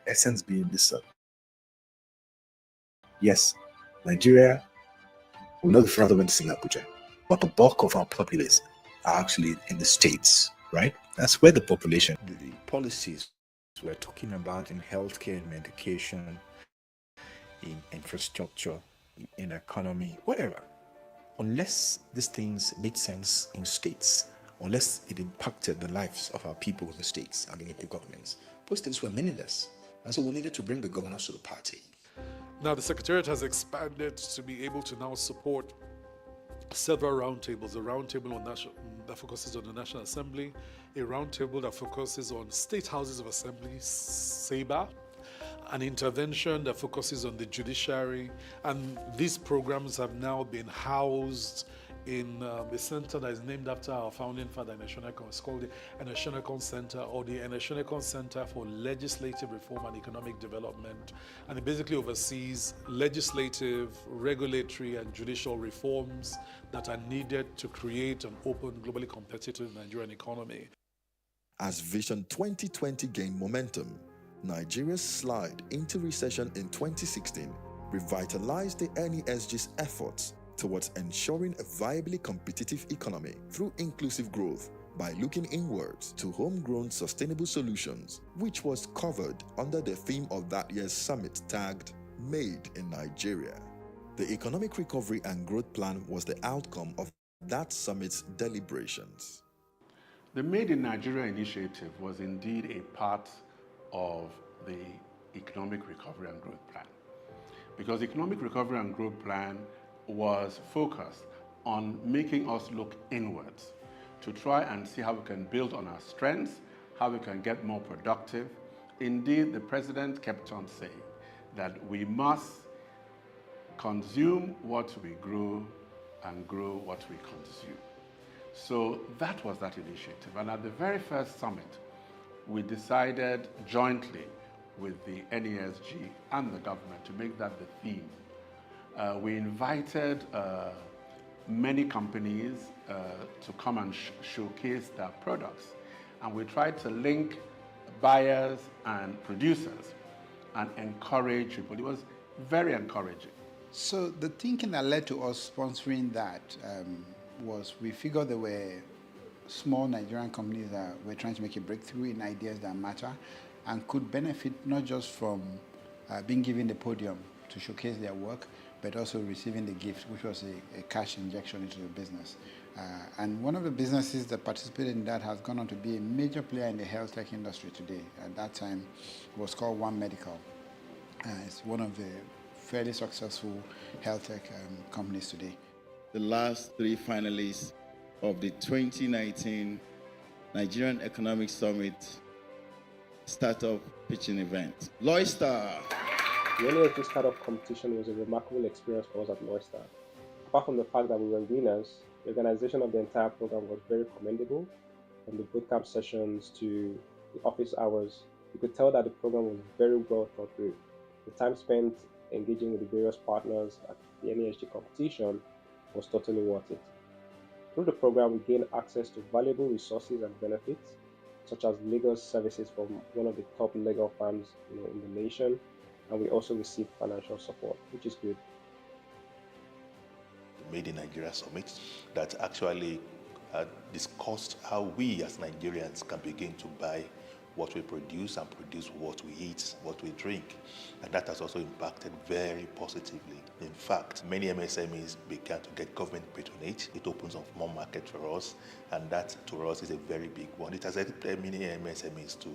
essence being this. Yes, Nigeria will not be fundamentally in Abuja, but the bulk of our populace are actually in the states, right? That's where the population. The policies we're talking about in healthcare and education, in infrastructure, in economy, whatever, unless these things made sense in states, unless it impacted the lives of our people in the states and the local governments, those things were meaningless. And so we needed to bring the governors to the party. Now the Secretariat has expanded to be able to now support several roundtables. A roundtable that focuses on the National Assembly, a roundtable that focuses on state houses of assembly, SABA, an intervention that focuses on the judiciary, and these programs have now been housed in a center that is named after our founding father, Eneshenekon. It's called the Eneshenekon Center, or the Eneshenekon Center for Legislative Reform and Economic Development. And it basically oversees legislative, regulatory, and judicial reforms that are needed to create an open, globally competitive Nigerian economy. As Vision 2020 gained momentum, Nigeria's slide into recession in 2016 revitalized the NESG's efforts towards ensuring a viably competitive economy through inclusive growth by looking inwards to homegrown sustainable solutions, which was covered under the theme of that year's summit tagged Made in Nigeria. The Economic Recovery and Growth Plan was the outcome of that summit's deliberations. The Made in Nigeria initiative was indeed a part of the Economic Recovery and Growth Plan, because the Economic Recovery and Growth Plan was focused on making us look inwards to try and see how we can build on our strengths, how we can get more productive. Indeed, the president kept on saying that we must consume what we grow and grow what we consume. So that was that initiative. And at the very first summit, we decided jointly with the NESG and the government to make that the theme. We invited many companies to come and showcase their products. And we tried to link buyers and producers and encourage people. It was very encouraging. So the thinking that led to us sponsoring that was we figured there were small Nigerian companies that were trying to make a breakthrough in ideas that matter and could benefit not just from being given the podium to showcase their work, but also receiving the gift, which was a cash injection into the business. And one of the businesses that participated in that has gone on to be a major player in the health tech industry today. At that time, it was called One Medical. It's one of the fairly successful health tech companies today. The last three finalists of the 2019 Nigerian Economic Summit Startup Pitching Event. Loystar. The NESG startup competition was a remarkable experience for us at Loystar. Apart from the fact that we were winners, the organization of the entire program was very commendable. From the bootcamp sessions to the office hours, you could tell that the program was very well thought through. The time spent engaging with the various partners at the NESG competition was totally worth it. Through the program, we gained access to valuable resources and benefits, such as legal services from one of the top legal firms in the nation, and we also received financial support, which is good. The Made in Nigeria Summit that actually discussed how we as Nigerians can begin to buy what we produce and produce what we eat, what we drink. And that has also impacted very positively. In fact, many MSMEs began to get government patronage. It opens up more market for us, and that to us is a very big one. It has helped many MSMEs to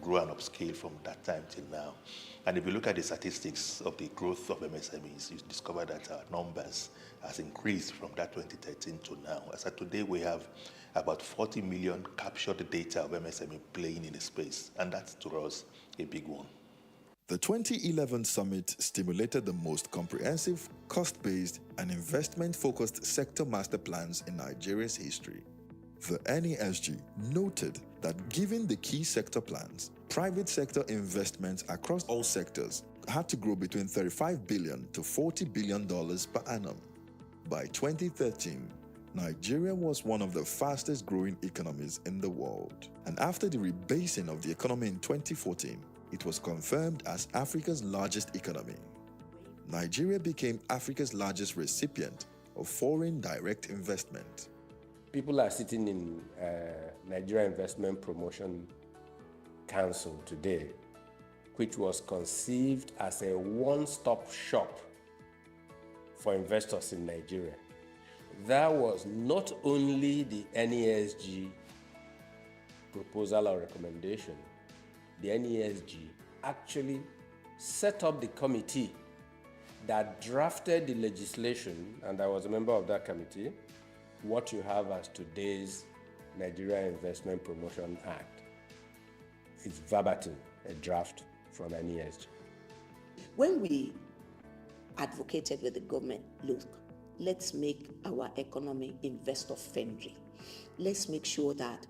grow and upscale from that time till now. And if you look at the statistics of the growth of MSMEs, you discover that our numbers has increased from that 2013 to now. As of today, we have about 40 million captured data of MSME playing in the space, and that's to us a big one. The 2011 summit stimulated the most comprehensive, cost-based, and investment-focused sector master plans in Nigeria's history. The NESG noted that given the key sector plans, private sector investments across all sectors had to grow between $35 billion to $40 billion per annum. By 2013, Nigeria was one of the fastest growing economies in the world. And after the rebasing of the economy in 2014, it was confirmed as Africa's largest economy. Nigeria became Africa's largest recipient of foreign direct investment. People are sitting in Nigeria Investment Promotion Council today, which was conceived as a one-stop shop for investors in Nigeria. That was not only the NESG proposal or recommendation. The NESG actually set up the committee that drafted the legislation, and I was a member of that committee, what you have as today's Nigeria Investment Promotion Act. It's verbatim, a draft from NESG. When we advocated with the government, look, let's make our economy investor friendly. Let's make sure that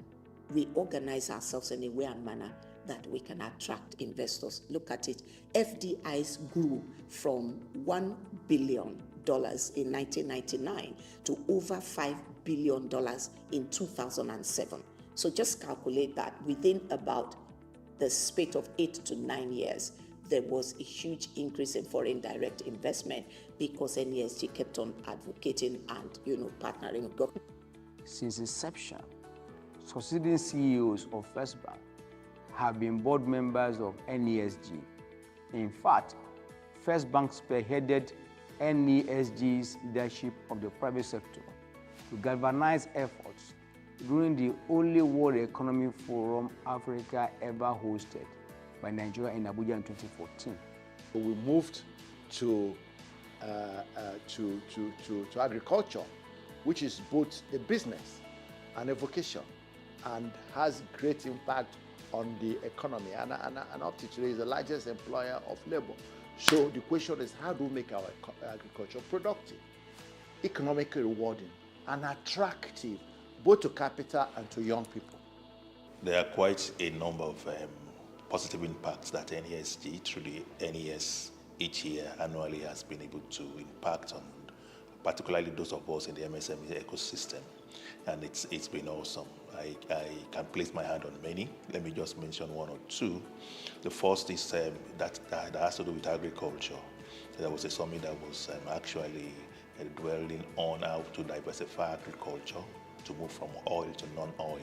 we organize ourselves in a way and manner that we can attract investors. Look at it. FDIs grew from $1 billion in 1999 to over $5 billion in 2007. So just calculate that within about the space of 8 to 9 years, there was a huge increase in foreign direct investment because NESG kept on advocating and, partnering with government. Since inception, succeeding CEOs of First Bank have been board members of NESG. In fact, First Bank spearheaded NESG's leadership of the private sector to galvanize efforts during the only World Economic Forum Africa ever hosted by Nigeria in Abuja in 2014. We moved to agriculture, which is both a business and a vocation, and has great impact on the economy, and up to today is the largest employer of labor. So the question is, how do we make our agriculture productive, economically rewarding, and attractive, both to capital and to young people? There are quite a number of positive impacts that NESG through the NES each year annually has been able to impact on, particularly those of us in the MSME ecosystem. And it's been awesome. I can place my hand on many. Let me just mention one or two. The first is that has to do with agriculture. There was a summit that was actually dwelling on how to diversify agriculture, to move from oil to non-oil.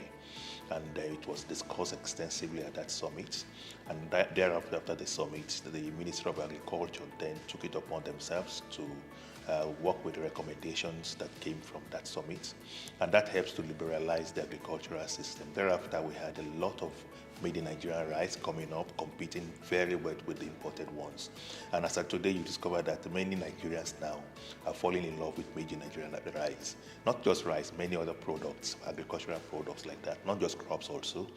And it was discussed extensively at that summit. And thereafter, after the summit, the Ministry of Agriculture then took it upon themselves to work with the recommendations that came from that summit. And that helps to liberalize the agricultural system. Thereafter, we had a lot of made in Nigerian rice coming up, competing very well with the imported ones. And as of today, you discover that many Nigerians now are falling in love with made in Nigerian rice. Not just rice, many other products, agricultural products like that, not just crops also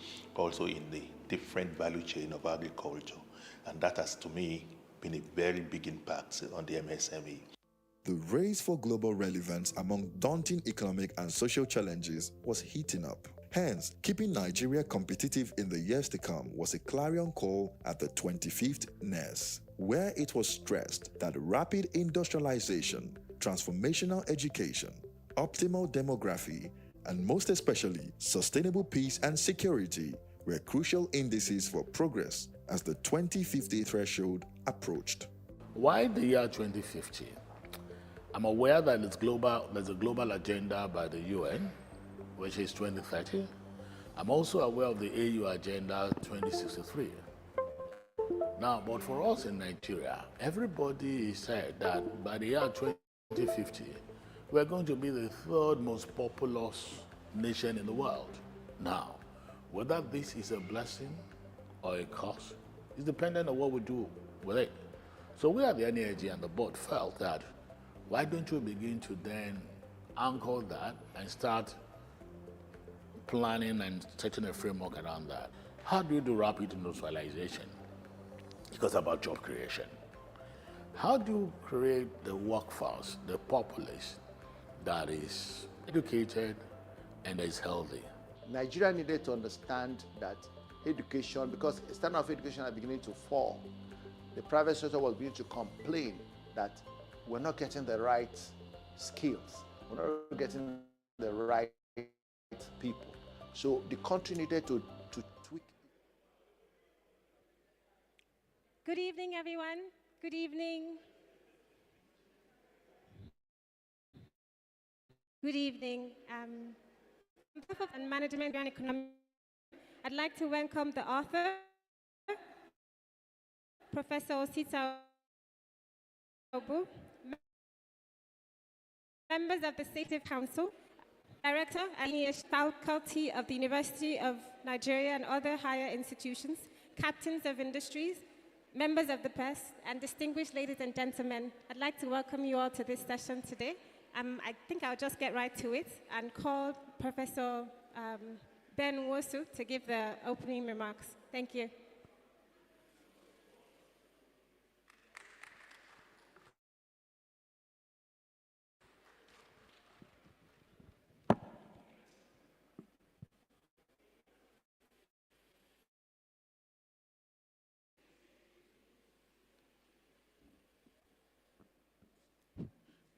in the different value chain of agriculture. And that has, to me, been a very big impact on the MSME. The race for global relevance among daunting economic and social challenges was heating up. Hence, keeping Nigeria competitive in the years to come was a clarion call at the 25th NES, where it was stressed that rapid industrialization, transformational education, optimal demography, and most especially sustainable peace and security were crucial indices for progress as the 2050 threshold approached. Why the year 2050? I'm aware that there's a global agenda by the UN, which is 2030. I'm also aware of the AU Agenda 2063. Now, but for us in Nigeria, everybody said that by the year 2050, we're going to be the third most populous nation in the world. Now, whether this is a blessing or a curse is dependent on what we do with it. So we at the NESG and the board felt that why don't you begin to then anchor that and start planning and setting a framework around that? How do you do rapid industrialization? Because about job creation. How do you create the workforce, the populace that is educated and is healthy? Nigeria needed to understand that education, because standard of education are beginning to fall. The private sector was beginning to complain that we're not getting the right skills, we're not getting the right people. So the country needed to tweak. Good evening, everyone. Good evening. Good evening. On behalf of Management and Economic, I'd like to welcome the author, Professor Osita Ogbu, members of the Executive Council, Director and NESG faculty of the University of Nigeria and other higher institutions, captains of industries, members of the press, and distinguished ladies and gentlemen. I'd like to welcome you all to this session today. I think I'll just get right to it and call Professor Ben Wosu to give the opening remarks. Thank you.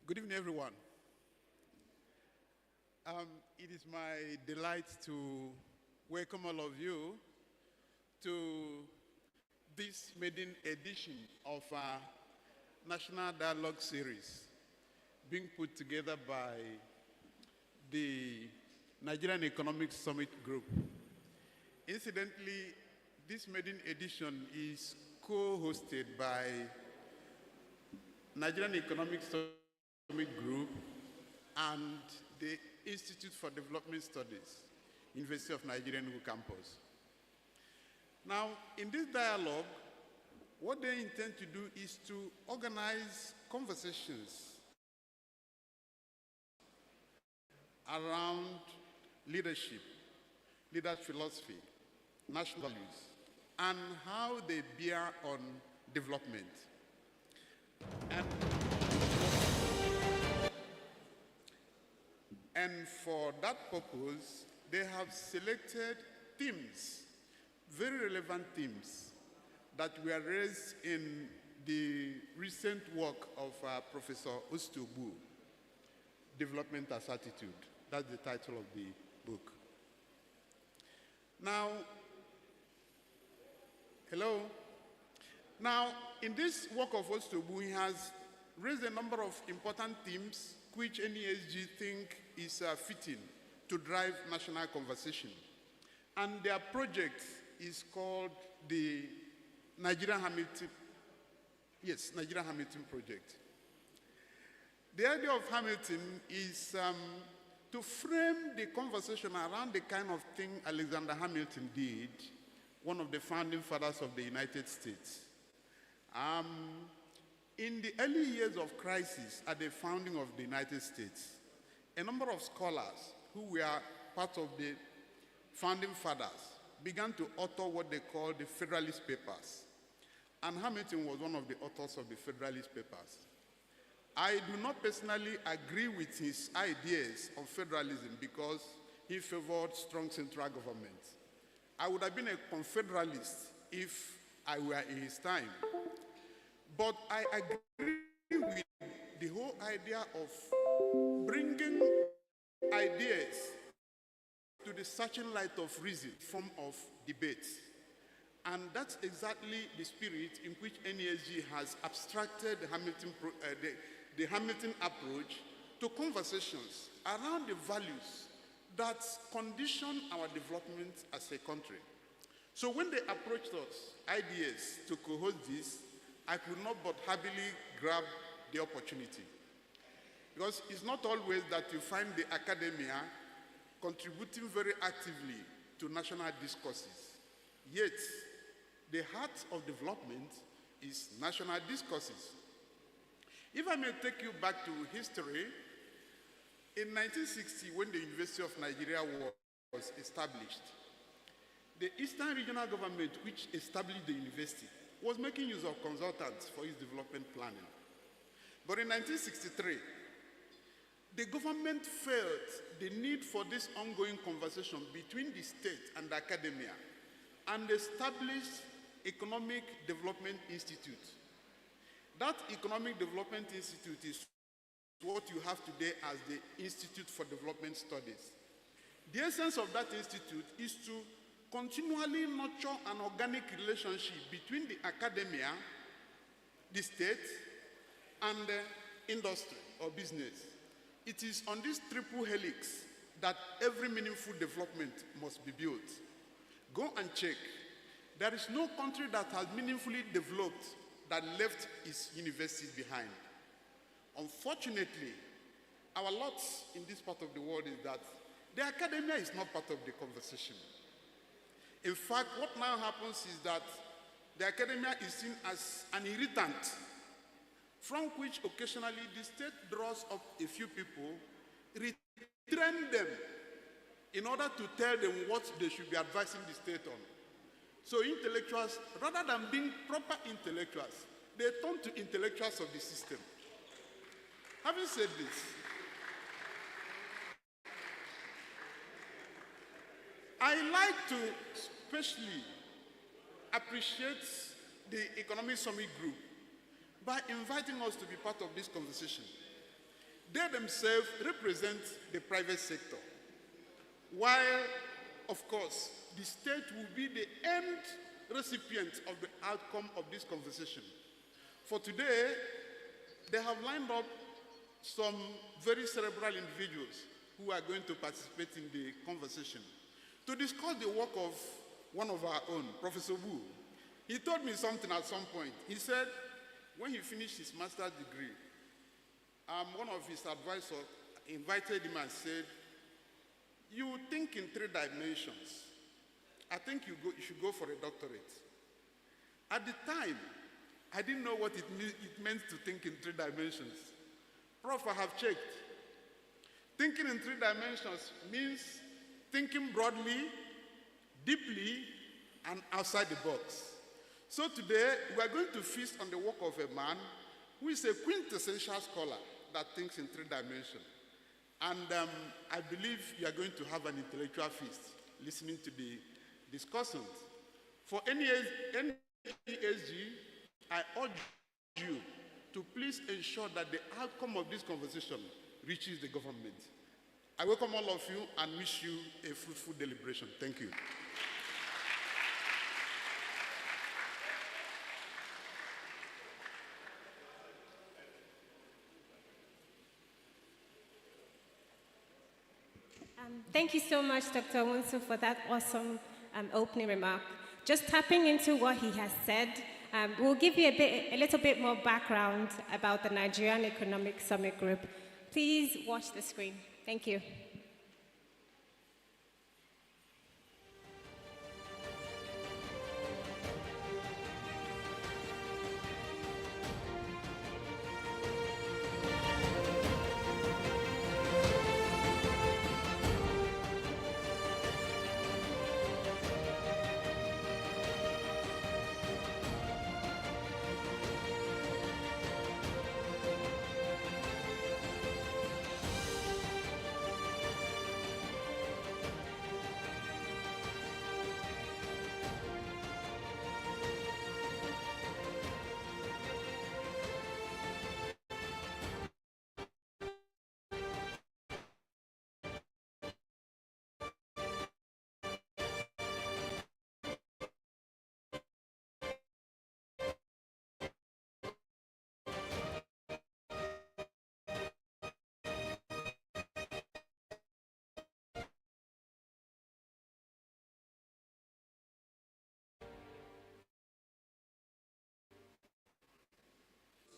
Good evening, everyone. It is my delight to welcome all of you to this maiden edition of our National Dialogue Series being put together by the Nigerian Economic Summit Group. Incidentally, this maiden edition is co-hosted by Nigerian Economic Summit Group and the Institute for Development Studies, University of Nigeria Enugu campus. Now, in this dialogue, what they intend to do is to organize conversations around leadership, philosophy, national values, and how they bear on development. And for that purpose, they have selected themes, very relevant themes, that were raised in the recent work of Professor Osita Ogbu, Development as Attitude. That's the title of the book. Now, hello? Now, in this work of Osita Ogbu, he has raised a number of important themes which NESG think is fitting to drive national conversation. And their project is called the Nigerian Hamilton Project. The idea of Hamilton is to frame the conversation around the kind of thing Alexander Hamilton did, one of the founding fathers of the United States. In the early years of crisis at the founding of the United States, a number of scholars who were part of the founding fathers began to author what they call the Federalist Papers. And Hamilton was one of the authors of the Federalist Papers. I do not personally agree with his ideas of federalism because he favored strong central government. I would have been a confederalist if I were in his time. But I agree with the whole idea of bringing ideas to the searching light of reason, form of debate. And that's exactly the spirit in which NESG has abstracted the Hamilton approach to conversations around the values that condition our development as a country. So when they approached us, ideas to co-host this, I could not but happily grab the opportunity. Because it's not always that you find the academia contributing very actively to national discourses. Yet, the heart of development is national discourses. If I may take you back to history, in 1960, when the University of Nigeria was established, the Eastern Regional Government, which established the university, was making use of consultants for its development planning. But in 1963, the government felt the need for this ongoing conversation between the state and the academia and established Economic Development Institute. That Economic Development Institute is what you have today as the Institute for Development Studies. The essence of that institute is to continually nurture an organic relationship between the academia, the state, and the industry or business. It is on this triple helix that every meaningful development must be built. Go and check. There is no country that has meaningfully developed that left its universities behind. Unfortunately, our lot in this part of the world is that the academia is not part of the conversation. In fact, what now happens is that the academia is seen as an irritant from which occasionally the state draws up a few people, retrain them in order to tell them what they should be advising the state on. So intellectuals, rather than being proper intellectuals, they turn to intellectuals of the system. Having said this, I like to especially appreciate the Economic Summit Group by inviting us to be part of this conversation. They themselves represent the private sector, while, of course, the state will be the end recipient of the outcome of this conversation. For today, they have lined up some very cerebral individuals who are going to participate in the conversation to discuss the work of one of our own, Professor Ogbu. He told me something at some point. He said, when he finished his master's degree, one of his advisors invited him and said, you think in 3 dimensions. I think you should go for a doctorate. At the time, I didn't know what it meant to think in 3 dimensions. Prof, I have checked. Thinking in 3 dimensions means thinking broadly, deeply, and outside the box. So today, we are going to feast on the work of a man who is a quintessential scholar that thinks in 3 dimensions. And I believe you are going to have an intellectual feast listening to the discussions. For NESG, I urge you to please ensure that the outcome of this conversation reaches the government. I welcome all of you and wish you a fruitful deliberation. Thank you. Thank you so much, Dr. Wunsu, for that awesome opening remark. Just tapping into what he has said, we'll give you a little bit more background about the Nigerian Economic Summit Group. Please watch the screen. Thank you.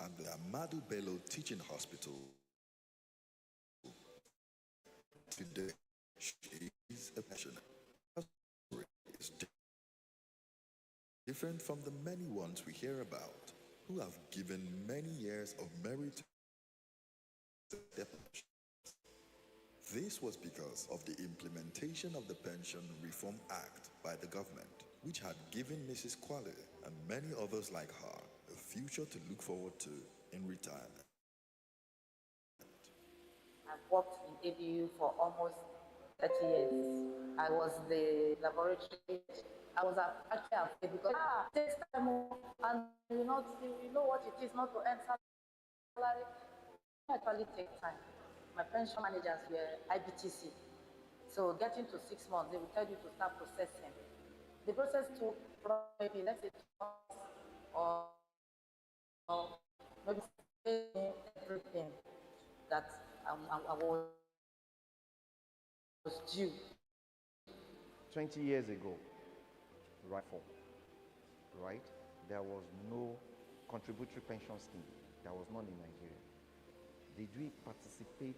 At the Ahmadu Bello Teaching Hospital today, she is a passionate. Is different from the many ones we hear about, who have given many years of merit to their passion. This was because of the implementation of the Pension Reform Act by the government, which had given Mrs. Kwale and many others like her a future to look forward to in retirement. I've worked in ABU for almost 30 years. I was the laboratory. I was actually afraid because it takes time and you know what it is not to earn salary. It actually takes time. My pension managers were IBTC. So getting to 6 months, they will tell you to start processing. The process took probably, let's say, 2 months or maybe everything that I was due. 20 years ago, right, there was no contributory pension scheme. There was none in Nigeria. Did we participate,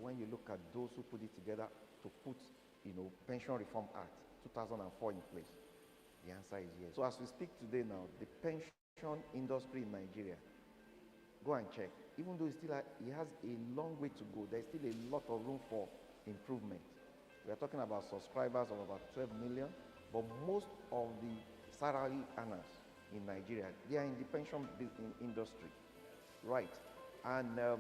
when you look at those who put it together to put, Pension Reform Act 2004 in place? The answer is yes. So as we speak today now, the pension industry in Nigeria, go and check. Even though it has a long way to go, there's still a lot of room for improvement. We are talking about subscribers of about 12 million, but most of the salary earners in Nigeria, they are in the pension industry, right? And a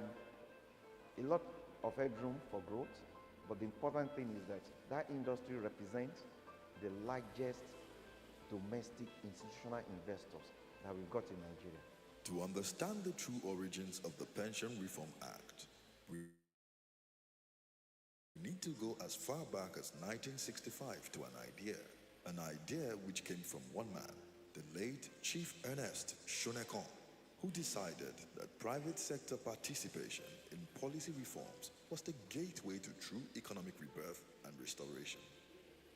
lot of headroom for growth, but the important thing is that that industry represents the largest domestic institutional investors that we've got in Nigeria. To understand the true origins of the Pension Reform Act, we need to go as far back as 1965 to an idea which came from one man, the late Chief Ernest Shonekon, who decided that private sector participation in policy reforms was the gateway to true economic rebirth and restoration.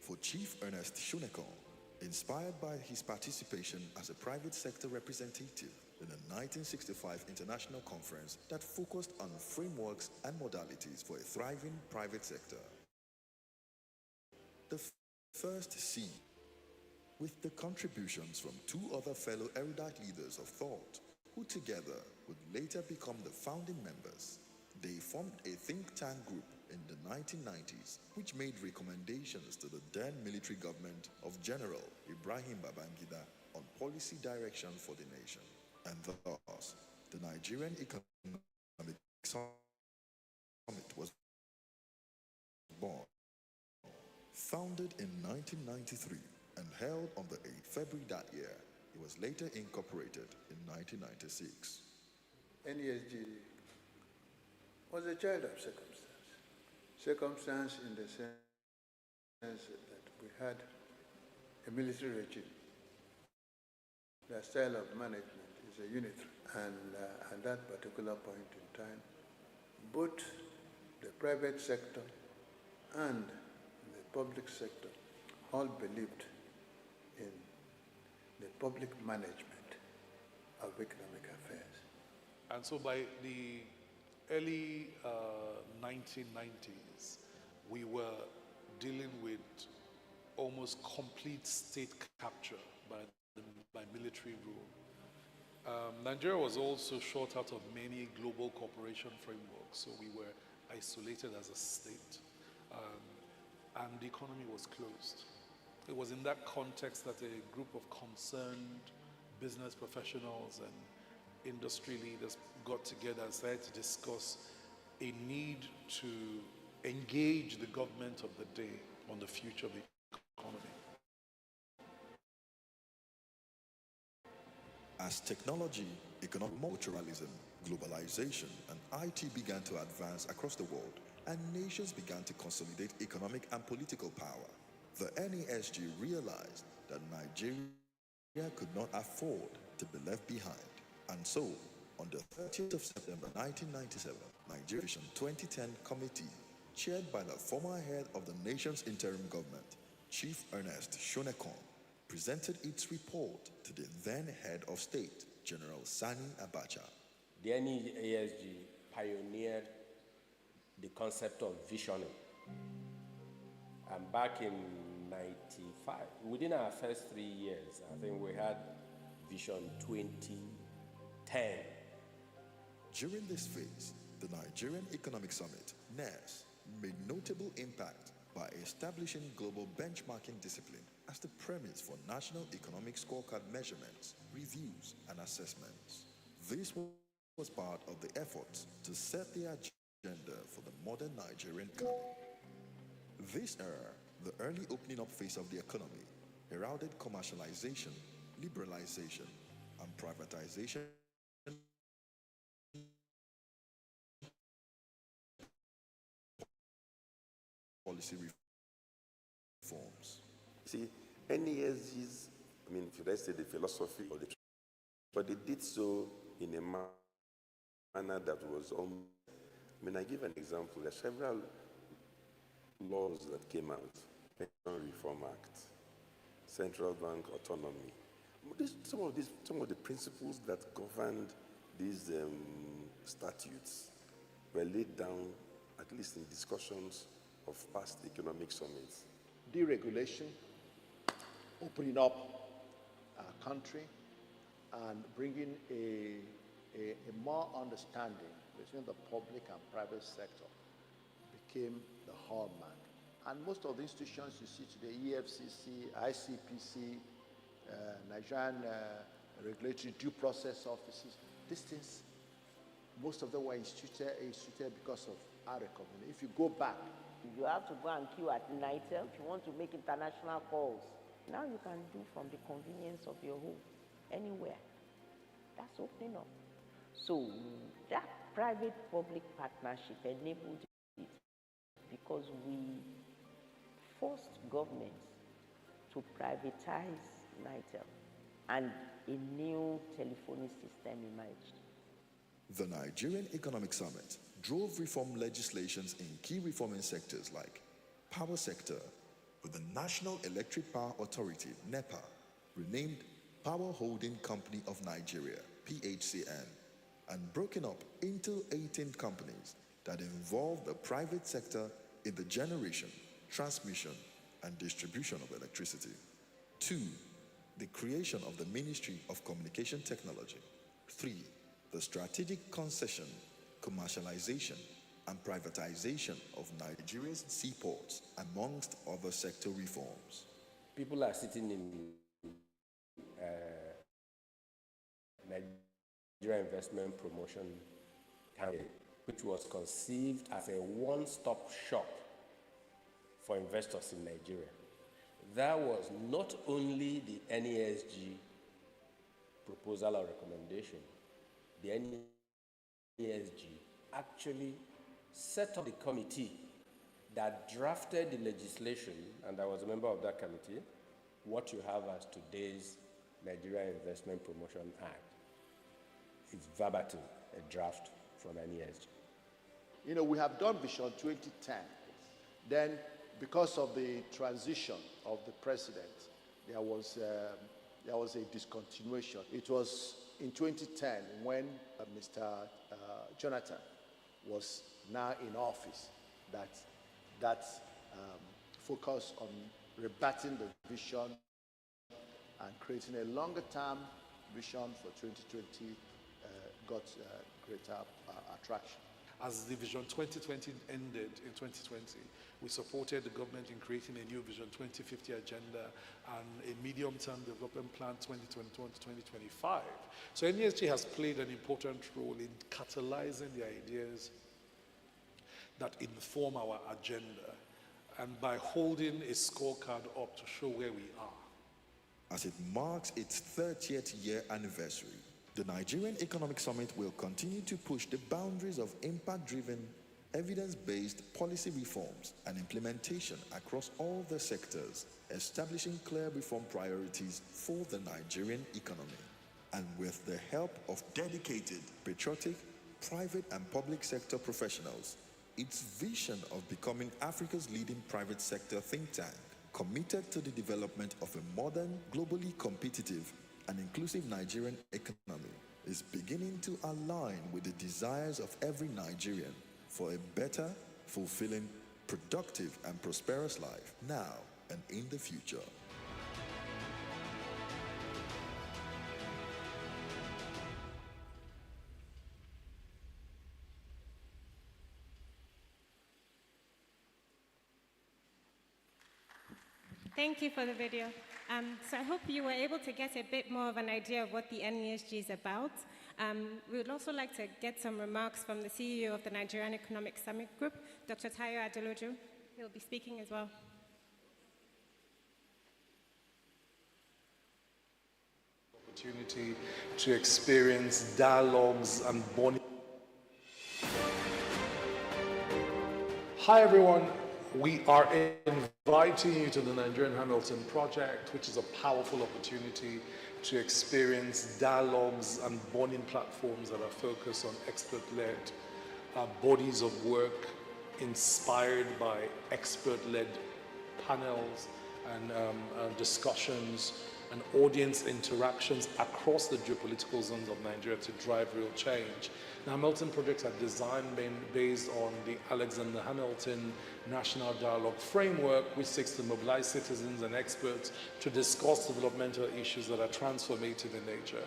For Chief Ernest Shonekon, inspired by his participation as a private sector representative in the 1965 international conference that focused on frameworks and modalities for a thriving private sector, the first C, with the contributions from two other fellow erudite leaders of thought, who together would later become the founding members, they formed a think tank group in the 1990s, which made recommendations to the then military government of General Ibrahim Babangida on policy direction for the nation. And thus, the Nigerian Economic Summit was born. Founded in 1993 and held on the 8th February that year, it was later incorporated in 1996. NESG was a child of circumstance. Circumstance in the sense that we had a military regime. The style of management is a unitary, and at that particular point in time, both the private sector and the public sector all believed in the public management of economic affairs. And so by the early 1990s, we were dealing with almost complete state capture by military rule. Nigeria was also short out of many global cooperation frameworks, so we were isolated as a state, and the economy was closed. It was in that context that a group of concerned business professionals and industry leaders got together and started to discuss a need to engage the government of the day on the future of the economy. As technology, economic multilateralism, globalization, and IT began to advance across the world, and nations began to consolidate economic and political power, the NESG realized that Nigeria could not afford to be left behind. And so, on the 30th of September 1997, Nigeria Vision 2010 Committee, chaired by the former head of the nation's interim government, Chief Ernest Shonekon, presented its report to the then head of state, General Sani Abacha. The NESG pioneered the concept of visioning. And back in 95, within our first 3 years, I think we had Vision 2010. During this phase, the Nigerian Economic Summit, NES, made notable impact by establishing global benchmarking discipline as the premise for national economic scorecard measurements, reviews, and assessments. This was part of the efforts to set the agenda for the modern Nigerian economy. This era, the early opening up phase of the economy, heralded commercialization, liberalization, and privatization policy reforms. See, NESG's, I mean, should I say the philosophy or the, but they did so in a manner that was almost, I mean, I give an example. There are several laws that came out, Pension Reform Act, Central Bank Autonomy. Some of the principles that governed these statutes were laid down, at least in discussions of past economic summits. Deregulation, opening up our country, and bringing a more understanding between the public and private sector became the hallmark. And most of the institutions you see today, EFCC, ICPC, Nigerian Regulatory Due Process Offices, these things, most of them were instituted because of our recommendation. If you go back, you have to go and queue at NITEL if you want to make international calls. Now you can do from the convenience of your home, anywhere. That's opening up. So that private-public partnership enabled it because we forced governments to privatize NITEL, and a new telephony system emerged. The Nigerian Economic Summit drove reform legislations in key reforming sectors like power sector, with the National Electric Power Authority, NEPA, renamed Power Holding Company of Nigeria, PHCN, and broken up into 18 companies that involve the private sector in the generation, transmission, and distribution of electricity. 2. The creation of the Ministry of Communication Technology. 3. The strategic concession, commercialization, and privatization of Nigeria's seaports, amongst other sector reforms. People are sitting in Nigerian Investment Promotion Council, which was conceived as a one-stop shop for investors in Nigeria. That was not only the NESG proposal or recommendation. The NESG actually set up the committee that drafted the legislation, and I was a member of that committee, what you have as today's Nigerian Investment Promotion Act. It's verbatim, a draft from NESG. You know, we have done Vision 2010. Then, because of the transition of the president, there was a discontinuation. It was in 2010 when Mr. Jonathan was now in office that focus on rebutting the vision and creating a longer-term vision for 2020 got greater attraction. As the Vision 2020 ended in 2020, we supported the government in creating a new Vision 2050 agenda and a medium-term development plan 2021 to 2025. So NESG has played an important role in catalyzing the ideas that inform our agenda, and by holding a scorecard up to show where we are. As it marks its 30th year anniversary, the Nigerian Economic Summit will continue to push the boundaries of impact-driven, evidence-based policy reforms and implementation across all the sectors, establishing clear reform priorities for the Nigerian economy. And with the help of dedicated, patriotic, private and public sector professionals, its vision of becoming Africa's leading private sector think tank, committed to the development of a modern, globally competitive, and inclusive Nigerian economy, is beginning to align with the desires of every Nigerian for a better, fulfilling, productive, and prosperous life now and in the future. Thank you for the video. So I hope you were able to get a bit more of an idea of what the NESG is about. We would also like to get some remarks from the CEO of the Nigerian Economic Summit Group, Dr. Tayo Adeloju. He'll be speaking as well. Opportunity to experience dialogues and bonding. Hi everyone. We are inviting you to the Nigerian Hamilton Project, which is a powerful opportunity to experience dialogues and bonding platforms that are focused on expert-led bodies of work inspired by expert-led panels and discussions and audience interactions across the geopolitical zones of Nigeria to drive real change. The Hamilton projects are designed based on the Alexander Hamilton National Dialogue Framework, which seeks to mobilize citizens and experts to discuss developmental issues that are transformative in nature.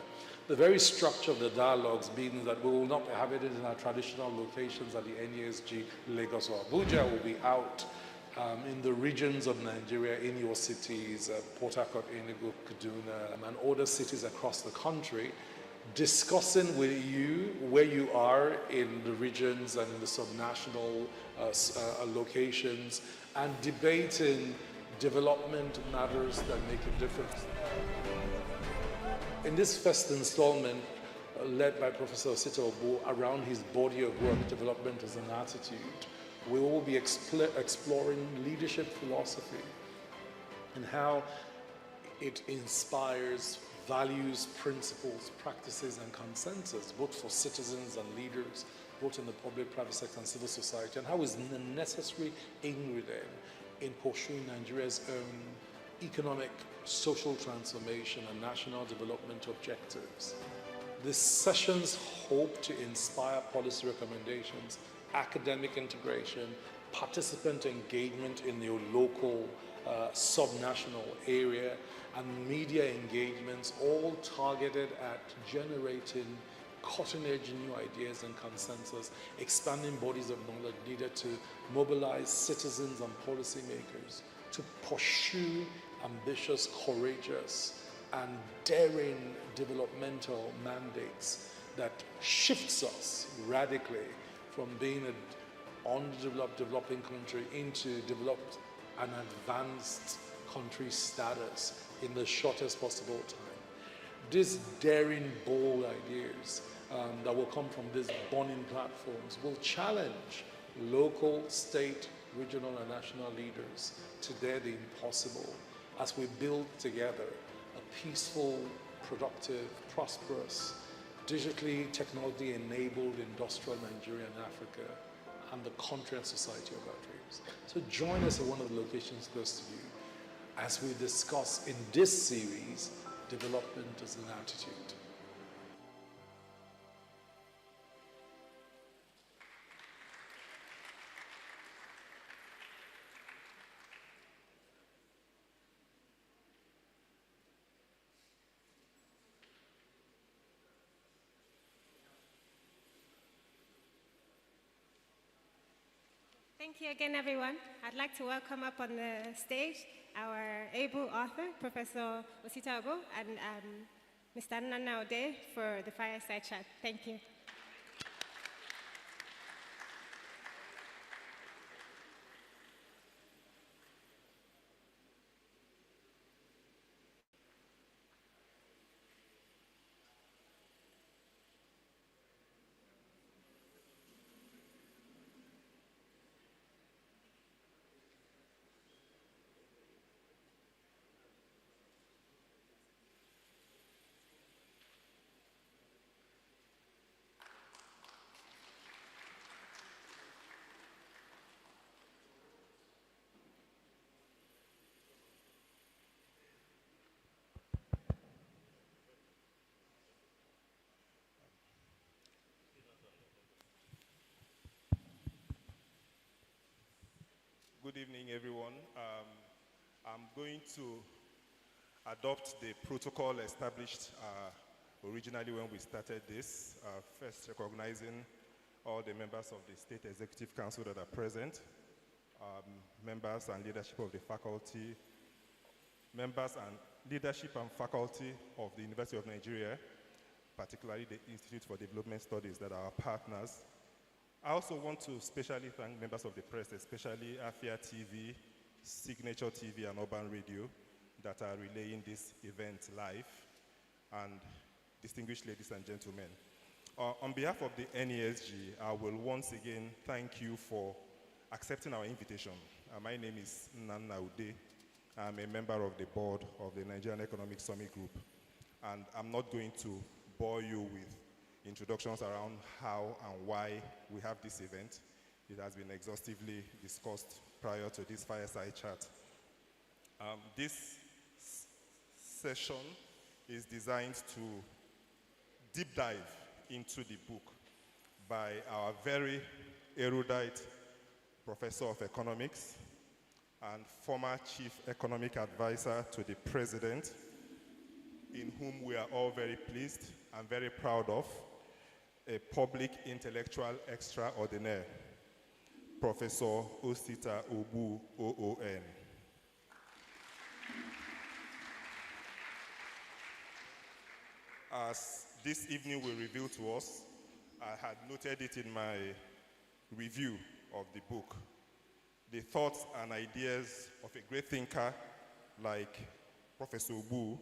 The very structure of the dialogues being that we will not have it in our traditional locations at the NESG, Lagos or Abuja. We'll be out in the regions of Nigeria, in your cities, Port Harcourt, Enugu, Kaduna, and other cities across the country, discussing with you where you are in the regions and in the subnational locations, and debating development matters that make a difference. In this first installment, led by Professor Osita Ogbu, around his body of work, Development as an Attitude, we will be exploring leadership philosophy and how it inspires values, principles, practices, and consensus, both for citizens and leaders, both in the public, private sector, and civil society, and how is a necessary ingredient in pursuing Nigeria's own economic, social transformation and national development objectives. These sessions hope to inspire policy recommendations, academic integration, participant engagement in your local subnational area, and media engagements, all targeted at generating cutting-edge new ideas and consensus, expanding bodies of knowledge needed to mobilize citizens and policymakers to pursue ambitious, courageous, and daring developmental mandates that shifts us radically from being an underdeveloped, developing country into developed and advanced country status in the shortest possible time. These daring, bold ideas that will come from these bonding platforms will challenge local, state, regional, and national leaders to dare the impossible as we build together a peaceful, productive, prosperous, digitally, technology-enabled industrial Nigeria and Africa, and the country and society of our dreams. So join us at one of the locations close to you as we discuss in this series, Development as an Attitude. Thank you again, everyone. I'd like to welcome up on the stage our able author, Professor Osita Ogbu, and Mr. Nana Ode for the fireside chat. Thank you. Good evening, everyone. I'm going to adopt the protocol established originally when we started this, first recognizing all the members of the State Executive Council that are present, members and leadership of the faculty, members and leadership and faculty of the University of Nigeria, particularly the Institute for Development Studies that are our partners. I also want to specially thank members of the press, especially Afia TV, Signature TV, and Urban Radio that are relaying this event live, and distinguished ladies and gentlemen. On behalf of the NESG, I will once again thank you for accepting our invitation. My name is Nana Ude. I'm a member of the board of the Nigerian Economic Summit Group. And I'm not going to bore you with introductions around how and why we have this event. It has been exhaustively discussed prior to this fireside chat. This session is designed to deep dive into the book by our very erudite professor of economics and former chief economic advisor to the president, in whom we are all very pleased and very proud of, a public intellectual extraordinaire, Professor Osita Ogbu, OON. As this evening will reveal to us, I had noted it in my review of the book. The thoughts and ideas of a great thinker like Professor Ogbu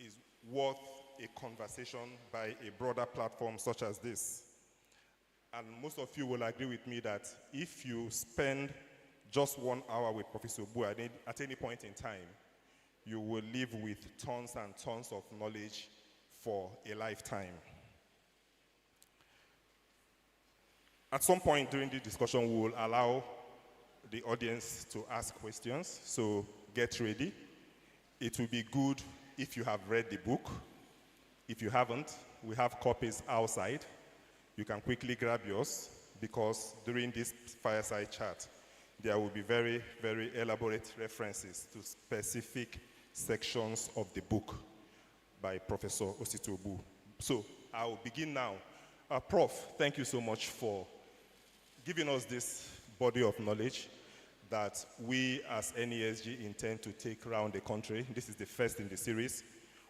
is worth a conversation by a broader platform such as this. And most of you will agree with me that if you spend just 1 hour with Professor Ogbu at any point in time, you will live with tons and tons of knowledge for a lifetime. At some point during the discussion, we will allow the audience to ask questions, so get ready. It will be good if you have read the book. If you haven't, we have copies outside. You can quickly grab yours, because during this fireside chat, there will be very, very elaborate references to specific sections of the book by Professor Osita Ogbu. So I will begin now. Prof, thank you so much for giving us this body of knowledge that we as NESG intend to take around the country. This is the first in the series.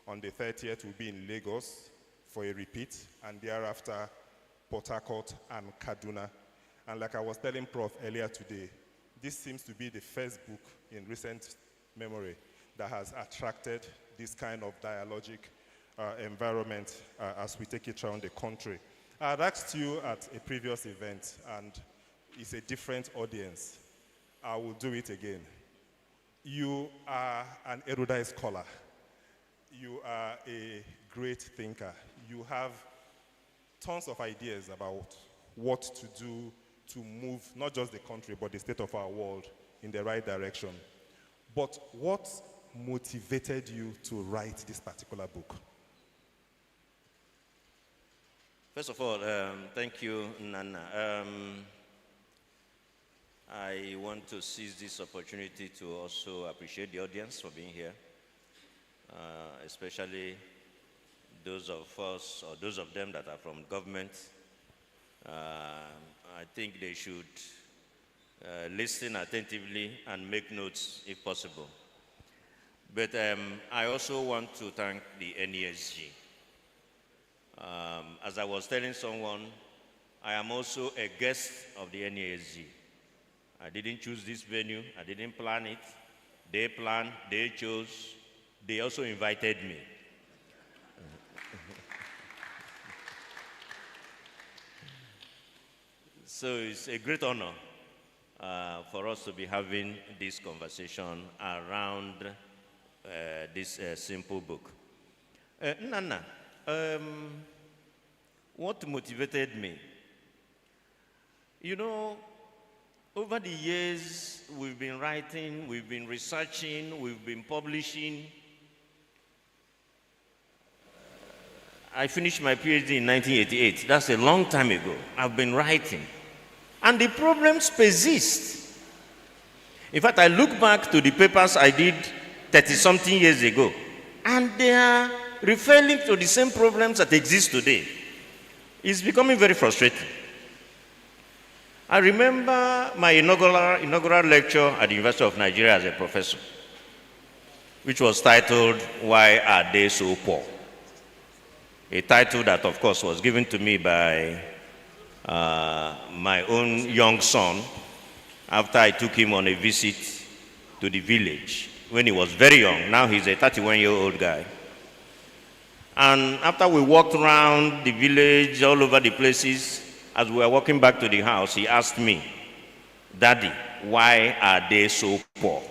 On the 30th, we'll be in Lagos for a repeat, and thereafter, Port Harcourt and Kaduna. And like I was telling Prof earlier today, this seems to be the first book in recent memory that has attracted this kind of dialogic environment as we take it around the country. I had asked you at a previous event, and it's a different audience. I will do it again. You are an erudite scholar. You are a great thinker. You have tons of ideas about what to do to move not just the country, but the state of our world in the right direction. But what motivated you to write this particular book? First of all, thank you, Nana. I want to seize this opportunity to also appreciate the audience for being here, especially those of us, or those of them that are from government. I think they should listen attentively and make notes if possible. But I also want to thank the NESG. As I was telling someone, I am also a guest of the NESG. I didn't choose this venue, I didn't plan it. They planned, they chose, they also invited me. So it's a great honor for us to be having this conversation around this simple book. Nana, what motivated me? You know, over the years, we've been writing, we've been researching, we've been publishing. I finished my PhD in 1988. That's a long time ago. I've been writing. And the problems persist. In fact, I look back to the papers I did 30-something years ago, and they are referring to the same problems that exist today. It's becoming very frustrating. I remember my inaugural lecture at the University of Nigeria as a professor, which was titled, "Why Are They So Poor?" A title that, of course, was given to me by my own young son after I took him on a visit to the village when he was very young. Now he's a 31-year-old guy. And after we walked around the village, all over the places, as we were walking back to the house, he asked me, Daddy, why are they so poor?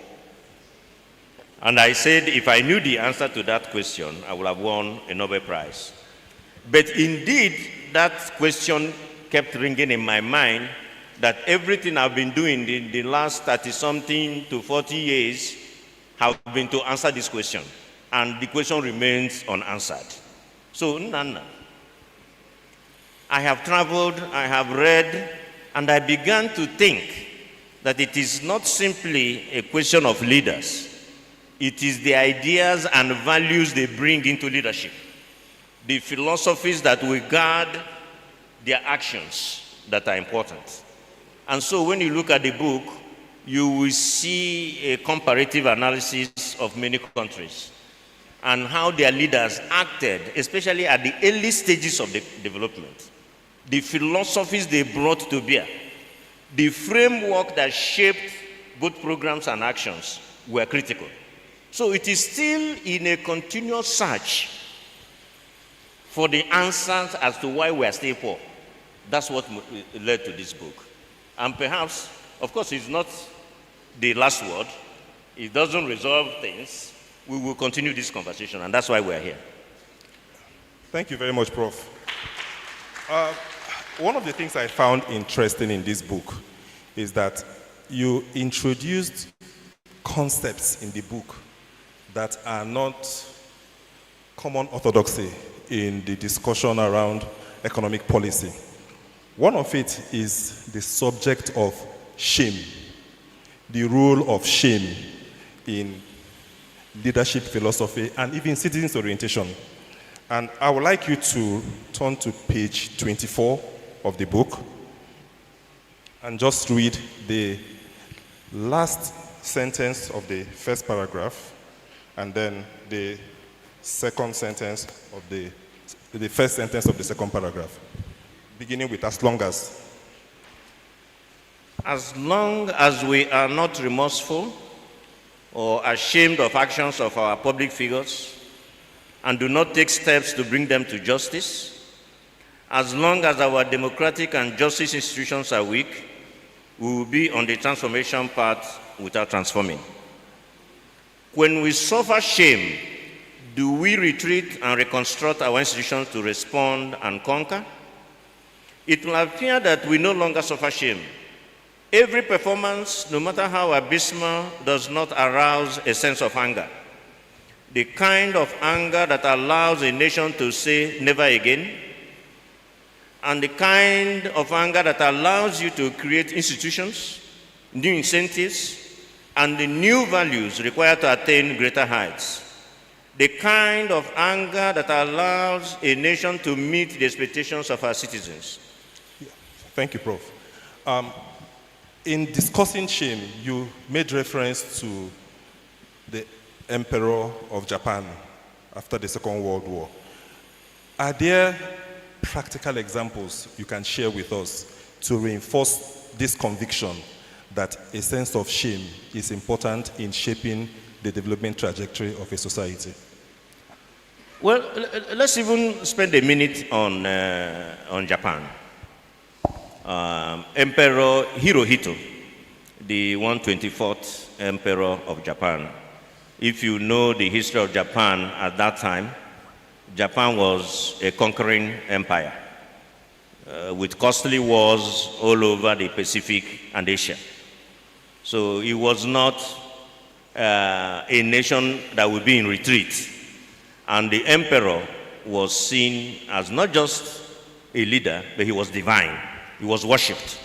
And I said, if I knew the answer to that question, I would have won a Nobel Prize. But indeed, that question kept ringing in my mind, that everything I've been doing in the last 30-something to 40 years have been to answer this question. And the question remains unanswered. So, Nana, I have traveled, I have read, and I began to think that it is not simply a question of leaders. It is the ideas and values they bring into leadership, the philosophies that will guard their actions that are important. And so when you look at the book, you will see a comparative analysis of many countries and how their leaders acted, especially at the early stages of the development. The philosophies they brought to bear, the framework that shaped both programs and actions were critical. So it is still in a continuous search for the answers as to why we are still poor. That's what led to this book. And perhaps, of course, it's not the last word. It doesn't resolve things. We will continue this conversation, and that's why we're here. Thank you very much, Prof. One of the things I found interesting in this book is that you introduced concepts in the book that are not common orthodoxy in the discussion around economic policy. One of it is the subject of shame, the role of shame in leadership philosophy and even citizens orientation. And I would like you to turn to page 24 of the book and just read the last sentence of the first paragraph and then the second sentence of the first sentence of the second paragraph, beginning with as long as. As long as we are not remorseful or ashamed of actions of our public figures and do not take steps to bring them to justice, as long as our democratic and justice institutions are weak, we will be on the transformation path without transforming. When we suffer shame, do we retreat and reconstruct our institutions to respond and conquer? It will appear that we no longer suffer shame. Every performance, no matter how abysmal, does not arouse a sense of anger. The kind of anger that allows a nation to say never again, and the kind of anger that allows you to create institutions, new incentives, and the new values required to attain greater heights. The kind of anger that allows a nation to meet the expectations of our citizens. Thank you, Prof. In discussing shame, you made reference to the Emperor of Japan after the Second World War. Are there practical examples you can share with us to reinforce this conviction that a sense of shame is important in shaping the development trajectory of a society? Well, let's even spend a minute on Japan. Emperor Hirohito, the 124th Emperor of Japan. If you know the history of Japan at that time, Japan was a conquering empire with costly wars all over the Pacific and Asia. So it was not a nation that would be in retreat. And the emperor was seen as not just a leader, but he was divine. He was worshipped.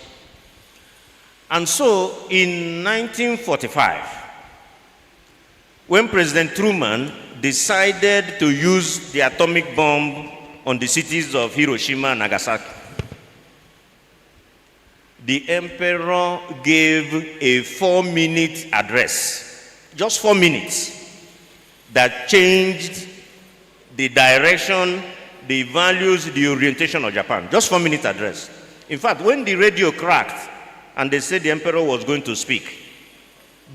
And so in 1945, when President Truman decided to use the atomic bomb on the cities of Hiroshima and Nagasaki, the emperor gave a 4-minute address, just 4 minutes, that changed the direction, the values, the orientation of Japan. Just 4-minute address. In fact, when the radio cracked and they said the emperor was going to speak,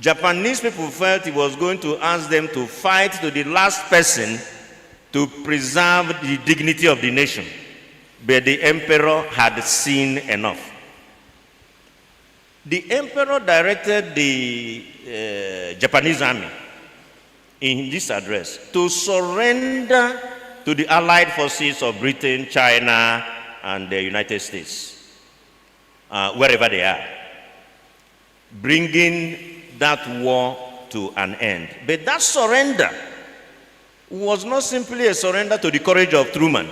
Japanese people felt he was going to ask them to fight to the last person to preserve the dignity of the nation. But the emperor had seen enough. The emperor directed the Japanese army in this address to surrender to the allied forces of Britain, China, and the United States, wherever they are, bringing that war to an end. But that surrender was not simply a surrender to the courage of Truman.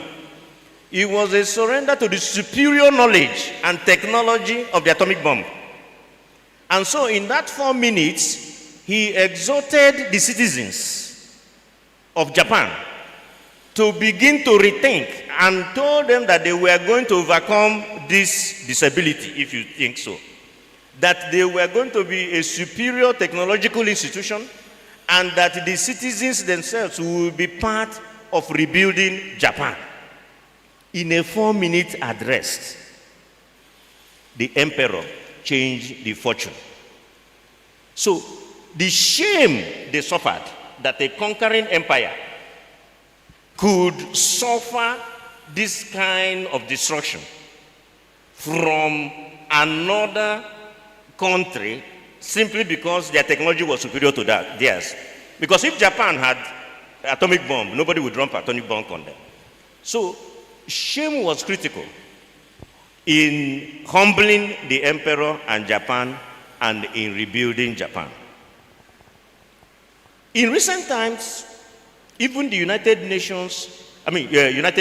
It was a surrender to the superior knowledge and technology of the atomic bomb. And so in that 4 minutes, he exhorted the citizens of Japan to begin to rethink and told them that they were going to overcome this disability, if you think so. That they were going to be a superior technological institution and that the citizens themselves will be part of rebuilding Japan. In a 4-minute address, the emperor changed the fortune. So the shame they suffered that a conquering empire could suffer this kind of destruction from another country simply because their technology was superior to theirs. Because if Japan had atomic bomb, nobody would drop atomic bomb on them. So shame was critical in humbling the emperor and Japan and in rebuilding Japan. In recent times, even the United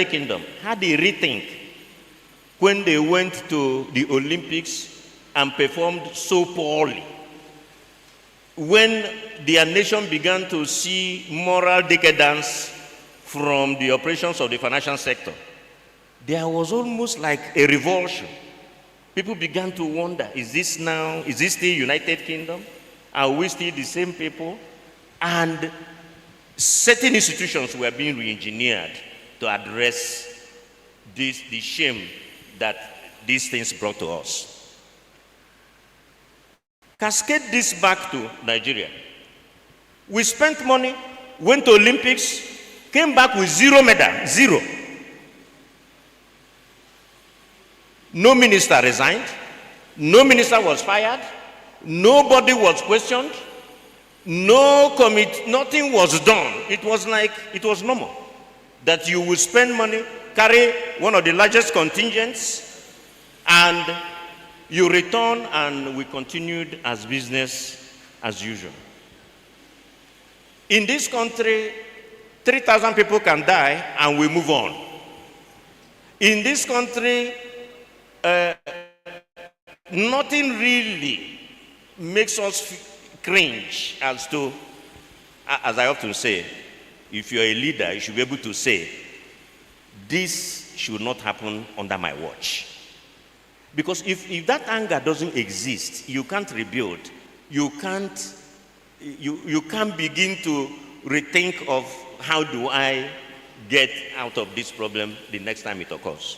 Kingdom had a rethink when they went to the Olympics and performed so poorly. When their nation began to see moral decadence from the operations of the financial sector, there was almost like a revulsion. People began to wonder, is this still United Kingdom? Are we still the same people? And certain institutions were being re-engineered to address the shame that these things brought to us. Cascade this back to Nigeria. We spent money, went to Olympics, came back with 0 medal, 0. No minister resigned, no minister was fired, nobody was questioned, no committee, nothing was done. It was like, it was normal that you would spend money, carry one of the largest contingents, and you return, and we continued as business as usual. In this country, 3,000 people can die and we move on. In this country, nothing really makes us cringe as I often say, if you're a leader, you should be able to say, this should not happen under my watch. Because if that anger doesn't exist, you can't rebuild. You can't begin to rethink of how do I get out of this problem the next time it occurs.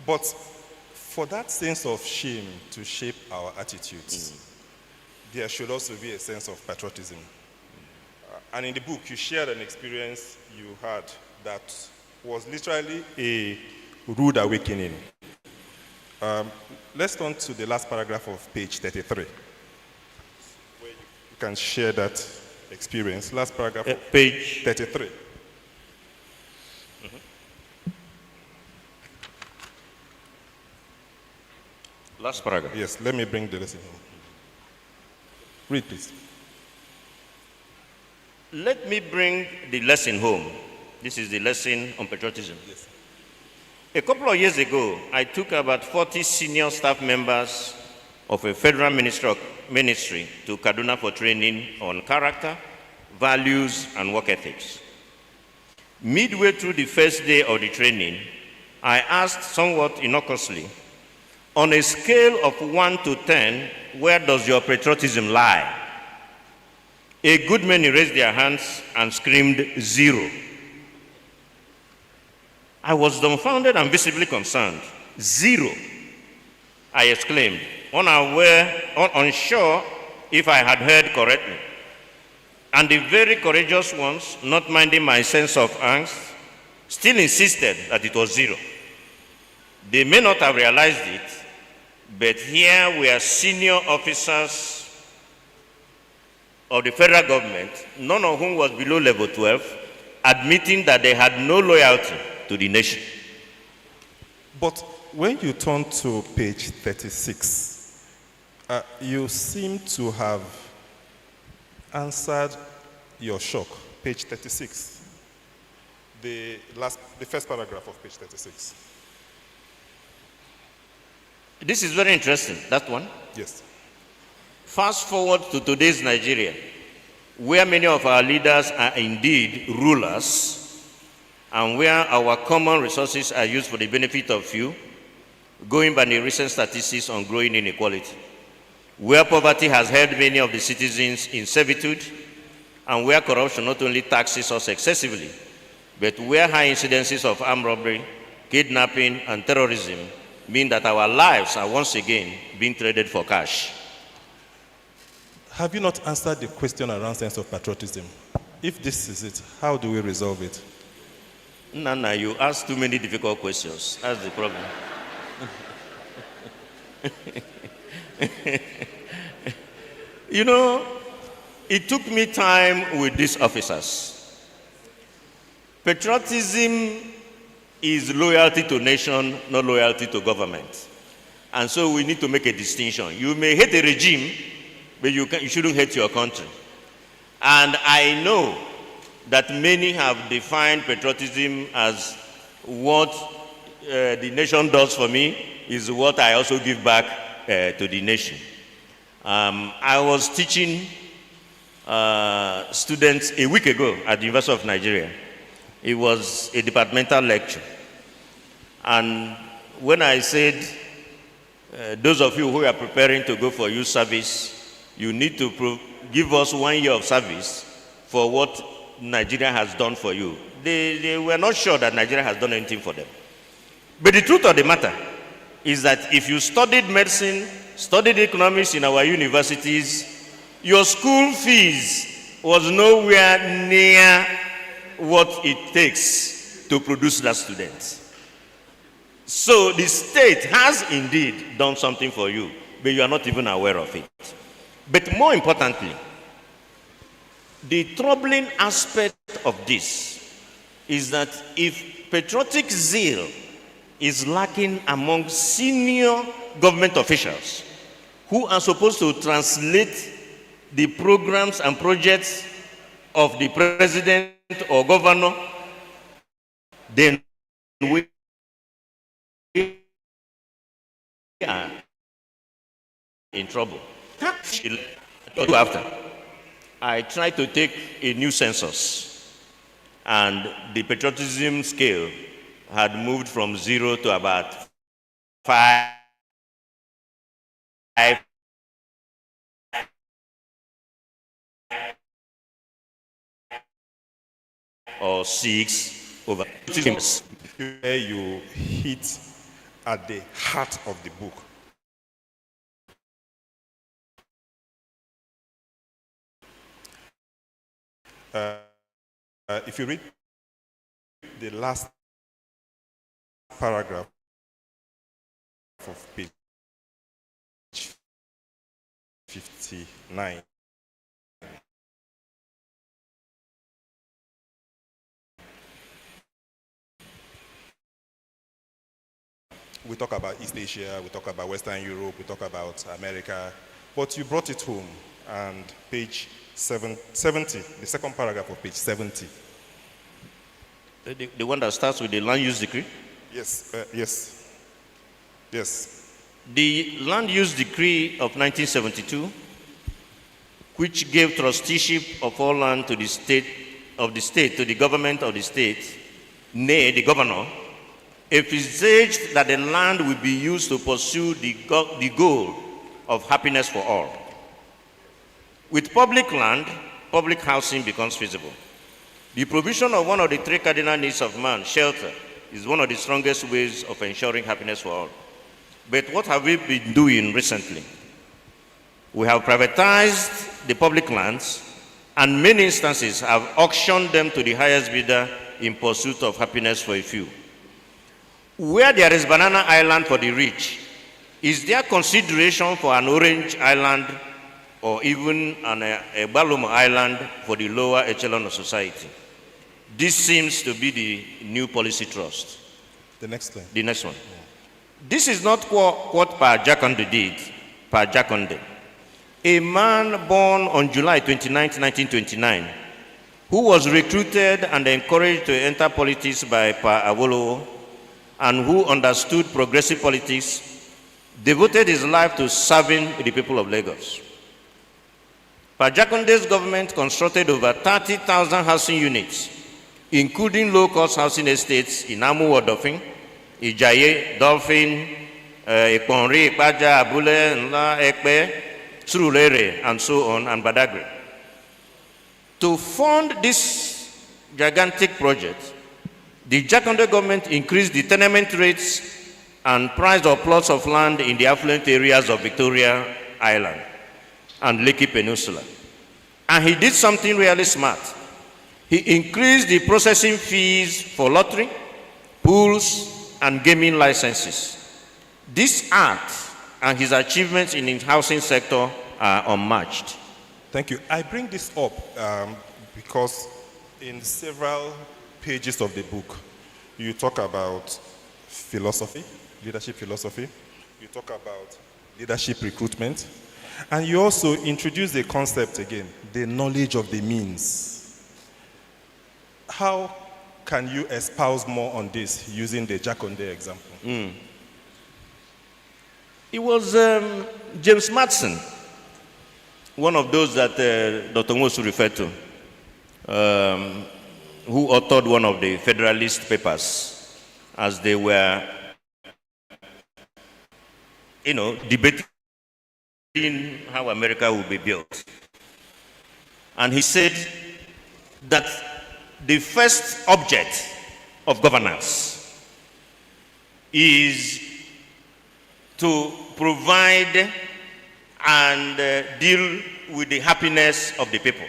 But for that sense of shame to shape our attitudes, there should also be a sense of patriotism. And in the book, you shared an experience you had that was literally a rude awakening. Let's turn to the last paragraph of page 33, where you can share that experience. Last paragraph of page 33. Last paragraph. Yes, let me bring the lesson home. Read, please. Let me bring the lesson home. This is the lesson on patriotism. Yes. A couple of years ago, I took about 40 senior staff members of a federal ministry to Kaduna for training on character, values, and work ethics. Midway through the first day of the training, I asked somewhat innocuously, on a scale of 1 to 10, where does your patriotism lie? A good many raised their hands and screamed 0. I was dumbfounded and visibly concerned. 0, I exclaimed, unsure if I had heard correctly. And the very courageous ones, not minding my sense of angst, still insisted that it was 0. They may not have realized it, but here we are senior officers of the federal government, none of whom was below level 12, admitting that they had no loyalty to the nation. But when you turn to page 36, you seem to have answered your shock. Page 36. The first paragraph of page 36. This is very interesting, that one. Yes. Fast forward to today's Nigeria, where many of our leaders are indeed rulers, and where our common resources are used for the benefit of few, going by the recent statistics on growing inequality, where poverty has held many of the citizens in servitude, and where corruption not only taxes us excessively, but where high incidences of armed robbery, kidnapping, and terrorism mean that our lives are once again being traded for cash. Have you not answered the question around sense of patriotism? If this is it, how do we resolve it? Nana, you ask too many difficult questions. That's the problem. You know, it took me time with these officers. Patriotism is loyalty to nation, not loyalty to government. And so we need to make a distinction. You may hate a regime, but you shouldn't hate your country. And I know that many have defined patriotism as what the nation does for me is what I also give back to the nation. I was teaching students a week ago at the University of Nigeria. It was a departmental lecture. And when I said, those of you who are preparing to go for youth service, you need to give us 1 year of service for what Nigeria has done for you. They were not sure that Nigeria has done anything for them. But the truth of the matter is that if you studied medicine, studied economics in our universities, your school fees was nowhere near what it takes to produce that student. So the state has indeed done something for you, but you are not even aware of it. But more importantly, the troubling aspect of this is that if patriotic zeal is lacking among senior government officials who are supposed to translate the programs and projects of the president or governor, then we are in trouble. After, I tried to take a new census, and the patriotism scale had moved from 0 to about 5 or 6 over where you hit at the heart of the book. If you read the last paragraph of page 59, we talk about East Asia, we talk about Western Europe, we talk about America, but you brought it home, and page 70, the second paragraph of page 70. The one that starts with the land use decree? Yes, yes. The land use decree of 1972, which gave trusteeship of all land to the state, to the government of the state, nay, the governor, envisaged that the land will be used to pursue the goal of happiness for all. With public land, public housing becomes feasible. The provision of one of the 3 cardinal needs of man, shelter, is one of the strongest ways of ensuring happiness for all. But what have we been doing recently? We have privatized the public lands, and in many instances have auctioned them to the highest bidder in pursuit of happiness for a few. Where there is banana island for the rich, is there consideration for an orange island or even a Balloon island for the lower echelon of society? This seems to be the new policy thrust. The next one. The next one. Yeah. This is not what Pa Jakonde did. Pa Jakonde, a man born on July 29, 1929, who was recruited and encouraged to enter politics by Pa Awolowo, and who understood progressive politics, devoted his life to serving the people of Lagos. Pa Jakonde's government constructed over 30,000 housing units, including low-cost housing estates in Amu-Odofin, Ijaye, Dolphin, Iponri, Ipaja, Abule, Nla, Ekpe, Surulere, and so on, and Badagry. To fund this gigantic project, the Jakonde government increased the tenement rates and price of plots of land in the affluent areas of Victoria Island and Lekki Peninsula. And he did something really smart. He increased the processing fees for lottery, pools, and gaming licenses. This act and his achievements in the housing sector are unmatched. Thank you. I bring this up because in several pages of the book, you talk about philosophy, leadership philosophy. You talk about leadership recruitment. And you also introduce the concept again, the knowledge of the means. How can you espouse more on this using the Jakonde example? It was James Madison, one of those that Dr. Nwosu referred to, who authored one of the Federalist Papers as they were, debating how America will be built. And he said that the first object of governance is to provide and deal with the happiness of the people.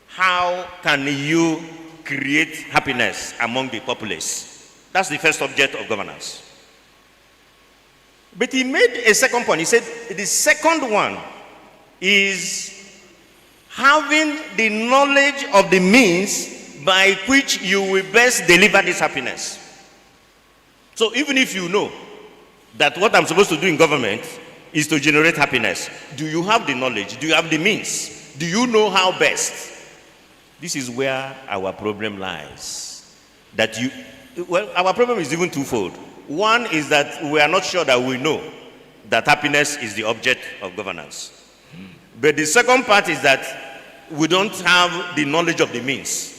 How can you create happiness among the populace? That's the first object of governance. But he made a second point. He said the second one is having the knowledge of the means by which you will best deliver this happiness. So even if you know that what I'm supposed to do in government is to generate happiness, do you have the knowledge? Do you have the means? Do you know how best? This is where our problem lies. Our problem is even twofold. One is that we are not sure that we know that happiness is the object of governance. But the second part is that we don't have the knowledge of the means.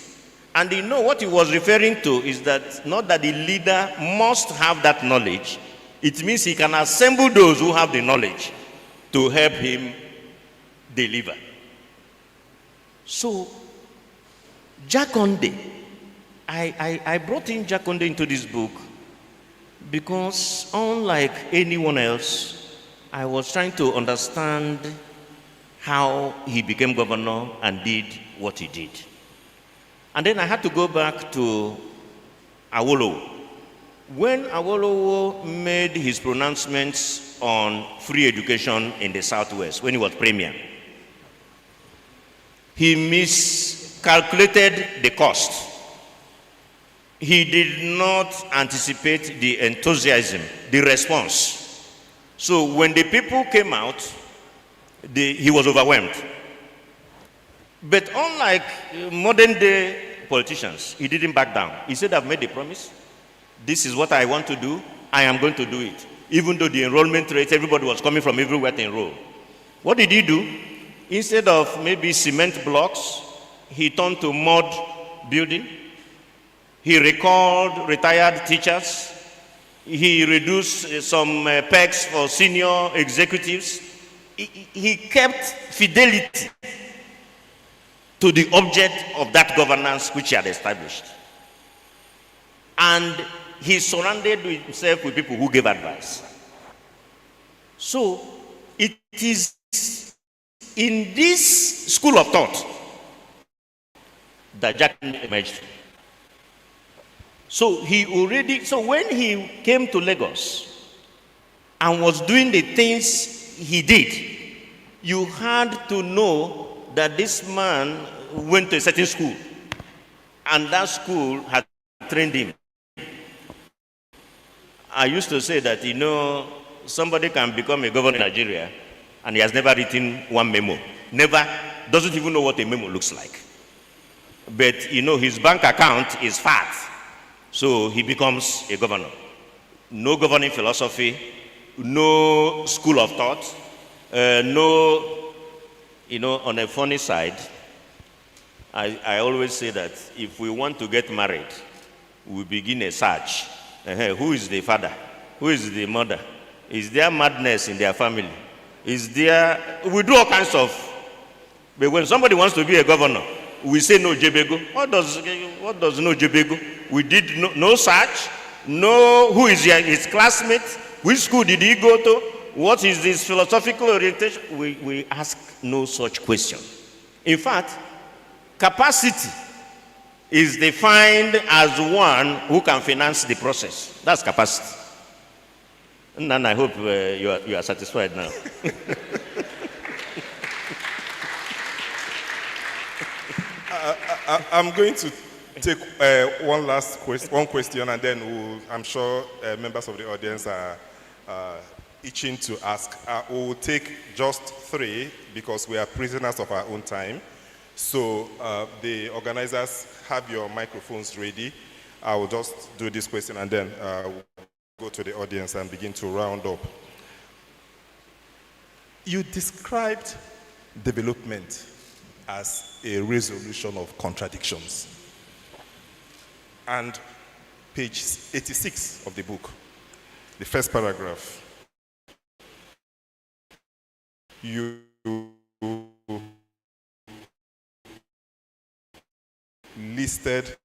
And what he was referring to is that not that the leader must have that knowledge. It means he can assemble those who have the knowledge to help him deliver. So, Jakonde, I brought in Jakonde into this book because unlike anyone else, I was trying to understand how he became governor and did what he did. And then I had to go back to Awolowo. When Awolowo made his pronouncements on free education in the Southwest, when he was premier, he miscalculated the cost. He did not anticipate the enthusiasm, the response. So when the people came out, he was overwhelmed. But unlike modern day politicians, he didn't back down. He said, I've made a promise. This is what I want to do. I am going to do it. Even though the enrollment rate, everybody was coming from everywhere to enroll. What did he do? Instead of maybe cement blocks, he turned to mud building. He recalled retired teachers. He reduced some pegs for senior executives. He kept fidelity to the object of that governance which he had established. And he surrounded himself with people who gave advice. So it is in this school of thought that Jack emerged. So when he came to Lagos and was doing the things he did, you had to know that this man went to a certain school, and that school had trained him. I used to say that, somebody can become a governor in Nigeria and he has never written one memo. Never, doesn't even know what a memo looks like. But, his bank account is fat, so he becomes a governor. No governing philosophy, no school of thought, on a funny side, I always say that if we want to get married, we begin a search. Who is the father? Who is the mother? Is there madness in their family? We do all kinds of, but when somebody wants to be a governor, we say no Jebego. What does no Jebego? We did no search, who is his classmate, which school did he go to, what is his philosophical orientation? We ask no such question. In fact, capacity is defined as one who can finance the process. That's capacity. And I hope you are satisfied now. I'm going to take one question, and then I'm sure members of the audience are itching to ask. We'll take just 3 because we are prisoners of our own time. So the organizers, have your microphones ready. I will just do this question and then we'll go to the audience and begin to round up. You described development as a resolution of contradictions. And page 86 of the book, the first paragraph, you listed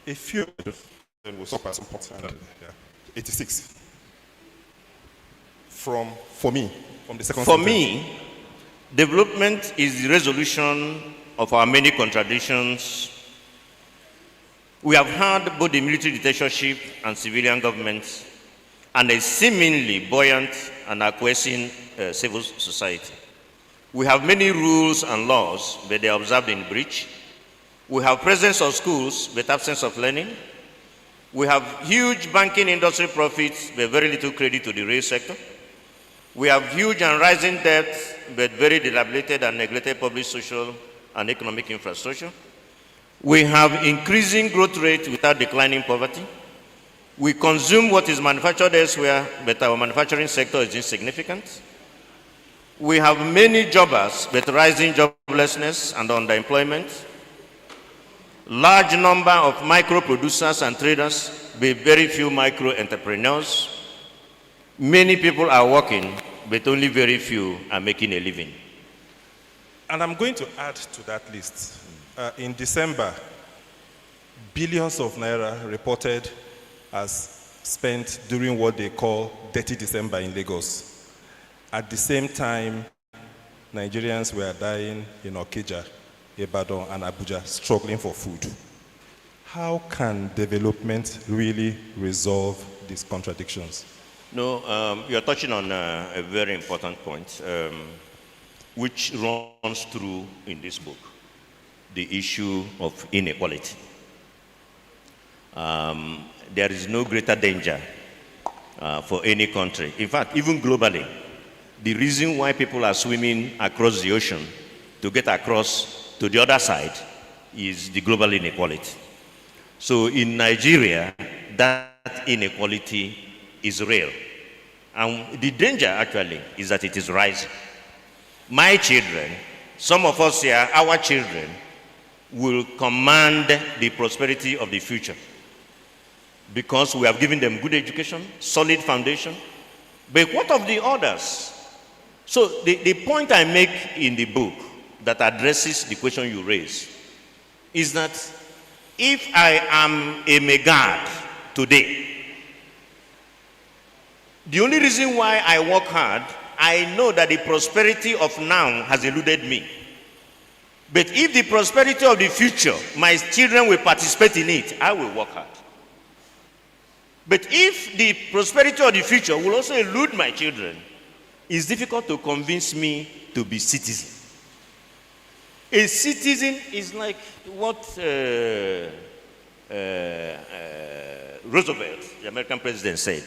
a few, then we'll stop at some point. 86. For me, from the second For sentence. me, development is the resolution of our many contradictions. We have had both the military dictatorship and civilian governments and a seemingly buoyant and acquiescing civil society. We have many rules and laws, but they are observed in breach. We have presence of schools, but absence of learning. We have huge banking industry profits, but very little credit to the rail sector. We have huge and rising debt, but very dilapidated and neglected public, social, and economic infrastructure. We have increasing growth rate without declining poverty. We consume what is manufactured elsewhere, but our manufacturing sector is insignificant. We have many jobbers, but rising joblessness and underemployment. Large number of micro producers and traders, but very few micro entrepreneurs. Many people are working, but only very few are making a living. And I'm going to add to that list. In December, billions of naira reported as spent during what they call Dirty December in Lagos. At the same time, Nigerians were dying in Okija, Ibadan, and Abuja, struggling for food. How can development really resolve these contradictions? No, you're touching on a very important point, which runs through in this book, the issue of inequality. There is no greater danger for any country. In fact, even globally, the reason why people are swimming across the ocean to get across to the other side is the global inequality. So in Nigeria, that inequality is real. And the danger actually is that it is rising. My children, some of us here, our children, will command the prosperity of the future because we have given them good education, solid foundation. But what of the others? So the point I make in the book that addresses the question you raise is that if I am a megad today, the only reason why I work hard, I know that the prosperity of now has eluded me. But if the prosperity of the future, my children will participate in it, I will work hard. But if the prosperity of the future will also elude my children, it's difficult to convince me to be citizen. A citizen is like what Roosevelt, the American president, said.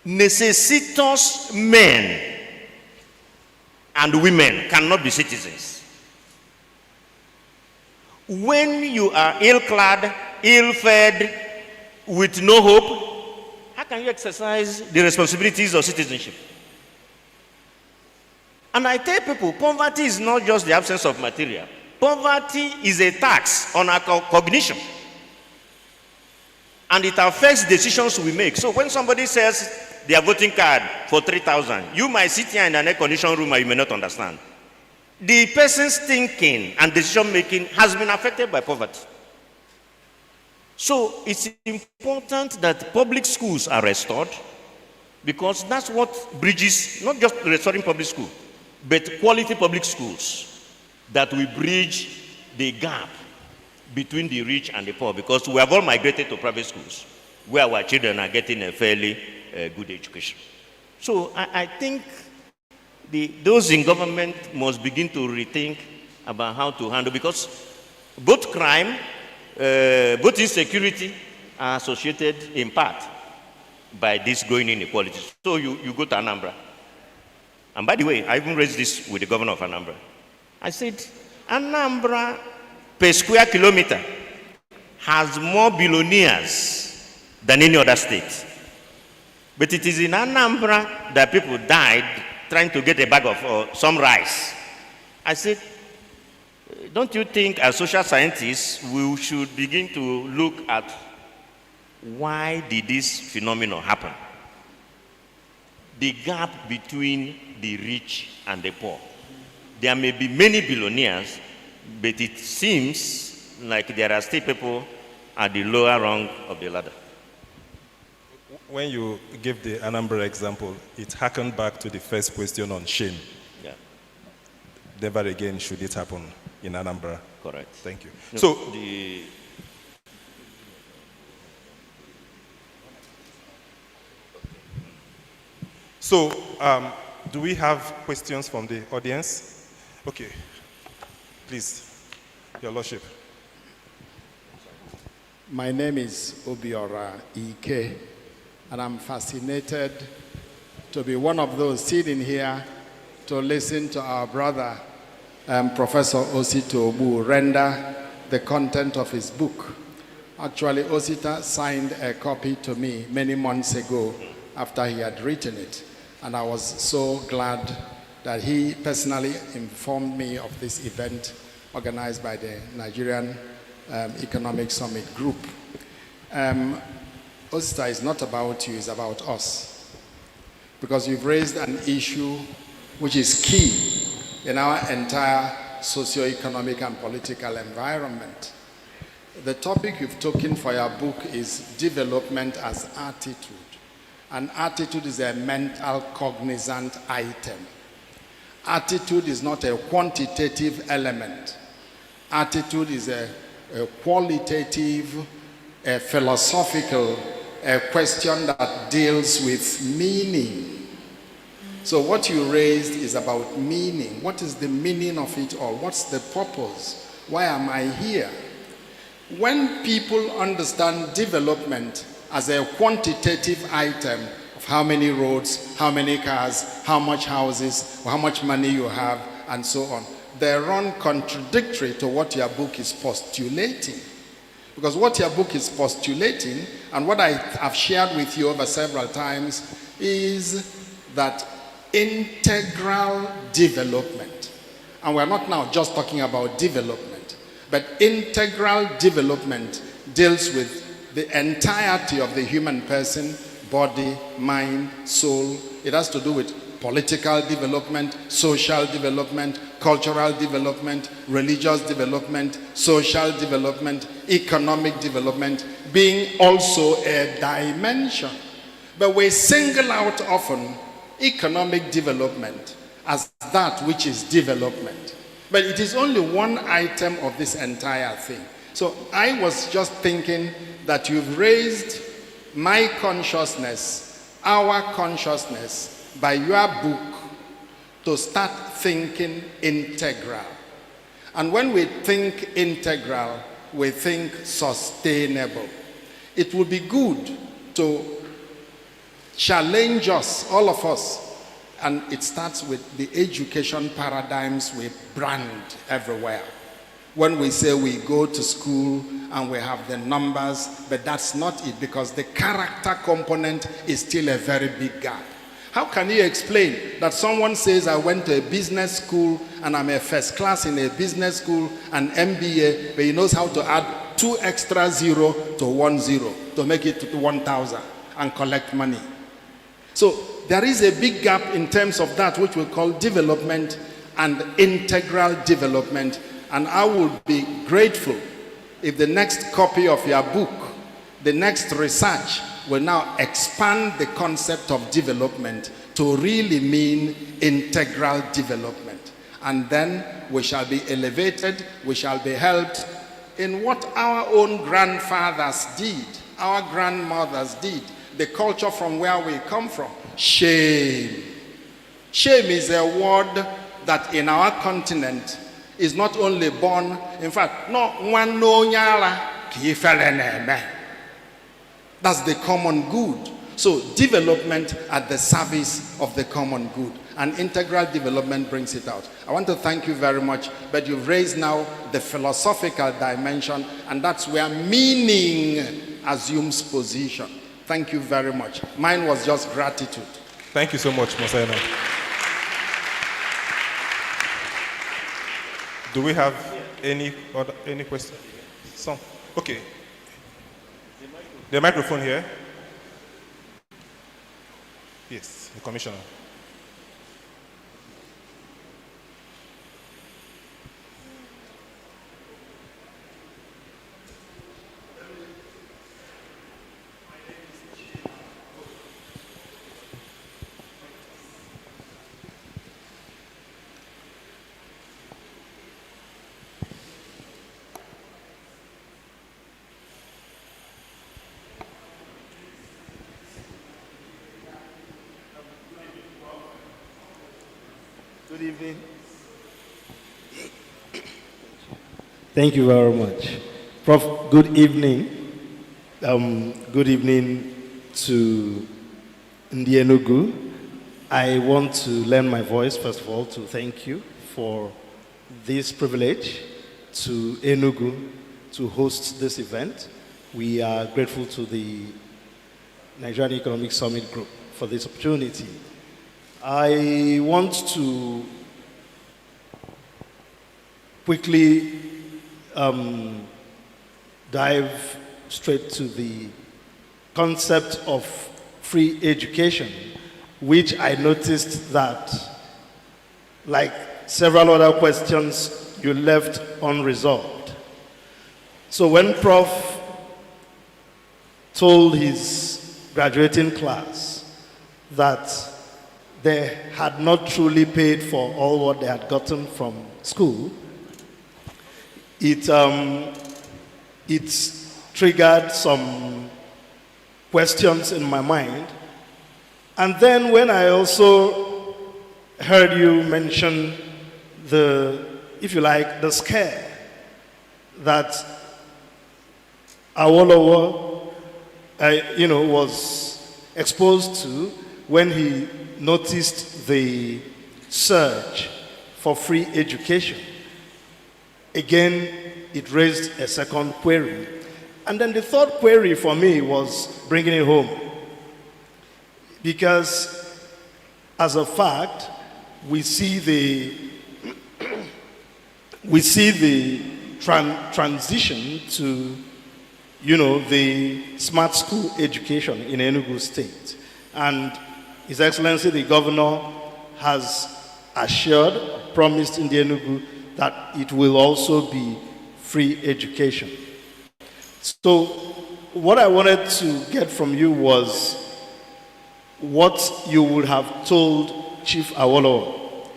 Necessitous men and women cannot be citizens. When you are ill-clad, ill-fed, with no hope, how can you exercise the responsibilities of citizenship? And I tell people, poverty is not just the absence of material. Poverty is a tax on our cognition. And it affects decisions we make. So when somebody says their voting card for 3,000, you might sit here in an air-conditioned room and you may not understand. The person's thinking and decision-making has been affected by poverty. So it's important that public schools are restored, because that's what bridges, not just restoring public school, but quality public schools that will bridge the gap between the rich and the poor, because we have all migrated to private schools where our children are getting a fairly good education. So I think those in government must begin to rethink about how to handle, because both crime, both insecurity are associated in part by this growing inequality. So you go to Anambra. And by the way, I even raised this with the governor of Anambra. I said, Anambra per square kilometer has more billionaires than any other state. But it is in Anambra that people died trying to get a bag of some rice. I said, don't you think as social scientists we should begin to look at why did this phenomenon happen? The gap between the rich and the poor. There may be many billionaires, but it seems like there are still people at the lower rung of the ladder. When you give the Anambra example, it harkened back to the first question on shame. Yeah. Never again should it happen in Anambra. Correct. Thank you. No, So, do we have questions from the audience? Okay. Please, Your Lordship. My name is Obiora Ike, and I'm fascinated to be one of those sitting here to listen to our brother, Professor Osita Ogbu, render the content of his book. Actually, Osita signed a copy to me many months ago after he had written it. And I was so glad that he personally informed me of this event organized by the Nigerian Economic Summit Group. Osita is not about you, it's about us. Because you've raised an issue which is key in our entire socioeconomic and political environment. The topic you've taken for your book is development as attitude. And attitude is a mental cognizant item. Attitude is not a quantitative element. Attitude is a qualitative, a philosophical question that deals with meaning. So what you raised is about meaning. What is the meaning of it all? What's the purpose? Why am I here? When people understand development as a quantitative item of how many roads, how many cars, how much houses, how much money you have, and so on, they run contradictory to what your book is postulating. Because what your book is postulating, and what I have shared with you over several times, is that integral development. And we're not now just talking about development, but integral development deals with the entirety of the human person, body, mind, soul. It has to do with political development, social development, cultural development, religious development, social development, economic development, being also a dimension. But we single out often economic development as that which is development. But it is only one item of this entire thing. So I was just thinking that you've raised my consciousness, our consciousness, by your book to start thinking integral. And when we think integral, we think sustainable. It would be good to challenge us, all of us, and it starts with the education paradigms we brand everywhere. When we say we go to school and we have the numbers, but that's not it, because the character component is still a very big gap. How can you explain that someone says, I went to a business school and I'm a first class in a business school, an MBA, but he knows how to add 2 extra 0 to 1 0 to make it to 1,000 and collect money? So there is a big gap in terms of that which we call development and integral development. And I would be grateful if the next copy of your book, the next research, will now expand the concept of development to really mean integral development. And then we shall be elevated, we shall be helped in what our own grandfathers did, our grandmothers did, the culture from where we come from. Shame. Shame is a word that in our continent is not only born, in fact, no one no nyala ki fele. That's the common good. So development at the service of the common good, and integral development brings it out. I want to thank you very much, but you've raised now the philosophical dimension, and that's where meaning assumes position. Thank you very much. Mine was just gratitude. Thank you so much, Mosena. Do we have any questions? Some. Okay. The microphone here. Yes, the commissioner. Good evening. Thank you very much. Prof, good evening. Good evening to Ndi Enugu. I want to lend my voice, first of all, to thank you for this privilege to Enugu to host this event. We are grateful to the Nigerian Economic Summit Group for this opportunity. I want to quickly dive straight to the concept of free education, which I noticed that, like several other questions, you left unresolved. So when Prof told his graduating class that they had not truly paid for all what they had gotten from school, it triggered some questions in my mind. And then when I also heard you mention the, if you like, the scare that Awolowo, was exposed to when he noticed the surge for free education. Again, it raised a second query. And then the third query for me was bringing it home. Because, as a fact, we see the transition to, the smart school education in Enugu State. And His Excellency the Governor has assured, promised in the Enugu that it will also be free education. So what I wanted to get from you was what you would have told Chief Awolowo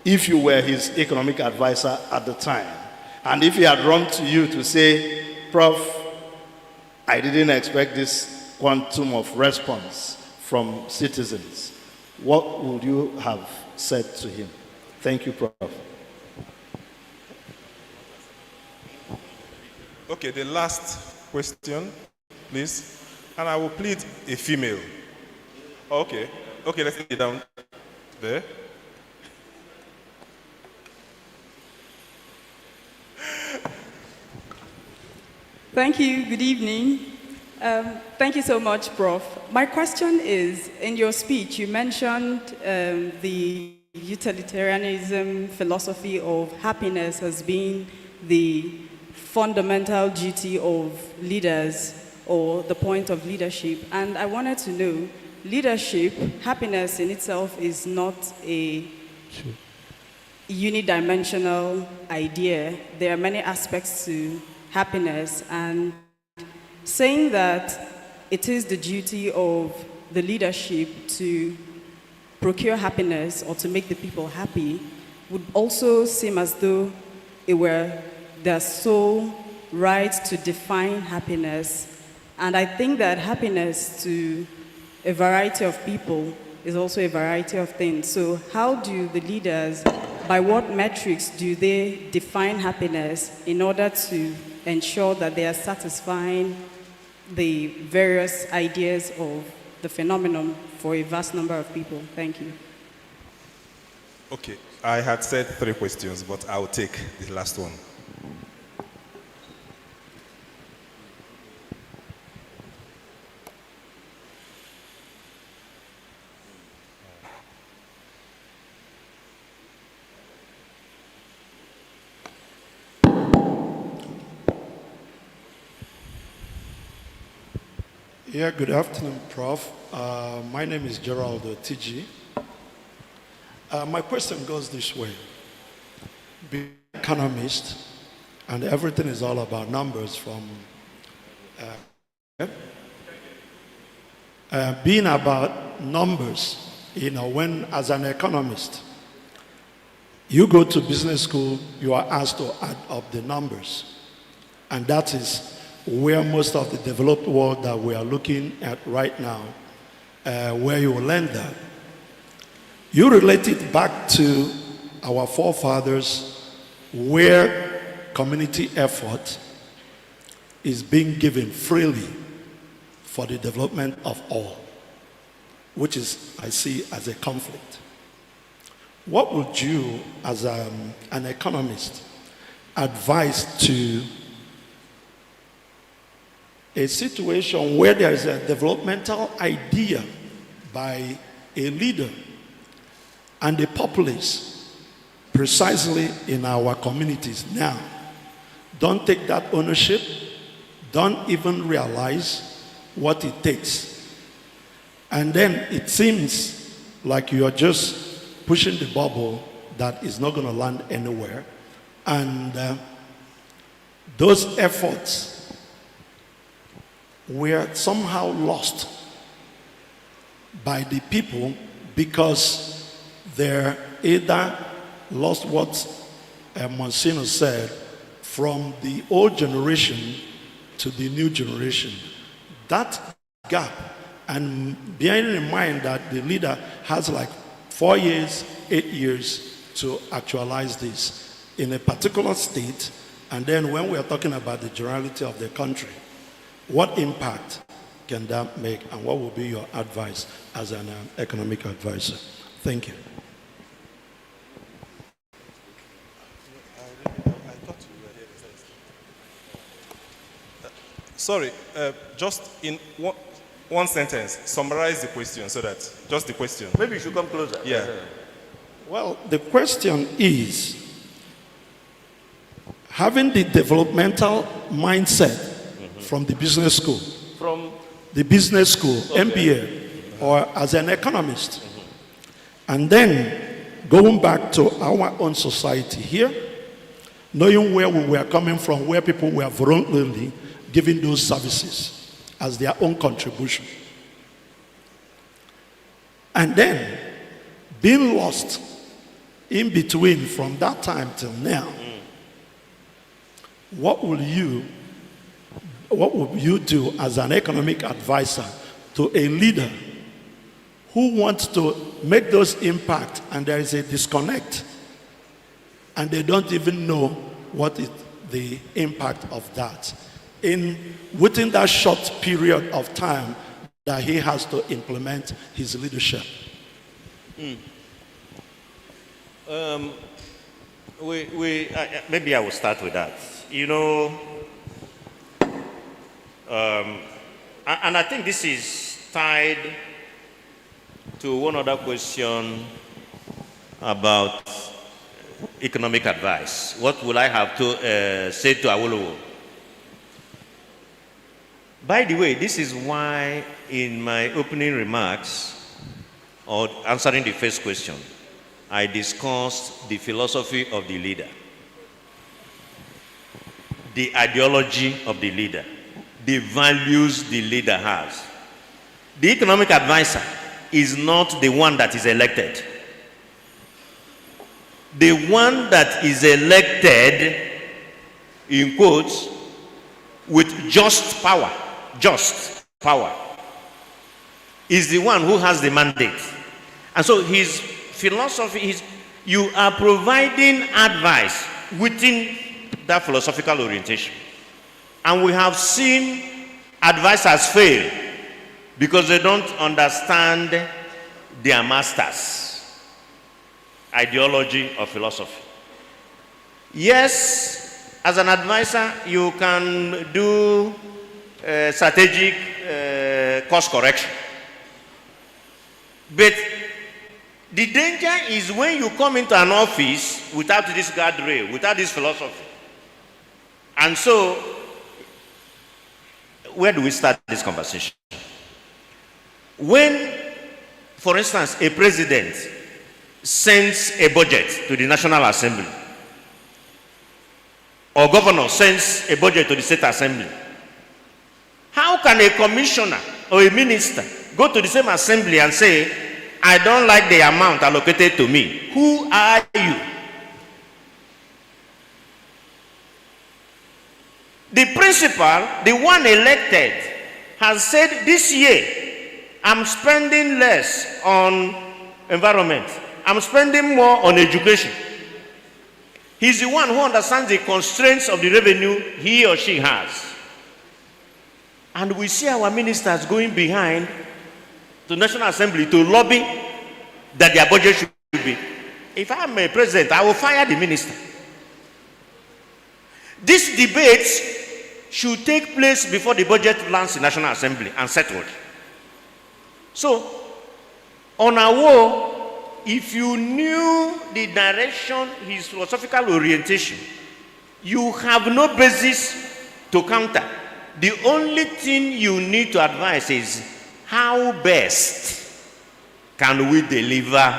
if you were his economic advisor at the time, and if he had run to you to say, Prof, I didn't expect this quantum of response from citizens, what would you have said to him? Thank you, Prof. Okay, the last question, please. And I will plead a female. Okay, let's get it down there. Thank you. Good evening. Thank you so much, Prof. My question is, in your speech, you mentioned the utilitarianism philosophy of happiness as being the fundamental duty of leaders or the point of leadership. And I wanted to know, leadership, happiness in itself is not a unidimensional idea. There are many aspects to happiness, and saying that it is the duty of the leadership to procure happiness or to make the people happy would also seem as though it were their sole right to define happiness. And I think that happiness to a variety of people is also a variety of things. So how do the leaders, by what metrics do they define happiness in order to ensure that they are satisfying the various ideas of the phenomenon for a vast number of people? Thank you. Okay, I had said 3 questions, but I'll take the last one. Yeah, good afternoon, Prof. My name is Gerald TG. My question goes this way. Being an economist, and everything is all about numbers from being about numbers, when as an economist, you go to business school, you are asked to add up the numbers. And that is where most of the developed world that we are looking at right now, where you will learn that. You relate it back to our forefathers, where community effort is being given freely for the development of all, which is, I see, as a conflict. What would you, as an economist, advise to a situation where there is a developmental idea by a leader and the populace, precisely in our communities now, don't take that ownership, don't even realize what it takes. And then it seems like you are just pushing the bubble that is not going to land anywhere. And those efforts were somehow lost by the people because they're either lost what Monsignor said, from the old generation to the new generation. That gap, and bearing in mind that the leader has like 4 years, 8 years to actualize this in a particular state, and then when we are talking about the generality of the country, what impact can that make, and what will be your advice as an economic advisor? Thank you. Sorry, just in one sentence, summarize the question so that, just the question. Maybe you should come closer. Yeah. Well, the question is, having the developmental mindset from the business school, MBA, or as an economist, and then going back to our own society here, knowing where we were coming from, where people were voluntarily giving those services as their own contribution, and then being lost in between from that time till now, what will you do as an economic advisor to a leader who wants to make those impact and there is a disconnect and they don't even know what is the impact of that within that short period of time that he has to implement his leadership? Maybe I will start with that. You know, and I think this is tied to one other question about economic advice. What will I have to say to Awolowo? By the way, this is why in my opening remarks, or answering the first question, I discussed the philosophy of the leader, the ideology of the leader, the values the leader has. The economic advisor is not the one that is elected. The one that is elected, in quotes, with just power, is the one who has the mandate. And so his philosophy is, you are providing advice within that philosophical orientation. And we have seen advisors fail because they don't understand their master's ideology or philosophy. Yes, as an advisor, you can do strategic course correction. But the danger is when you come into an office without this guardrail, without this philosophy. And so, where do we start this conversation? When, for instance, a president sends a budget to the National Assembly, or governor sends a budget to the State Assembly, how can a commissioner or a minister go to the same assembly and say, I don't like the amount allocated to me? Who are you? The principal, the one elected, has said this year, I'm spending less on environment. I'm spending more on education. He's the one who understands the constraints of the revenue he or she has. And we see our ministers going behind the National Assembly to lobby that their budget should be. If I'm a president, I will fire the minister. These debates should take place before the budget lands in National Assembly and settled. So, on our war, if you knew the direction, his philosophical orientation, you have no basis to counter. The only thing you need to advise is how best can we deliver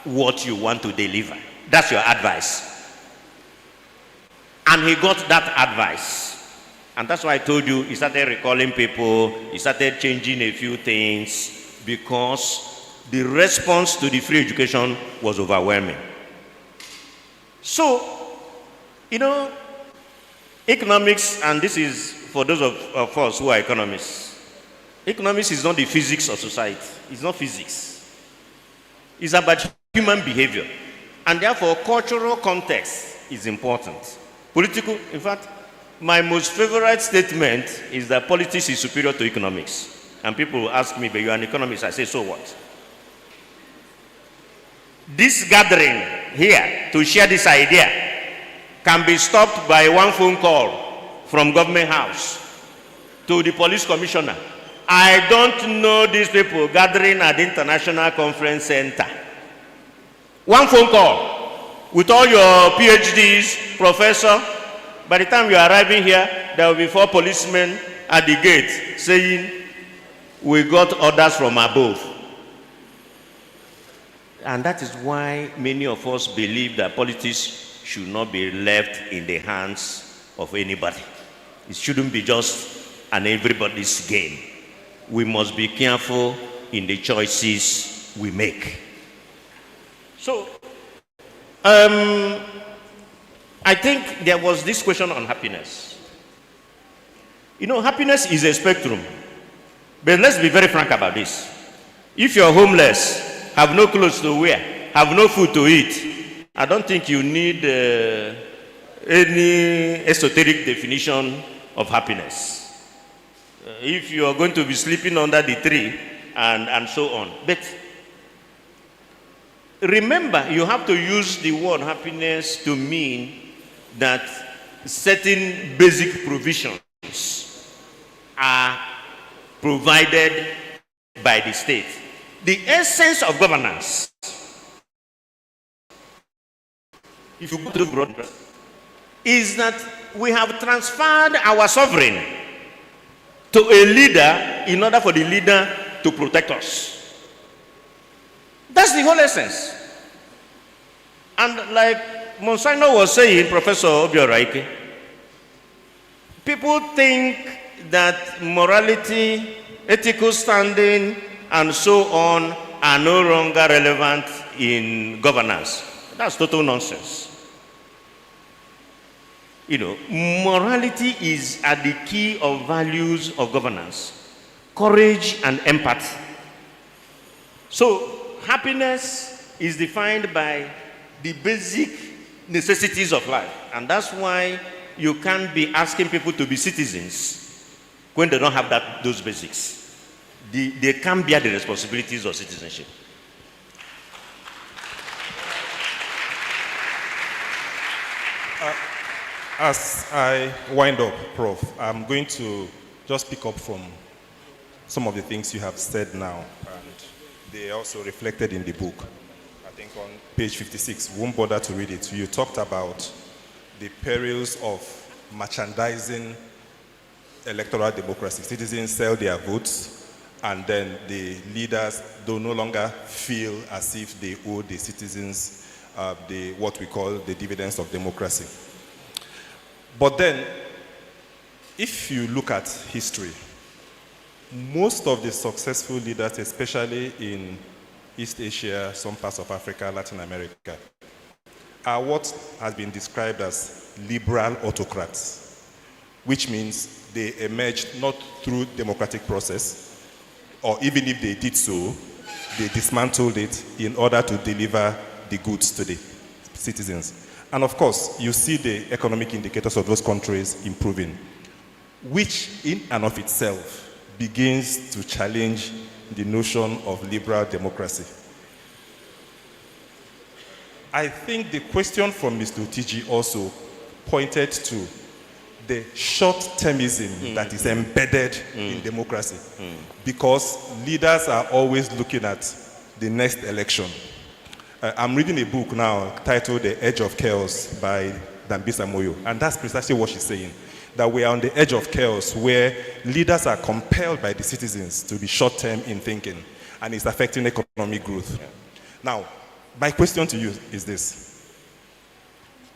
what you want to deliver. That's your advice. And he got that advice. And that's why I told you, he started recalling people, he started changing a few things, because the response to the free education was overwhelming. So, you know, economics, and this is for those of us who are economists, economics is not the physics of society. It's not physics. It's about human behavior. And therefore, cultural context is important. Political, in fact, my most favorite statement is that politics is superior to economics. And people ask me, but you're an economist. I say, so what? This gathering here to share this idea can be stopped by one phone call from government house to the police commissioner. I don't know these people gathering at the International Conference Center. One phone call with all your PhDs, professor. By the time you are arriving here, there will be 4 policemen at the gate saying, we got orders from above. And that is why many of us believe that politics should not be left in the hands of anybody. It shouldn't be just an everybody's game. We must be careful in the choices we make. So, I think there was this question on happiness. You know, happiness is a spectrum. But let's be very frank about this. If you're homeless, have no clothes to wear, have no food to eat, I don't think you need any esoteric definition of happiness. If you are going to be sleeping under the tree and so on. But remember, you have to use the word happiness to mean that certain basic provisions are provided by the state. The essence of governance, if you go to the broad, is that we have transferred our sovereign to a leader in order for the leader to protect us. That's the whole essence. And like Monsignor was saying, Professor Obiora, people think that morality, ethical standing, and so on are no longer relevant in governance. That's total nonsense. You know, morality is at the key of values of governance. Courage and empathy. So, happiness is defined by the basic necessities of life. And that's why you can't be asking people to be citizens when they don't have those basics. They can't bear the responsibilities of citizenship. As I wind up, Prof, I'm going to just pick up from some of the things you have said now, and they are also reflected in the book. I think on page 56, won't bother to read it. You talked about the perils of merchandising electoral democracy. Citizens sell their votes, and then the leaders do no longer feel as if they owe the citizens what we call the dividends of democracy. But then, if you look at history, most of the successful leaders, especially in East Asia, some parts of Africa, Latin America, are what has been described as liberal autocrats, which means they emerged not through democratic process, or even if they did so, they dismantled it in order to deliver the goods to the citizens. And of course, you see the economic indicators of those countries improving, which in and of itself begins to challenge the notion of liberal democracy. I think the question from Mr. Utiji also pointed to the short-termism that is embedded in democracy, because leaders are always looking at the next election. I'm reading a book now titled The Edge of Chaos by Dambisa Moyo, and that's precisely what she's saying, that we are on the edge of chaos where leaders are compelled by the citizens to be short-term in thinking, and it's affecting economic growth. Now, my question to you is this: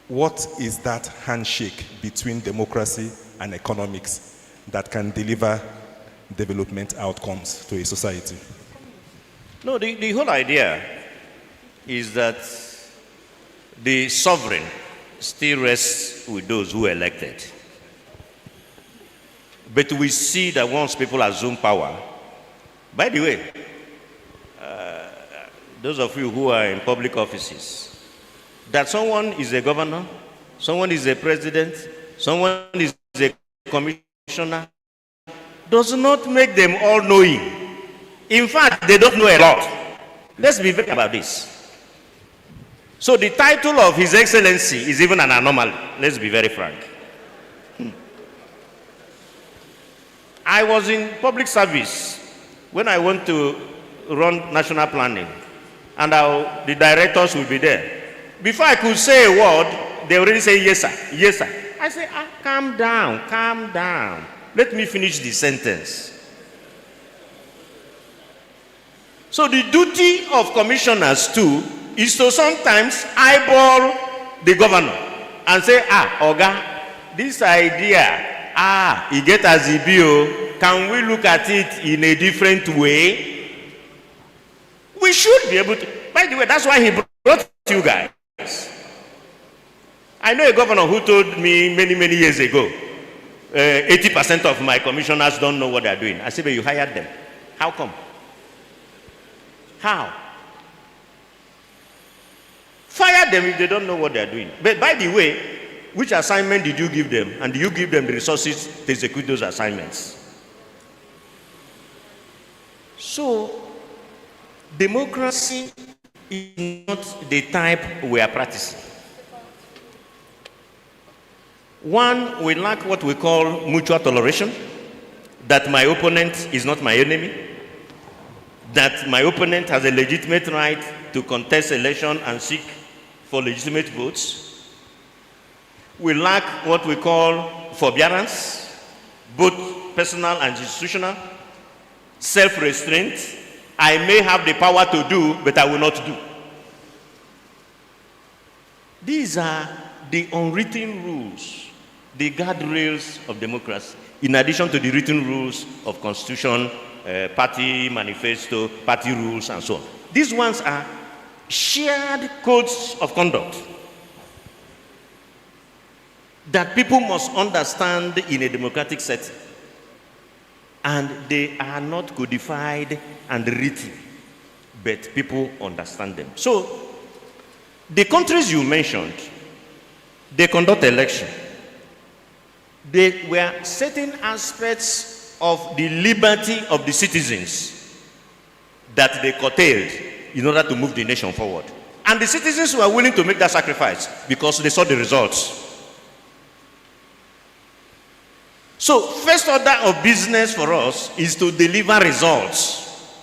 what is that handshake between democracy and economics that can deliver development outcomes to a society? No, the whole idea is that the sovereign still rests with those who are elected. But we see that once people assume power, by the way, those of you who are in public offices, that someone is a governor, someone is a president, someone is a commissioner, does not make them all knowing. In fact, they don't know a lot. Let's be very about this. So the title of His Excellency is even an anomaly. Let's be very frank. I was in public service when I went to run national planning, and the directors will be there. Before I could say a word, they already say, yes, sir, yes, sir. I say, calm down, calm down. Let me finish the sentence. So the duty of commissioners too is to sometimes eyeball the governor and say, Oga, this idea, you get as a bill, can we look at it in a different way? We should be able to. By the way, that's why he brought you guys. I know a governor who told me many, many years ago, 80% of my commissioners don't know what they're doing. I said, but you hired them. How come? How? Fire them if they don't know what they're doing. But by the way, which assignment did you give them? And do you give them the resources to execute those assignments? So, democracy is not the type we are practicing. One, we lack what we call mutual toleration, that my opponent is not my enemy, that my opponent has a legitimate right to contest election and seek for legitimate votes. We lack what we call forbearance, both personal and institutional, self-restraint. I may have the power to do, but I will not do. These are the unwritten rules, the guardrails of democracy, in addition to the written rules of constitution, party manifesto, party rules, and so on. These ones are shared codes of conduct that people must understand in a democratic setting. And they are not codified and written, but people understand them. So, the countries you mentioned, they conduct election. There were certain aspects of the liberty of the citizens that they curtailed in order to move the nation forward. And the citizens were willing to make that sacrifice because they saw the results. So, first order of business for us is to deliver results.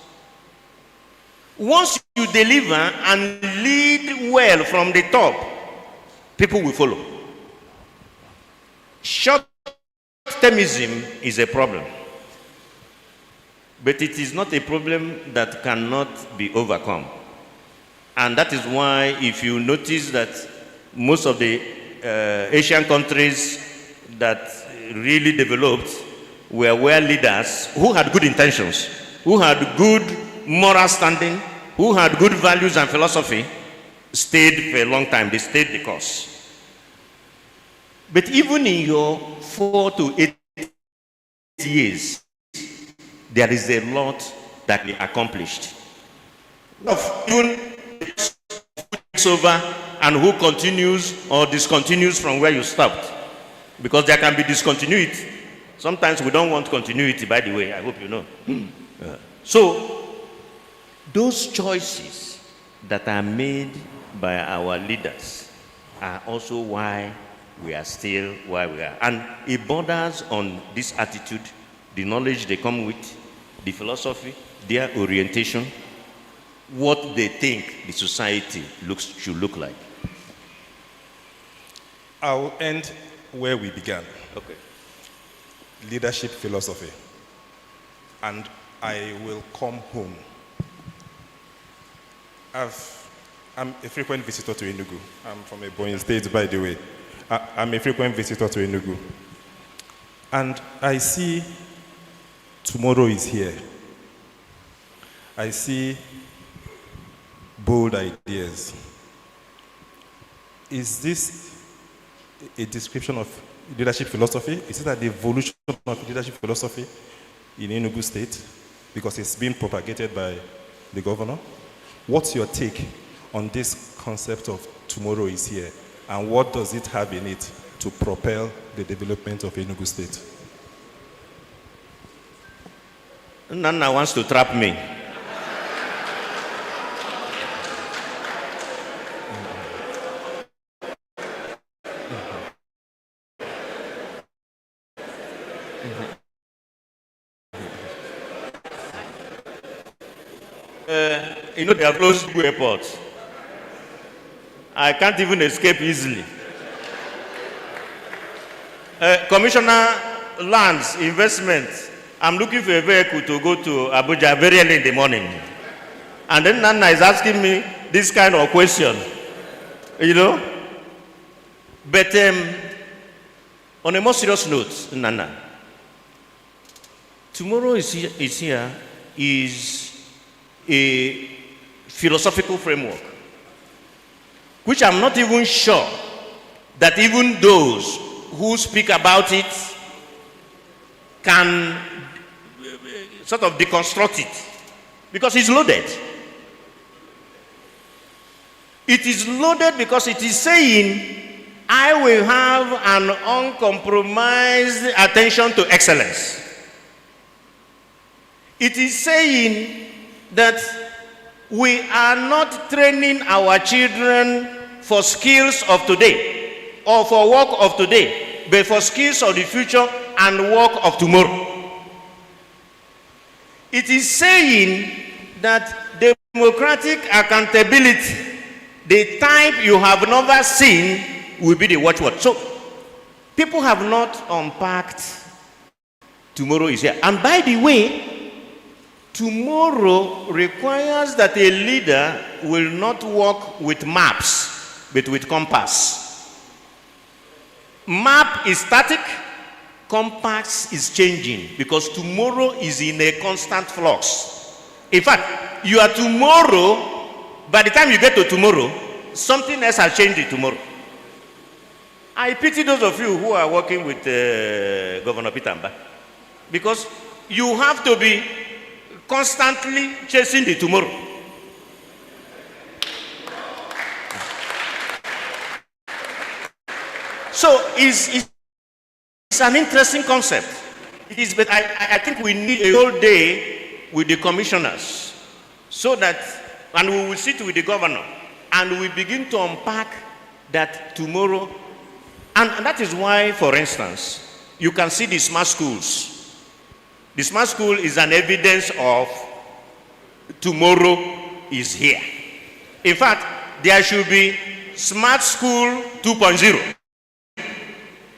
Once you deliver and lead well from the top, people will follow. Short-termism is a problem. But it is not a problem that cannot be overcome. And that is why, if you notice that most of the Asian countries that really developed were where leaders who had good intentions, who had good moral standing, who had good values and philosophy, stayed for a long time. They stayed the course. But even in your 4 to 8 years, there is a lot that we accomplished. Even over and who continues or discontinues from where you stopped. Because there can be discontinuity. Sometimes we don't want continuity, by the way, I hope you know. So, those choices that are made by our leaders are also why we are still where we are. And it borders on this attitude, the knowledge they come with, the philosophy, their orientation, what they think the society should look like. I'll end where we began. Okay. Leadership philosophy. And I will come home. I'm a frequent visitor to Enugu. I'm from Ebonyi State, by the way. I'm a frequent visitor to Enugu. And I see tomorrow is here. I see bold ideas. Is this a description of leadership philosophy? Is it an evolution of leadership philosophy in Enugu State? Because it's being propagated by the governor. What's your take on this concept of tomorrow is here? And what does it have in it to propel the development of Enugu State? Nana wants to trap me. You know, they are close to airports. I can't even escape easily. Commissioner Lands, Investment. I'm looking for a vehicle to go to Abuja very early in the morning. And then Nana is asking me this kind of question. You know? But on a more serious note, Nana, tomorrow is here is a philosophical framework, which I'm not even sure that even those who speak about it can sort of deconstruct it, because it's loaded. It is loaded because it is saying, I will have an uncompromised attention to excellence. It is saying that we are not training our children for skills of today or for work of today, but for skills of the future and work of tomorrow. It is saying that democratic accountability, the type you have never seen, will be the watchword. So people have not unpacked tomorrow is here. And by the way, tomorrow requires that a leader will not work with maps, but with compass. Map is static, compass is changing, because tomorrow is in a constant flux. In fact, you are tomorrow, by the time you get to tomorrow, something else has changed it tomorrow. I pity those of you who are working with Governor Peter Mba, because you have to be constantly chasing the tomorrow. So it's an interesting concept. It is, but I think we need a whole day with the commissioners, so that, and we will sit with the governor, and we begin to unpack that tomorrow. And that is why, for instance, you can see the smart schools. The smart school is an evidence of tomorrow is here. In fact, there should be smart school 2.0.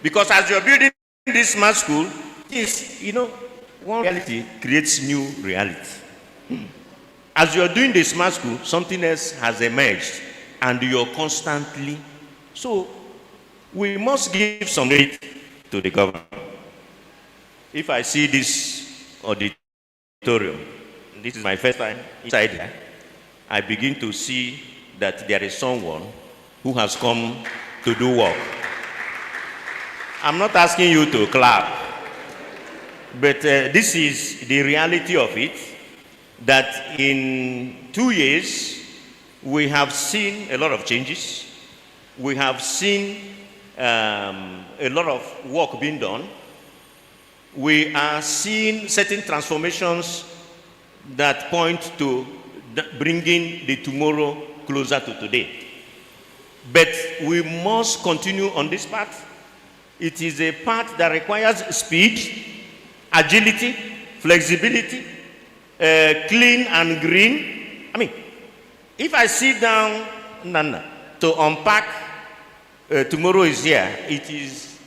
Because as you're building this smart school, one reality creates new reality. As you're doing the smart school, something else has emerged, and you're constantly. So we must give some credit to the government. If I see this auditorium, this is my first time inside here, I begin to see that there is someone who has come to do work. I'm not asking you to clap, but this is the reality of it, that in 2 years, we have seen a lot of changes. We have seen a lot of work being done. We are seeing certain transformations that point to bringing the tomorrow closer to today. But we must continue on this path. It is a path that requires speed, agility, flexibility, clean and green. I mean, if I sit down, to unpack tomorrow is here, it is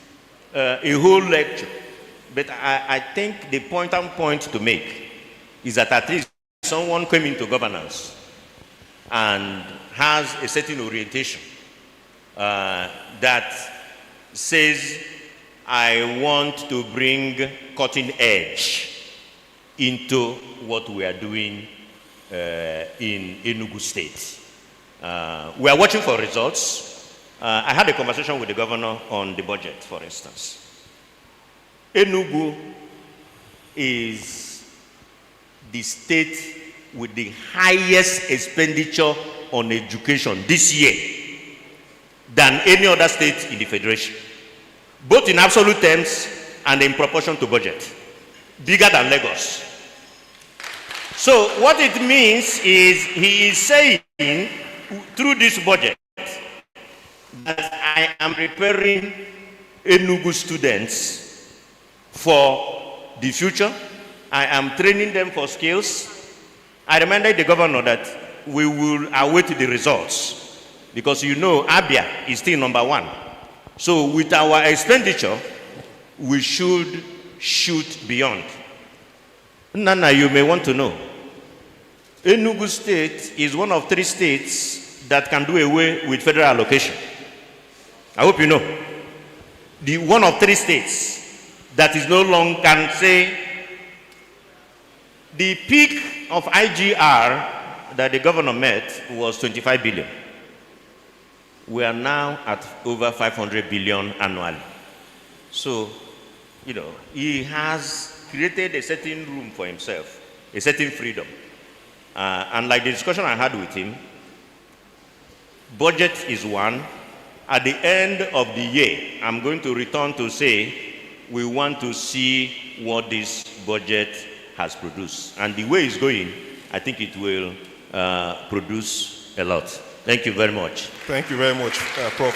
a whole lecture. But I think the point to make is that at least someone came into governance and has a certain orientation that says, I want to bring cutting edge into what we are doing in Enugu State. We are watching for results. I had a conversation with the governor on the budget, for instance. Enugu is the state with the highest expenditure on education this year than any other state in the federation, both in absolute terms and in proportion to budget, bigger than Lagos. So what it means is he is saying through this budget that I am preparing Enugu students for the future. I am training them for skills. I reminded the governor that we will await the results, because Abia is still #1. So with our expenditure, we should shoot beyond. Nana, you may want to know, Enugu State is one of 3 states that can do away with federal allocation. I hope you know. The one of 3 states that is no longer can say the peak of IGR that the governor met was 25 billion. We are now at over 500 billion annually. So, you know, he has created a certain room for himself, a certain freedom. And like the discussion I had with him, budget is one. At the end of the year, I'm going to return to say, we want to see what this budget has produced. And the way it's going, I think it will produce a lot. Thank you very much. Thank you very much, Prof.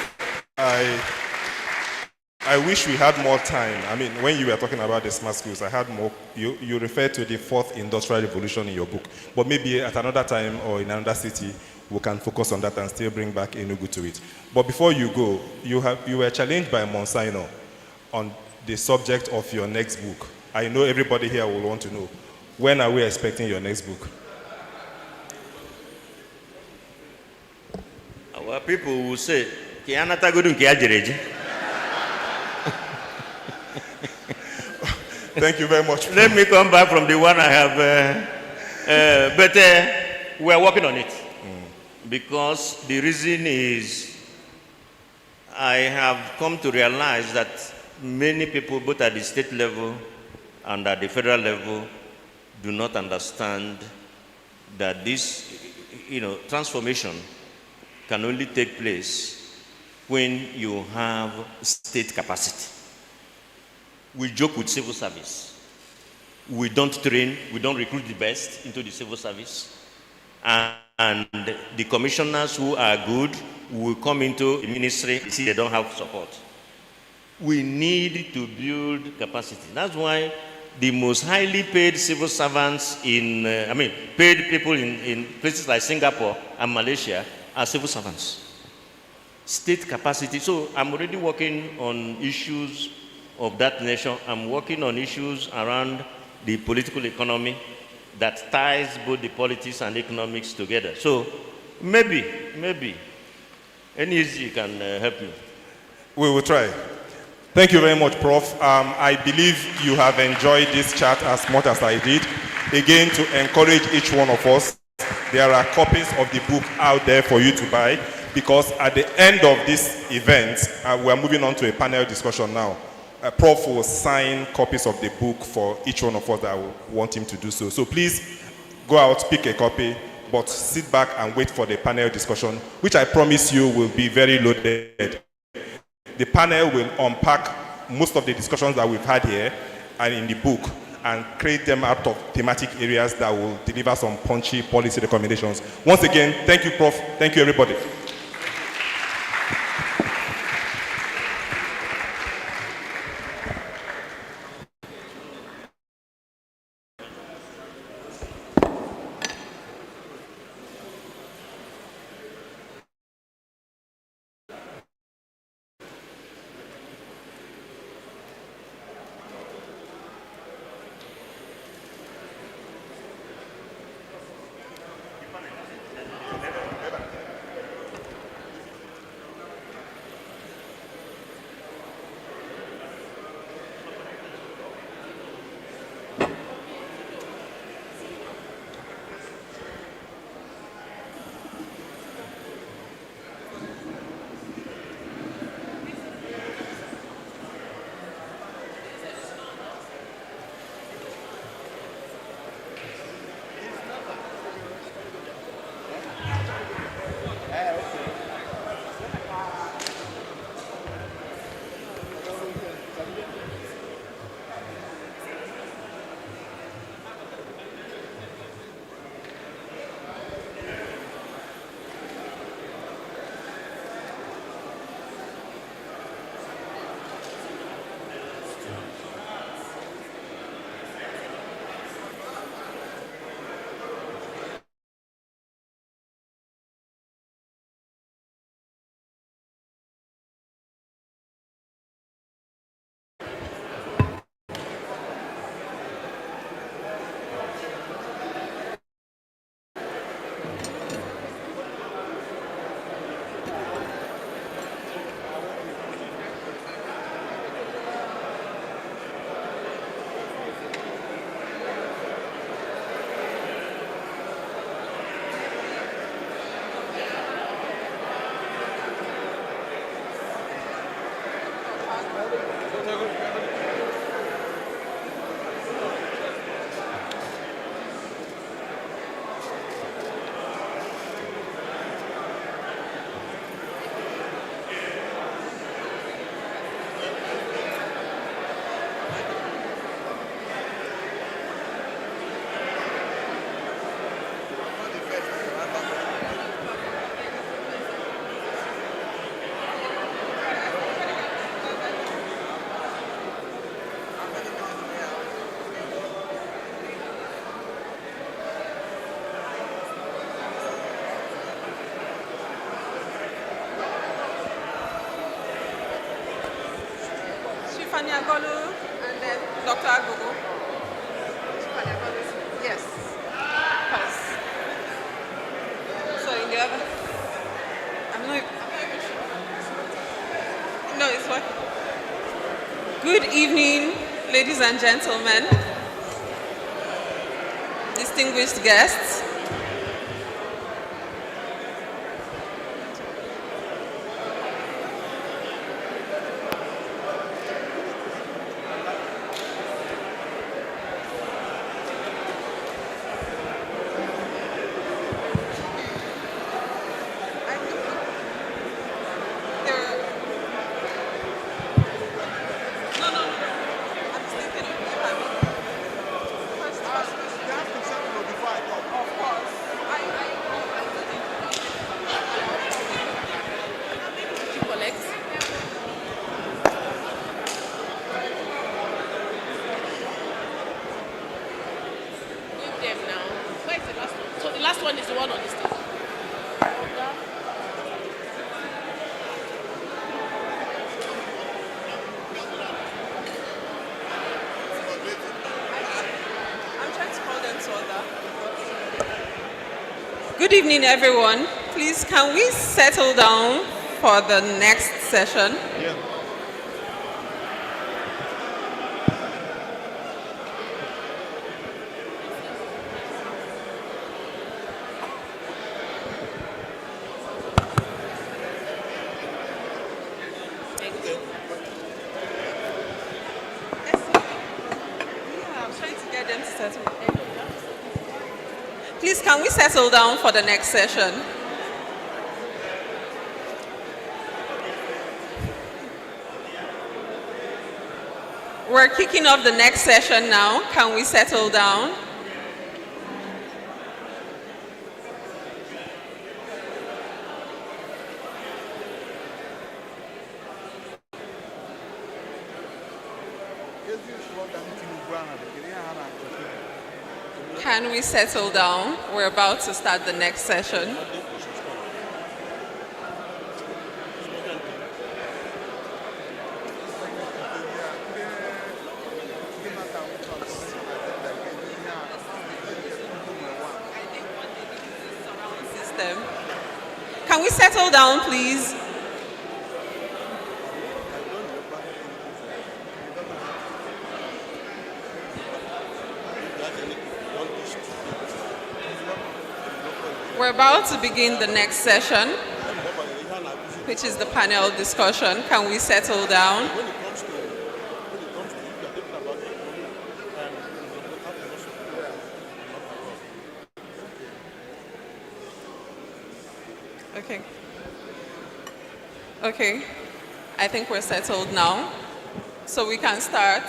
I wish we had more time. I mean, when you were talking about the smart schools, I had more. You referred to the fourth industrial revolution in your book. But maybe at another time or in another city, we can focus on that and still bring back Enugu to it. But before you go, you were challenged by Monsignor on the subject of your next book. I know everybody here will want to know, when are we expecting your next book? Our people will say, Thank you very much. Let me come back from the one I have, but we are working on it. Because the reason is, I have come to realize that many people, both at the state level and at the federal level, do not understand that this, you know, transformation can only take place when you have state capacity. We joke with civil service. We don't train, we don't recruit the best into the civil service. And the commissioners who are good will come into the ministry, see they don't have support. We need to build capacity. That's why the most highly paid civil servants paid people in places like Singapore and Malaysia are civil servants. State capacity. So I'm already working on issues of that nature. I'm working on issues around the political economy that ties both the politics and economics together. So maybe NESG can help me. We will try. Thank you very much, Prof. I believe you have enjoyed this chat as much as I did. Again, to encourage each one of us, there are copies of the book out there for you to buy, because at the end of this event, we are moving on to a panel discussion now. Prof will sign copies of the book for each one of us that will want him to do so. So please go out, pick a copy, but sit back and wait for the panel discussion, which I promise you will be very loaded. The panel will unpack most of the discussions that we've had here and in the book and create them out of thematic areas that will deliver some punchy policy recommendations. Once again, thank you, Prof. Thank you, everybody. Dr. Niagolu and then Dr. Ogbu. Yes. Pass. So in the other, I'm not even sure. No, it's working. Good evening, ladies and gentlemen, distinguished guests. Good evening, everyone. Please, can we settle down for the next session? Yeah. I'm trying to get them to settle. Please, can we settle down for the next session? We're kicking off the next session now. Can we settle down? Can we settle down? We're about to start the next session. System. Can we settle down, please? We're about to begin the next session, which is the panel discussion. Can we settle down? Okay. Okay. I think we're settled now. So we can start.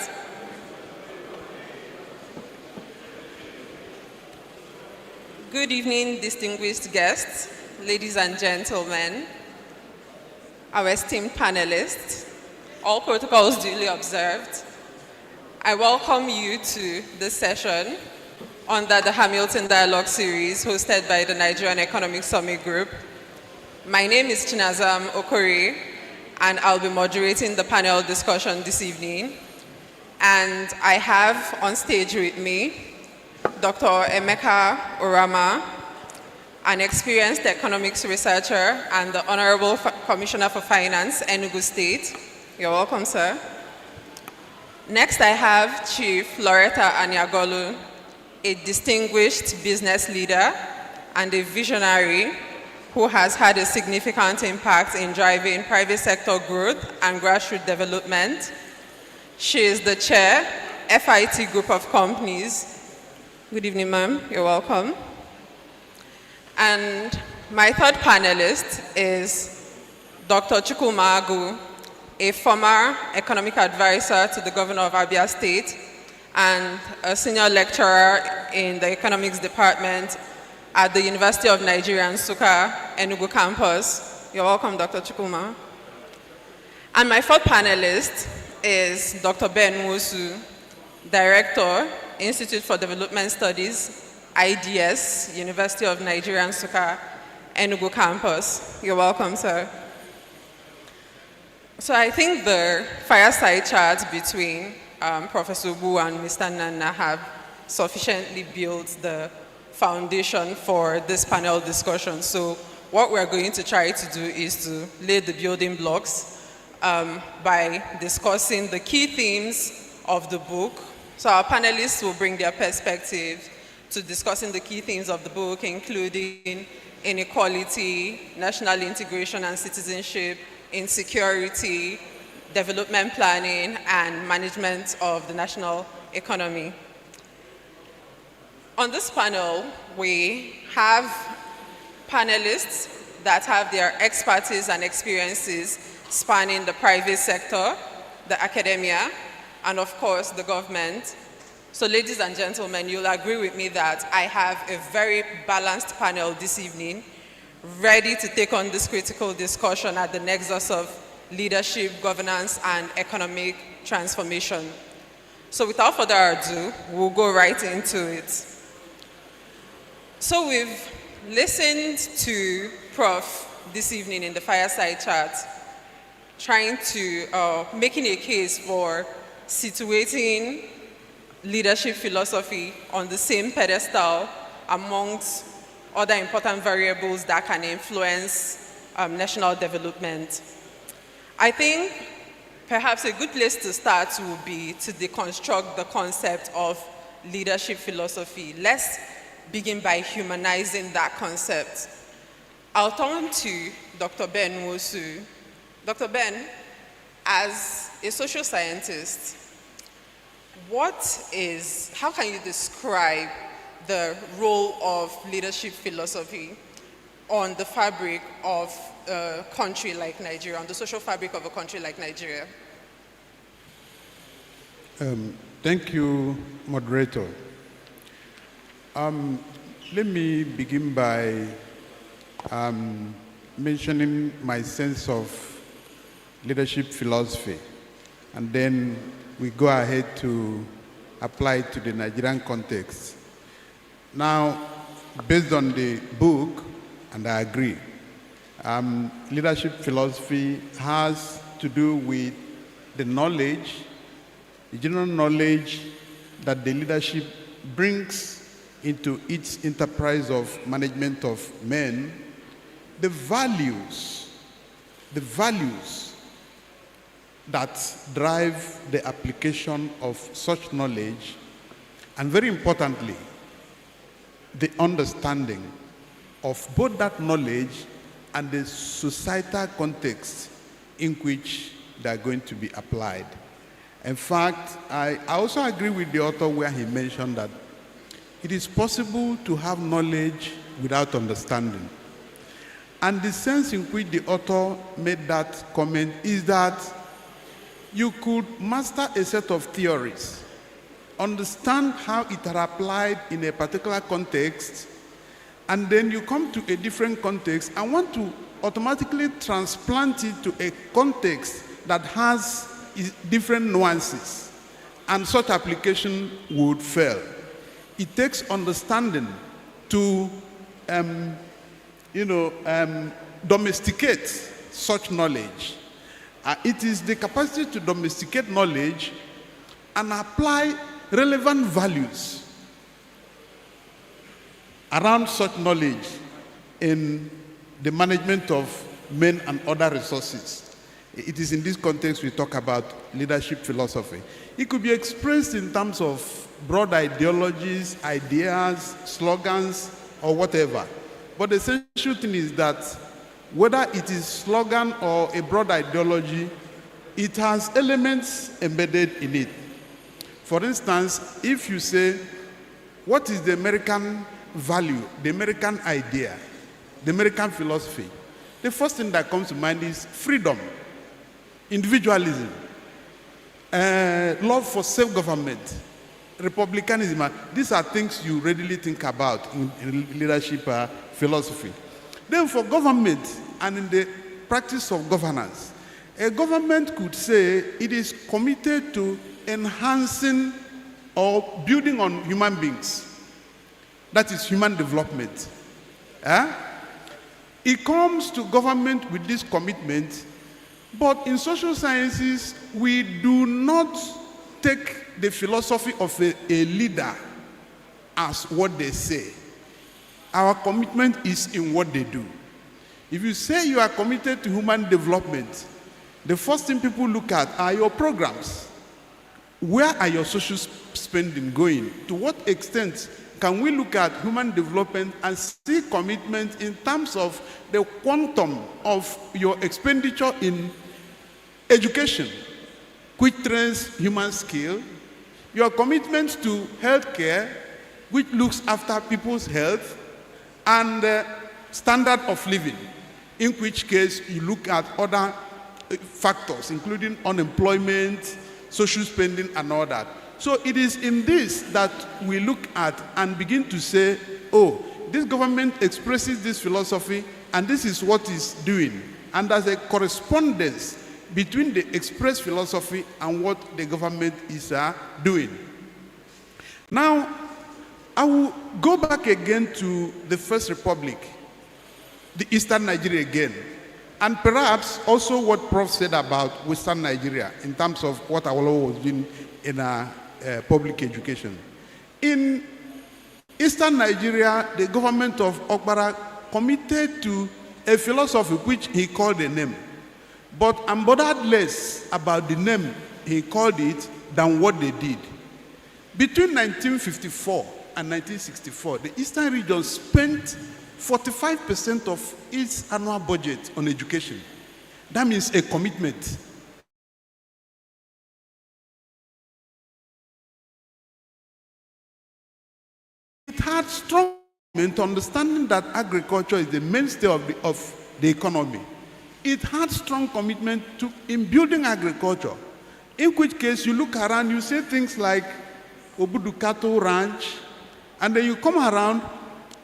Good evening, distinguished guests, ladies and gentlemen, our esteemed panelists, all protocols duly observed. I welcome you to this session under the Hamilton Dialogue Series hosted by the Nigerian Economic Summit Group. My name is Chinazam Okori, and I'll be moderating the panel discussion this evening. And I have on stage with me Dr. Emeka Orama, an experienced economics researcher and the Honorable Commissioner for Finance, Enugu State. You're welcome, sir. Next, I have Chief Loretta Aniagolu, a distinguished business leader and a visionary who has had a significant impact in driving private sector growth and grassroots development. She is the chair, FIT Group of Companies. Good evening, ma'am. You're welcome. And my third panelist is Dr. Chukwuma Agwu, a former economic advisor to the governor of Abia State and a senior lecturer in the economics department at the University of Nigeria, Nsukka, Enugu campus. You're welcome, Dr. Chukwuma. And my fourth panelist is Dr. Ben Nwosu, Director, Institute for Development Studies, IDS, University of Nigeria, and Nsukka, Enugu campus. You're welcome, sir. So I think the fireside chat between Professor Ogbu and Mr. Nana have sufficiently built the foundation for this panel discussion. So what we're going to try to do is to lay the building blocks by discussing the key themes of the book. So our panelists will bring their perspective to discussing the key themes of the book, including inequality, national integration and citizenship, insecurity, development planning, and management of the national economy. On this panel, we have panelists that have their expertise and experiences spanning the private sector, the academia, and of course, the government. So ladies and gentlemen, you'll agree with me that I have a very balanced panel this evening, ready to take on this critical discussion at the nexus of leadership, governance, and economic transformation. So without further ado, we'll go right into it. So we've listened to Prof this evening in the fireside chat, trying to, making a case for situating leadership philosophy on the same pedestal amongst other important variables that can influence national development. I think perhaps a good place to start would be to deconstruct the concept of leadership philosophy. Let's begin by humanizing that concept. I'll turn to Dr. Ben Wosu. Dr. Ben, as a social scientist, how can you describe the role of leadership philosophy on the fabric of a country like Nigeria, on the social fabric of a country like Nigeria? Thank you, moderator. Let me begin by mentioning my sense of leadership philosophy, and then we go ahead to apply it to the Nigerian context. Now, based on the book, and I agree, leadership philosophy has to do with the knowledge, the general knowledge that the leadership brings into its enterprise of management of men, the values that drive the application of such knowledge, and very importantly, the understanding of both that knowledge and the societal context in which they are going to be applied. In fact, I also agree with the author where he mentioned that it is possible to have knowledge without understanding. And the sense in which the author made that comment is that you could master a set of theories, understand how it are applied in a particular context, and then you come to a different context and want to automatically transplant it to a context that has different nuances, and such application would fail. It takes understanding to domesticate such knowledge. It is the capacity to domesticate knowledge and apply relevant values around such knowledge in the management of men and other resources. It is in this context we talk about leadership philosophy. It could be expressed in terms of broad ideologies, ideas, slogans, or whatever. But the essential thing is that whether it is slogan or a broad ideology, it has elements embedded in it. For instance, if you say, what is the American value, the American idea, the American philosophy? The first thing that comes to mind is freedom, individualism, love for self-government, republicanism. These are things you readily think about in leadership philosophy. Then for government and in the practice of governance, a government could say it is committed to enhancing or building on human beings. That is human development. It comes to government with this commitment, But in social sciences, we do not take the philosophy of a leader as what they say. Our commitment is in what they do. If you say you are committed to human development, the first thing people look at are your programs. Where are your social spending going? To what extent can we look at human development and see commitment in terms of the quantum of your expenditure in education, which trains human skill, your commitment to healthcare, which looks after people's health, and standard of living, in which case you look at other factors, including unemployment, social spending, and all that. So it is in this that we look at and begin to say, oh, this government expresses this philosophy, and this is what it's doing. And there's a correspondence between the expressed philosophy and what the government is doing. Now, I will go back again to the First Republic, the Eastern Nigeria again, and perhaps also what Prof said about Western Nigeria in terms of what Awolowo was doing in public education. In Eastern Nigeria, the government of Okpara committed to a philosophy which he called a name. But I'm bothered less about the name he called it than what they did. Between 1954 and 1964, the Eastern region spent 45% of its annual budget on education. That means a commitment. It had strong understanding that agriculture is the mainstay of the economy. It had strong commitment in building agriculture, in which case you look around, you see things like Obudu Cattle Ranch, and then you come around,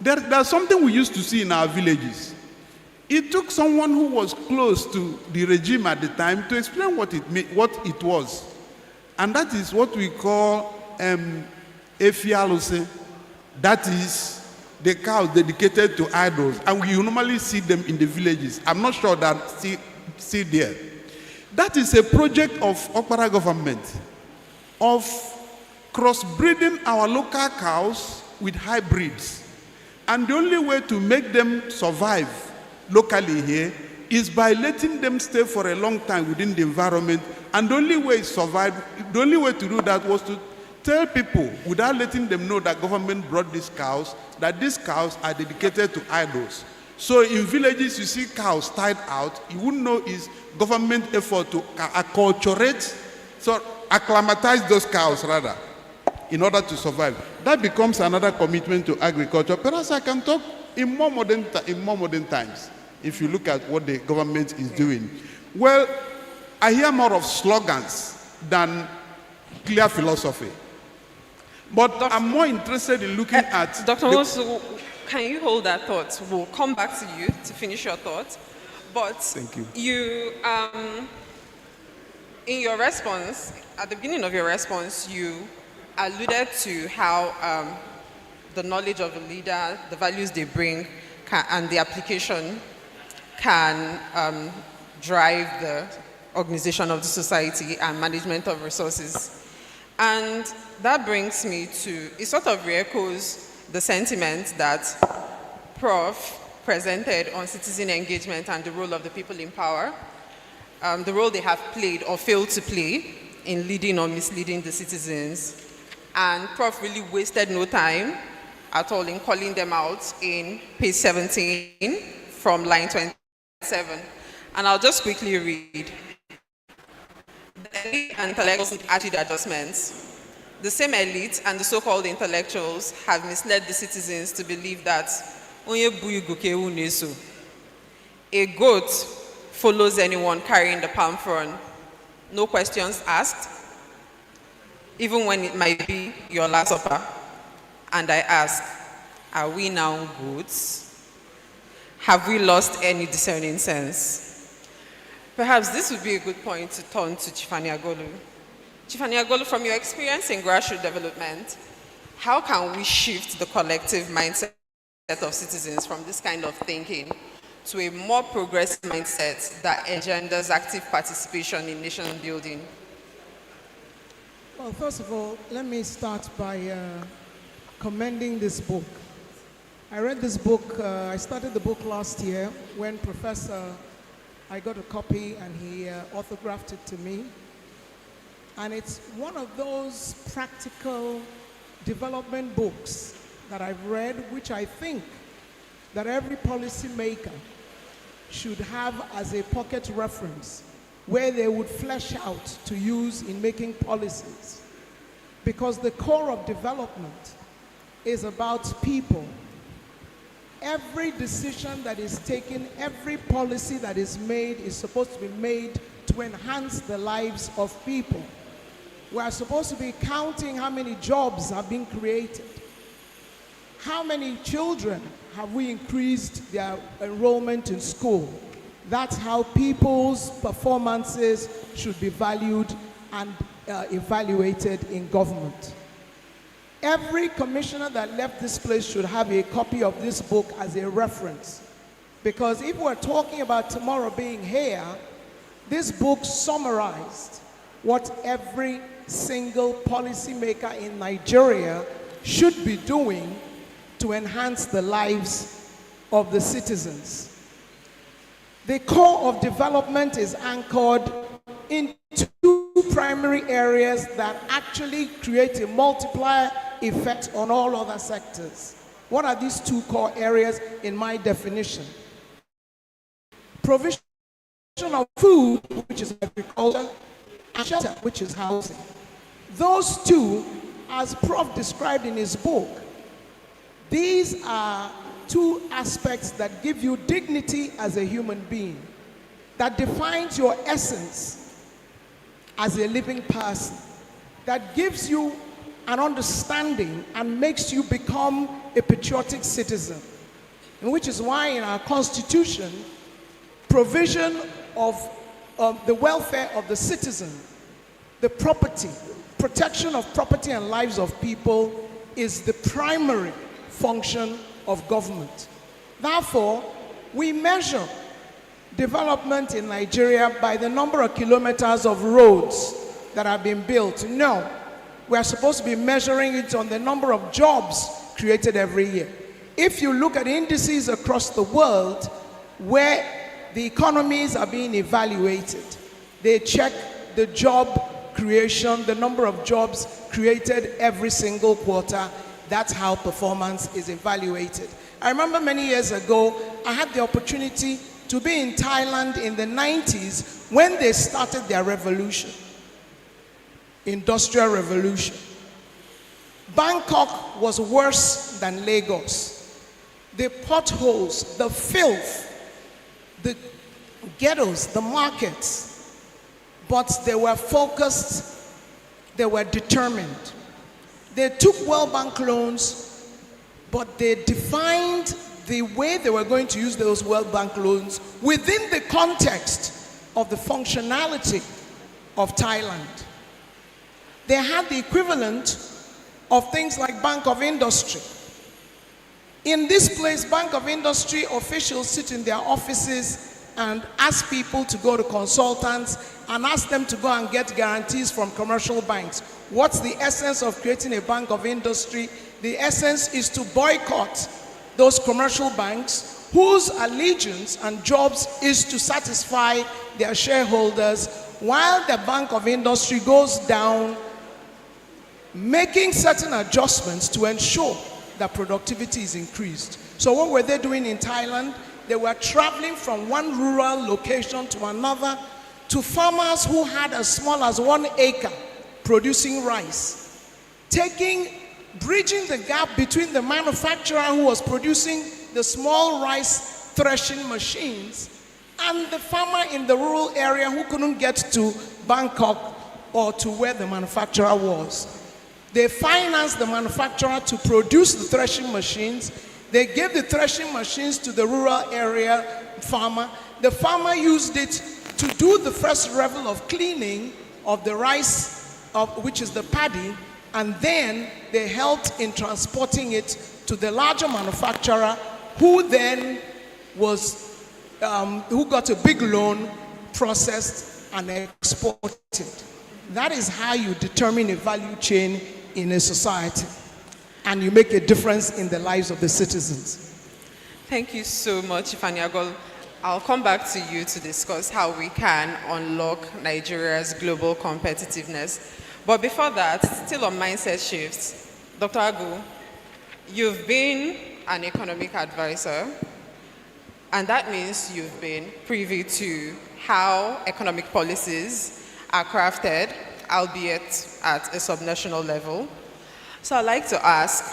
there's something we used to see in our villages. It took someone who was close to the regime at the time to explain what it was. And that is what we call Efialose. That is the cows dedicated to idols, and we normally see them in the villages. I'm not sure that still there. That is a project of Okpara government of crossbreeding our local cows with hybrids. And the only way to make them survive locally here is by letting them stay for a long time within the environment. And the only way to do that was to tell people, without letting them know that government brought these cows, that these cows are dedicated to idols. So in villages, you see cows tied out, you wouldn't know it's government effort to acculturate, so acclimatize those cows rather, in order to survive. That becomes another commitment to agriculture. Perhaps I can talk in more modern times, if you look at what the government is doing. Well, I hear more of slogans than clear philosophy. But I'm more interested in looking at... Dr. Wosu, can you hold that thought? We'll come back to you to finish your thought. But thank you. You, in your response, at the beginning of your response, you alluded to how the knowledge of a leader, the values they bring, and the application can drive the organization of the society and management of resources. And that brings me to, it sort of re-echoes the sentiment that Prof presented on citizen engagement and the role of the people in power, the role they have played or failed to play in leading or misleading the citizens. And Prof really wasted no time at all in calling them out in page 17 from line 27. And I'll just quickly read. The elite and intellectuals need attitude adjustments. The same elite and the so-called intellectuals have misled the citizens to believe that a goat follows anyone carrying the palm frond, no questions asked, even when it might be your last supper. And I ask, are we now goats? Have we lost any discerning sense? Perhaps this would be a good point to turn to Chief Agolu. Chief Agolu, from your experience in grassroots development, how can we shift the collective mindset of citizens from this kind of thinking to a more progressive mindset that engenders active participation in nation building? Well, first of all, let me start by commending this book. I read this book, I started the book last year when I got a copy and he autographed it to me. And it's one of those practical development books that I've read, which I think that every policymaker should have as a pocket reference where they would flesh out to use in making policies. Because the core of development is about people. Every decision that is taken, every policy that is made is supposed to be made to enhance the lives of people. We are supposed to be counting how many jobs have been created. How many children have we increased their enrollment in school? That's how people's performances should be valued and evaluated in government. Every commissioner that left this place should have a copy of this book as a reference. Because if we're talking about tomorrow being here, this book summarized what every single policymaker in Nigeria should be doing to enhance the lives of the citizens. The core of development is anchored in two primary areas that actually create a multiplier effect on all other sectors. What are these two core areas in my definition? Provision of food, which is agriculture, and shelter, which is housing. Those two, as Prof described in his book, these are two aspects that give you dignity as a human being, that defines your essence as a living person, that gives you an understanding and makes you become a patriotic citizen. And which is why in our Constitution, provision of the welfare of the citizen, the property, protection of property and lives of people is the primary function of government. Therefore, we measure development in Nigeria by the number of kilometers of roads that have been built. No, we are supposed to be measuring it on the number of jobs created every year. If you look at indices across the world where the economies are being evaluated, they check the job creation, the number of jobs created every single quarter. That's how performance is evaluated. I remember many years ago, I had the opportunity to be in Thailand in the 90s when they started their revolution, industrial revolution. Bangkok was worse than Lagos. The potholes, the filth, the ghettos, the markets, but they were focused, they were determined. They took World Bank loans, but they defined the way they were going to use those World Bank loans within the context of the functionality of Thailand. They had the equivalent of things like Bank of Industry. In this place, Bank of Industry officials sit in their offices and ask people to go to consultants and ask them to go and get guarantees from commercial banks. What's the essence of creating a Bank of Industry? The essence is to boycott those commercial banks whose allegiance and jobs is to satisfy their shareholders, while the Bank of Industry goes down, making certain adjustments to ensure that productivity is increased. So what were they doing in Thailand? They were traveling from one rural location to another to farmers who had as small as 1 acre producing rice, bridging the gap between the manufacturer who was producing the small rice threshing machines and the farmer in the rural area who couldn't get to Bangkok or to where the manufacturer was. They financed the manufacturer to produce the threshing machines. They gave the threshing machines to the rural area farmer. The farmer used it to do the first level of cleaning of the rice, which is the paddy, and then they helped in transporting it to the larger manufacturer, who then was who got a big loan, processed, and exported. That is how you determine a value chain in a society, and you make a difference in the lives of the citizens. Thank you so much, Ifaniagol. I'll come back to you to discuss how we can unlock Nigeria's global competitiveness. But before that, still on mindset shifts, Dr. Ogbu, you've been an economic advisor, and that means you've been privy to how economic policies are crafted, albeit at a subnational level. So I'd like to ask,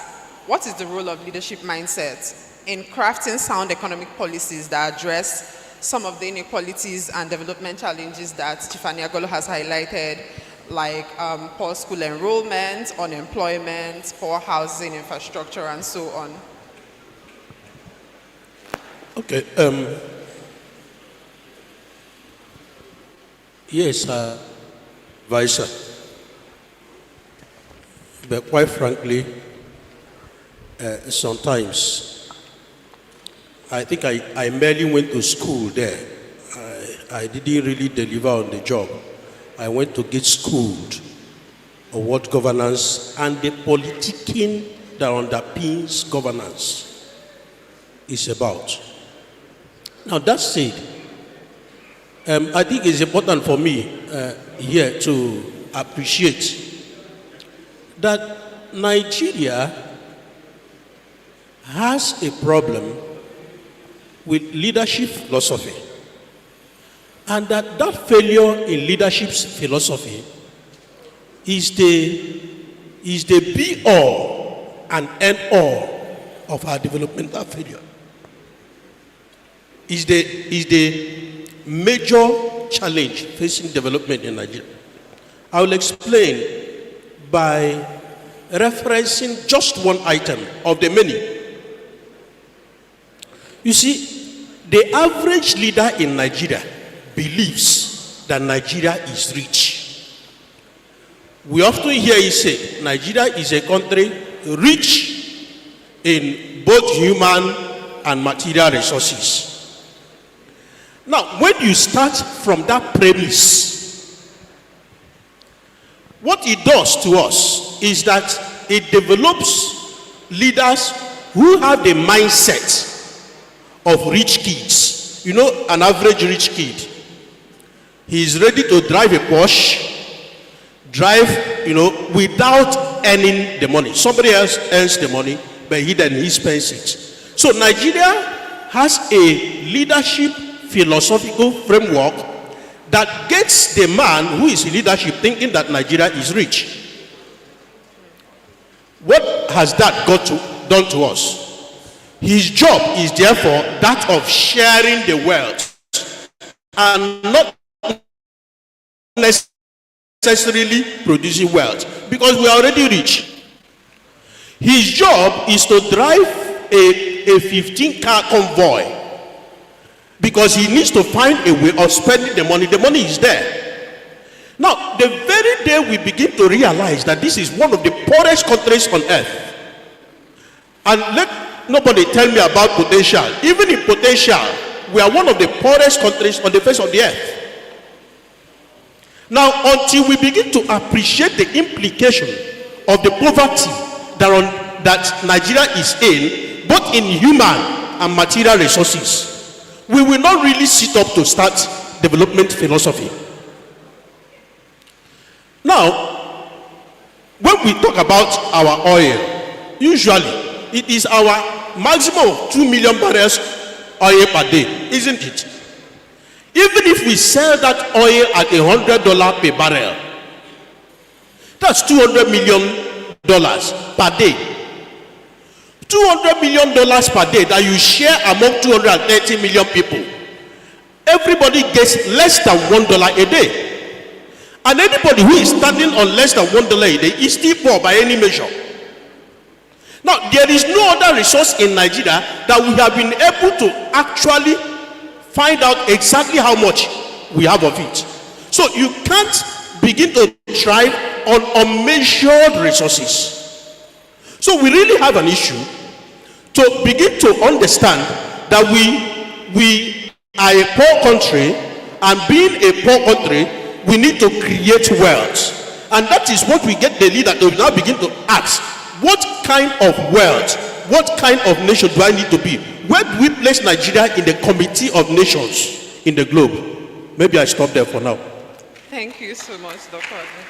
what is the role of leadership mindset in crafting sound economic policies that address some of the inequalities and development challenges that Ifaniagol has highlighted, like poor school enrollment, unemployment, poor housing infrastructure, and so on? Okay. Yes, Vice. But quite frankly, sometimes I think I merely went to school there. I didn't really deliver on the job. I went to get schooled on what governance and the politicking that underpins governance is about. Now that said, I think it's important for me here to appreciate that Nigeria has a problem with leadership philosophy, and that failure in leadership philosophy is the be-all and end-all of our developmental failure. Is the major challenge facing development in Nigeria. I will explain by referencing just one item of the many. You see, the average leader in Nigeria believes that Nigeria is rich. We often hear you say Nigeria is a country rich in both human and material resources. Now, when you start from that premise, what it does to us is that it develops leaders who have the mindset of rich kids. You know, an average rich kid, he is ready to drive a Porsche, without earning the money. Somebody else earns the money, but he spends it. So Nigeria has a leadership philosophical framework that gets the man who is in leadership thinking that Nigeria is rich. What has that done to us? His job is therefore that of sharing the wealth and not necessarily producing wealth, because we are already rich. His job is to drive a 15-car convoy, because he needs to find a way of spending the money. The money is there. Now, the very day we begin to realize that this is one of the poorest countries on earth, and let nobody tell me about potential. Even in potential, we are one of the poorest countries on the face of the earth. Now, until we begin to appreciate the implication of the poverty that Nigeria is in, both in human and material resources, we will not really sit up to start development philosophy. Now, when we talk about our oil, usually it is our maximum of 2 million barrels oil per day, isn't it? Even if we sell that oil at $100 per barrel, that's $200 million per day. $200 million per day that you share among 230 million people. Everybody gets less than $1 a day. And anybody who is standing on less than $1 a day is still poor by any measure. Now, there is no other resource in Nigeria that we have been able to actually find out exactly how much we have of it. So you can't begin to thrive on unmeasured resources. So we really have an issue to begin to understand that we are a poor country, and being a poor country, we need to create wealth. And that is what we get the leader to now begin to ask, what kind of wealth, what kind of nation do I need to be? Where do we place Nigeria in the committee of nations in the globe? Maybe I stop there for now. Thank you so much, Dr. Ogbu.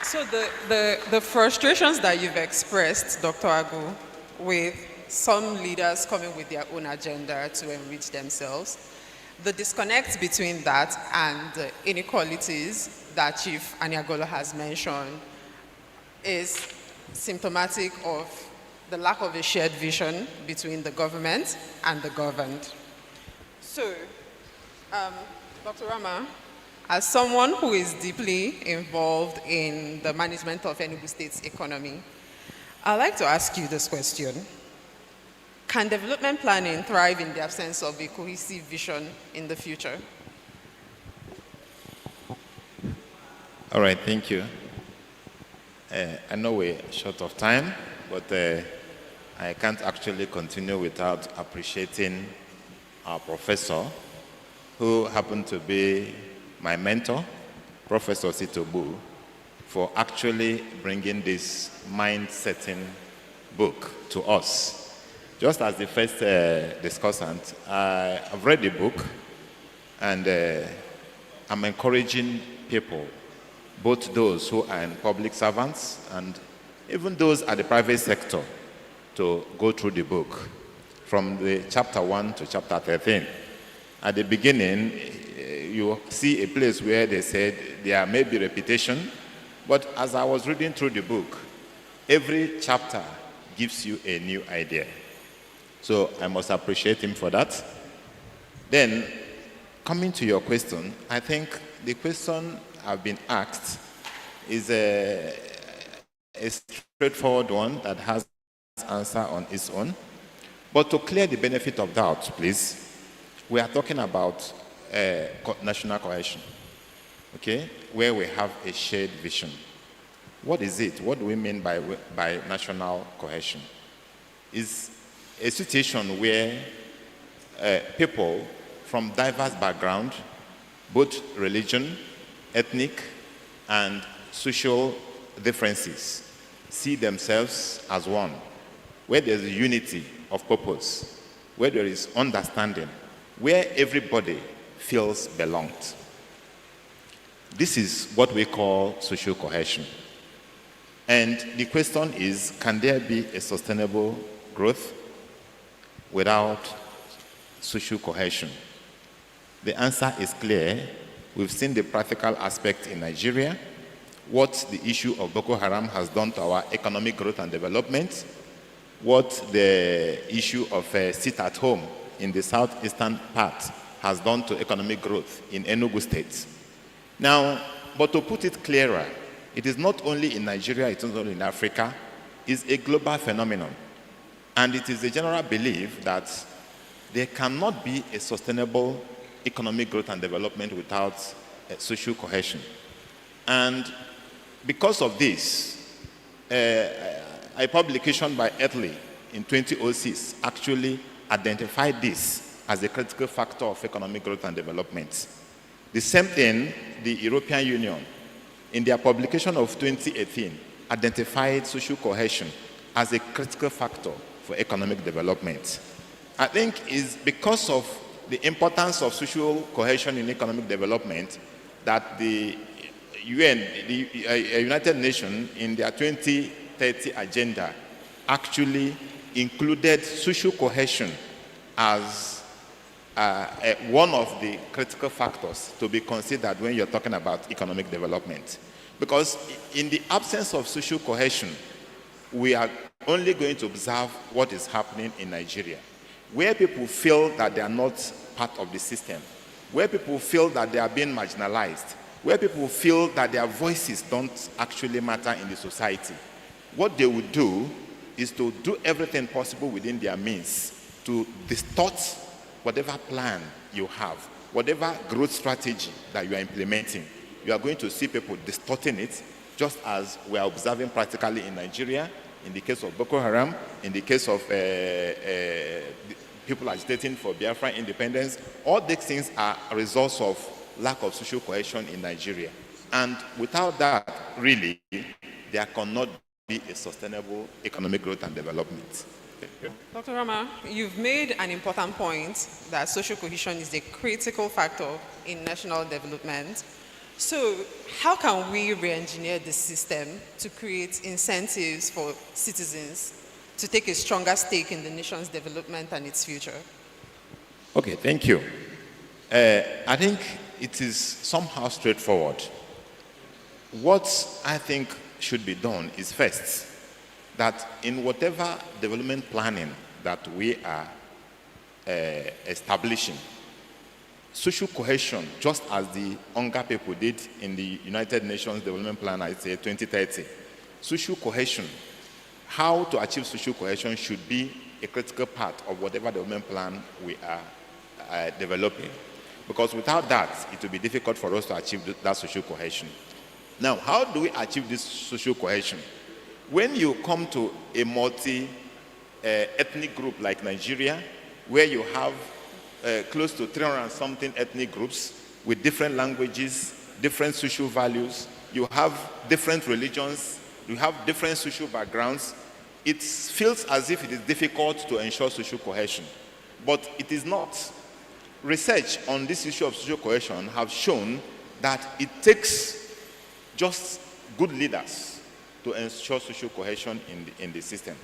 So the frustrations that you've expressed, Dr. Ogbu, with some leaders coming with their own agenda to enrich themselves, the disconnect between that and the inequalities that Chief Aniagolo has mentioned is symptomatic of the lack of a shared vision between the government and the governed. So, Dr. Rama, as someone who is deeply involved in the management of Enugu State's economy, I'd like to ask you this question. Can development planning thrive in the absence of a cohesive vision in the future? All right, thank you. I know we're short of time, but I can't actually continue without appreciating our professor, who happened to be my mentor, Professor Osita Ogbu, for actually bringing this mind-setting book to us. Just as the first discussant, I've read the book, and I'm encouraging people, both those who are in public servants and even those at the private sector, to go through the book from the chapter 1 to chapter 13. At the beginning, you see a place where they said there may be repetition, but as I was reading through the book, every chapter gives you a new idea. So I must appreciate him for that. Then, coming to your question, I think the question I've been asked is a straightforward one that has an answer on its own. But to clear the benefit of doubt, please, we are talking about national cohesion, okay, where we have a shared vision. What is it? What do we mean by national cohesion? It's a situation where people from diverse backgrounds, both religion, ethnic, and social differences, see themselves as one, where there is unity of purpose, where there is understanding, where everybody feels belonged. This is what we call social cohesion. And the question is, can there be a sustainable growth without social cohesion? The answer is clear. We've seen the practical aspect in Nigeria, what the issue of Boko Haram has done to our economic growth and development, what the issue of sit at home in the southeastern part has done to economic growth in Enugu State. Now, but to put it clearer, it is not only in Nigeria, it's not only in Africa, it's a global phenomenon. And it is a general belief that there cannot be a sustainable economic growth and development without social cohesion. And because of this, a publication by Italy in 2006 actually identified this as a critical factor of economic growth and development. The same thing, the European Union, in their publication of 2018, identified social cohesion as a critical factor for economic development. I think it's because of the importance of social cohesion in economic development that the UN, the United Nations, in their 2030 agenda, actually included social cohesion as one of the critical factors to be considered when you're talking about economic development. Because in the absence of social cohesion, we are only going to observe what is happening in Nigeria, where people feel that they are not part of the system, where people feel that they are being marginalized, where people feel that their voices don't actually matter in the society. What they would do is to do everything possible within their means to distort whatever plan you have, whatever growth strategy that you are implementing. You are going to see people distorting it, just as we are observing practically in Nigeria, in the case of Boko Haram, in the case of people agitating for Biafra independence. All these things are results of lack of social cohesion in Nigeria. And without that, really, there cannot be a sustainable economic growth and development. Dr. Rama, you've made an important point that social cohesion is a critical factor in national development. So how can we re-engineer the system to create incentives for citizens to take a stronger stake in the nation's development and its future? Okay, thank you. I think it is somehow straightforward. What I think should be done is first, that in whatever development planning that we are establishing, social cohesion, just as the UNGA people did in the United Nations Development Plan, I say 2030, social cohesion, how to achieve social cohesion should be a critical part of whatever development plan we are developing. Because without that, it will be difficult for us to achieve that social cohesion. Now, how do we achieve this social cohesion? When you come to a multi-ethnic group like Nigeria, where you have close to 300 and something ethnic groups with different languages, different social values, you have different religions, you have different social backgrounds, it feels as if it is difficult to ensure social cohesion. But it is not. Research on this issue of social cohesion have shown that it takes just good leaders to ensure social cohesion in the system.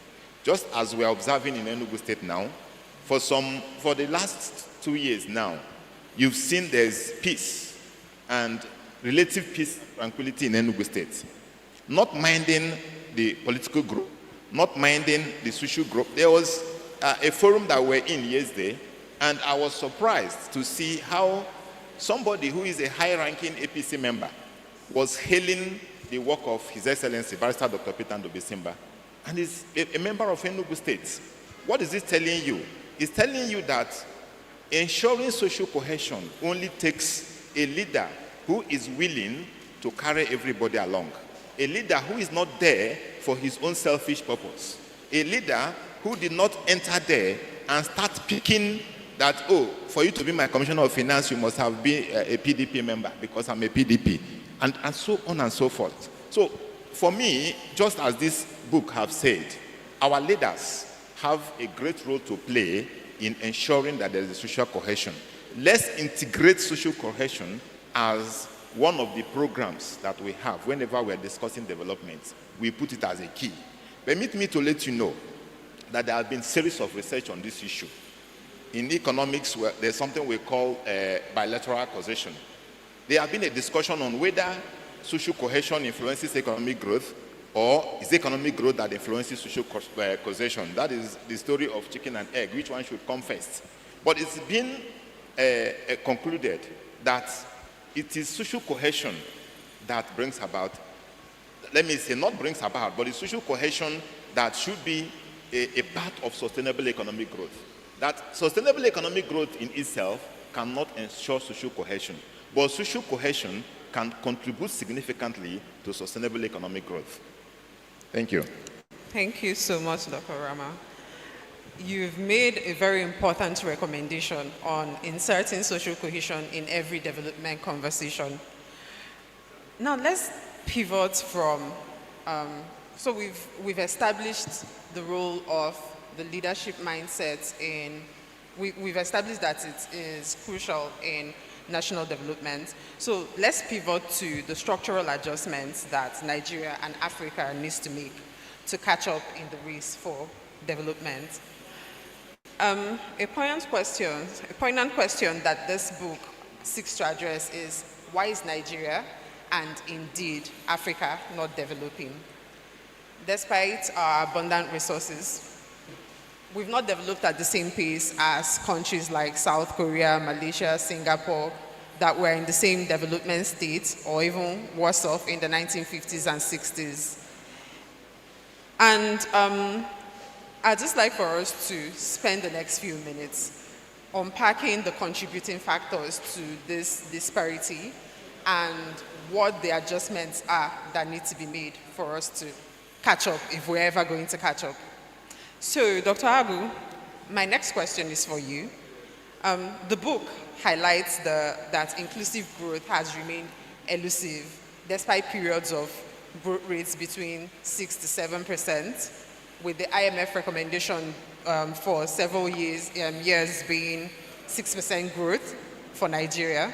Just as we are observing in Enugu State now, for the last 2 years now, you've seen there's peace and relative peace and tranquility in Enugu State. Not minding the political group, not minding the social group. There was a forum that we're in yesterday, and I was surprised to see how somebody who is a high-ranking APC member was hailing the work of His Excellency, Barrister Dr. Peter Ndubisimba, and is a member of Enugu State. What is it telling you? It's telling you that ensuring social cohesion only takes a leader who is willing to carry everybody along. A leader who is not there for his own selfish purpose. A leader who did not enter there and start picking that, oh, for you to be my Commissioner of Finance, you must have been a PDP member because I'm a PDP. And so on and so forth. So for me, just as this book have said, our leaders have a great role to play in ensuring that there is a social cohesion. Let's integrate social cohesion as one of the programs that we have whenever we are discussing development. We put it as a key. Permit me to let you know that there have been series of research on this issue. In economics, there's something we call bilateral causation. There have been a discussion on whether social cohesion influences economic growth, or is economic growth that influences social causation. That is the story of chicken and egg, which one should come first. But it's been concluded that it is social cohesion that brings about, let me say not brings about, but it's social cohesion that should be a part of sustainable economic growth. That sustainable economic growth in itself cannot ensure social cohesion. But social cohesion can contribute significantly to sustainable economic growth. Thank you. Thank you so much, Dr. Rama. You've made a very important recommendation on inserting social cohesion in every development conversation. Now let's pivot from, so we've established the role of the leadership mindset we've established that it is crucial in national development. So let's pivot to the structural adjustments that Nigeria and Africa needs to make to catch up in the race for development. A poignant question that this book seeks to address is, why is Nigeria and indeed Africa not developing? Despite our abundant resources, we've not developed at the same pace as countries like South Korea, Malaysia, Singapore, that were in the same development state, or even worse off in the 1950s and 60s. And I'd just like for us to spend the next few minutes unpacking the contributing factors to this disparity and what the adjustments are that need to be made for us to catch up, if we're ever going to catch up. So, Dr. Ogbu, My next question is for you. The book highlights that inclusive growth has remained elusive despite periods of growth rates between 6 to 7%, with the IMF recommendation for several years being 6% growth for Nigeria.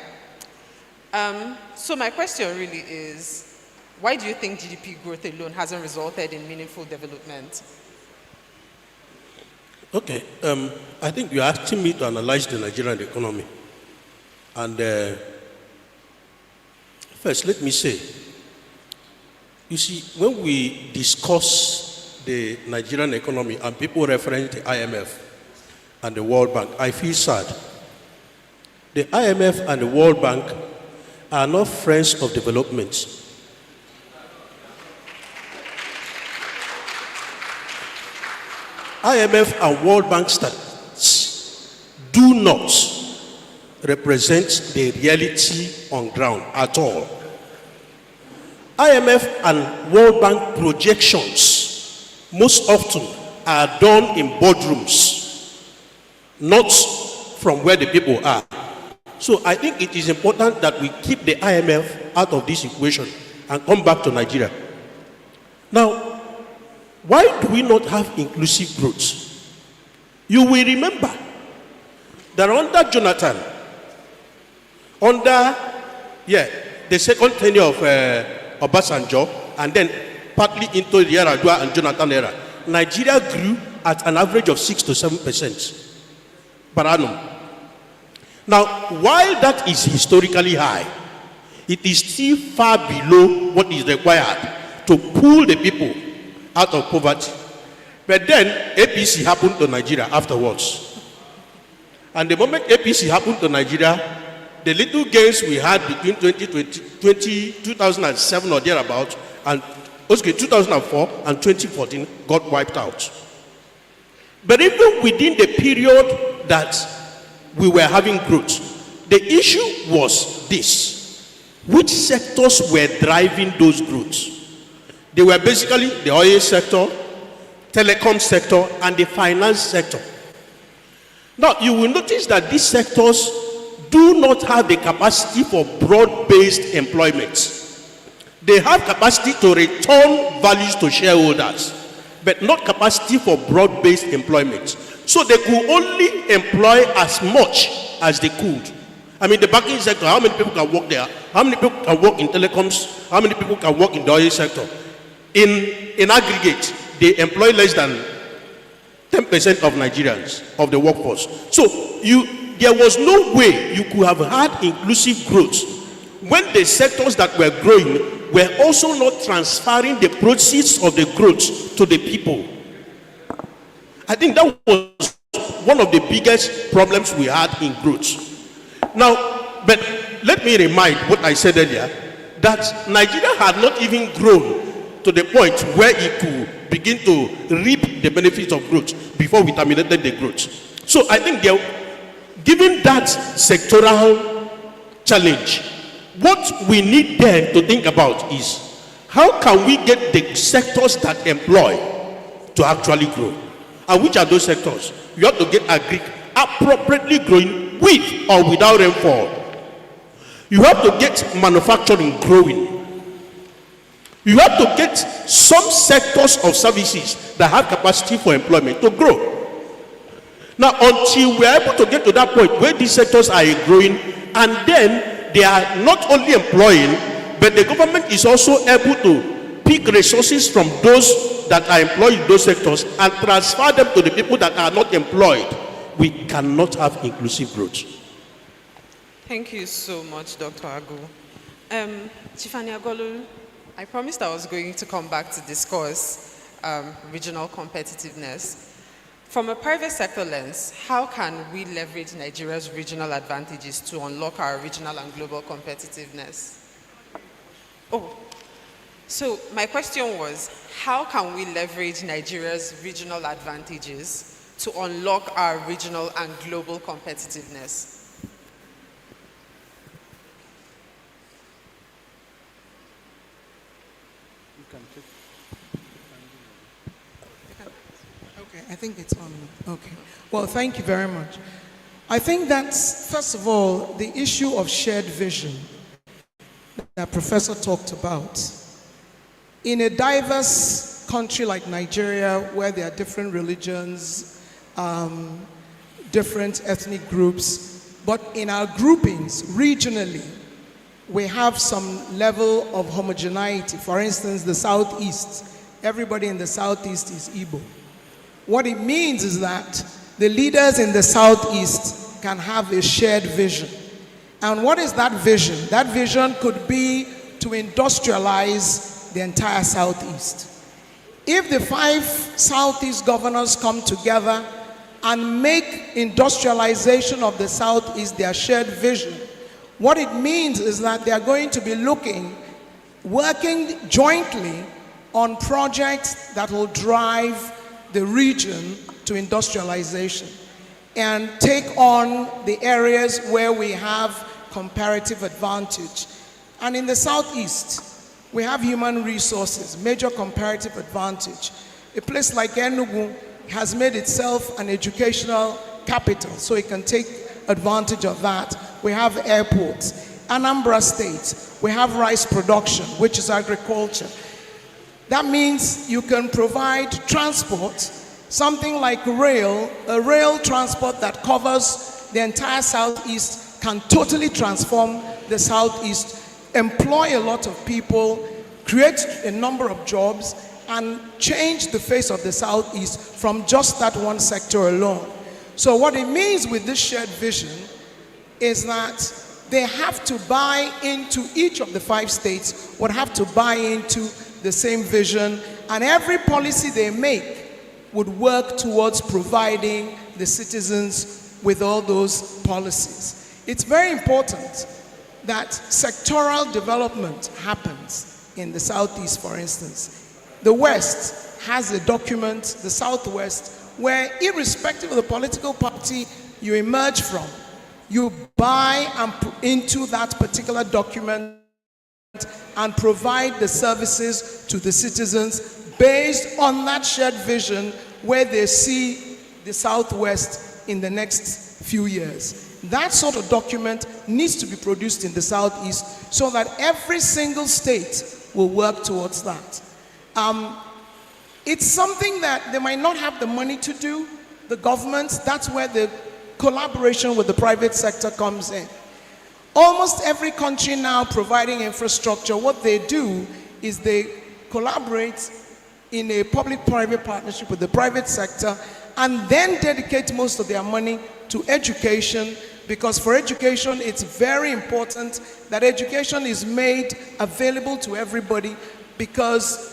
So my question really is, why do you think GDP growth alone hasn't resulted in meaningful development? Okay, I think you're asking me to analyze the Nigerian economy. And first, let me say, you see, when we discuss the Nigerian economy and people reference the IMF and the World Bank, I feel sad. The IMF and the World Bank are not friends of development. IMF and World Bank stats do not represent the reality on ground at all. IMF and World Bank projections most often are done in boardrooms, not from where the people are. So I think it is important that we keep the IMF out of this equation and come back to Nigeria. Now, why do we not have inclusive growth? You will remember that under Jonathan, the second tenure of Obasanjo, and then partly into the Yar'Adua and Jonathan era, Nigeria grew at an average of 6 to 7% per annum. Now, while that is historically high, it is still far below what is required to pull the people out of poverty. But then APC happened to Nigeria afterwards. And the moment APC happened to Nigeria, the little gains we had between 2007 or thereabout, and 2004 and 2014 got wiped out. But even within the period that we were having growth, the issue was this: which sectors were driving those growths? They were basically the oil sector, telecom sector, and the finance sector. Now, you will notice that these sectors do not have the capacity for broad-based employment. They have capacity to return values to shareholders, but not capacity for broad-based employment. So they could only employ as much as they could. I mean, the banking sector, how many people can work there? How many people can work in telecoms? How many people can work in the oil sector? In aggregate, they employ less than 10% of Nigerians, of the workforce. So there was no way you could have had inclusive growth when the sectors that were growing were also not transferring the proceeds of the growth to the people. I think that was one of the biggest problems we had in growth. Now, but let me remind what I said earlier, that Nigeria had not even grown to the point where it could begin to reap the benefits of growth before we terminated the growth. So I think given that sectoral challenge, what we need then to think about is how can we get the sectors that employ to actually grow? And which are those sectors? You have to get agri appropriately growing with or without rainfall. You have to get manufacturing growing. You have to get some sectors of services that have capacity for employment to grow. Now, until we are able to get to that point where these sectors are growing, and then they are not only employing, but the government is also able to pick resources from those that are employed in those sectors and transfer them to the people that are not employed, we cannot have inclusive growth. Thank you so much, Dr. Agu. Chifani Agolu, I promised I was going to come back to discuss regional competitiveness. From a private sector lens, how can we leverage Nigeria's regional advantages to unlock our regional and global competitiveness? So my question was, how can we leverage Nigeria's regional advantages to unlock our regional and global competitiveness? Okay, I think it's on. Okay. Well, thank you very much. I think that's, first of all, the issue of shared vision that Professor talked about. In a diverse country like Nigeria, where there are different religions, different ethnic groups, but in our groupings, regionally, we have some level of homogeneity. For instance, the Southeast, everybody in the Southeast is Igbo. What it means is that the leaders in the Southeast can have a shared vision. And what is that vision? That vision could be to industrialize the entire Southeast. If the 5 Southeast governors come together and make industrialization of the Southeast their shared vision, what it means is that they are going to be working jointly on projects that will drive the region to industrialization and take on the areas where we have comparative advantage. And in the Southeast, we have human resources, major comparative advantage. A place like Enugu has made itself an educational capital, so it can take advantage of that. We have airports. Anambra State, we have rice production, which is agriculture. That means you can provide transport, something like a rail transport that covers the entire Southeast can totally transform the Southeast, employ a lot of people, create a number of jobs, and change the face of the Southeast from just that one sector alone. So what it means with this shared vision is that they have to buy into, each of the 5 states would have to buy into the same vision, and every policy they make would work towards providing the citizens with all those policies. It's very important that sectoral development happens in the Southeast, for instance. The West has a document, the Southwest, where irrespective of the political party you emerge from, you buy into that particular document and provide the services to the citizens based on that shared vision where they see the Southwest in the next few years. That sort of document needs to be produced in the Southeast so that every single state will work towards that. It's something that they might not have the money to do, the governments. That's where the collaboration with the private sector comes in. Almost every country now providing infrastructure, what they do is they collaborate in a public-private partnership with the private sector and then dedicate most of their money to education, because for education it's very important that education is made available to everybody, because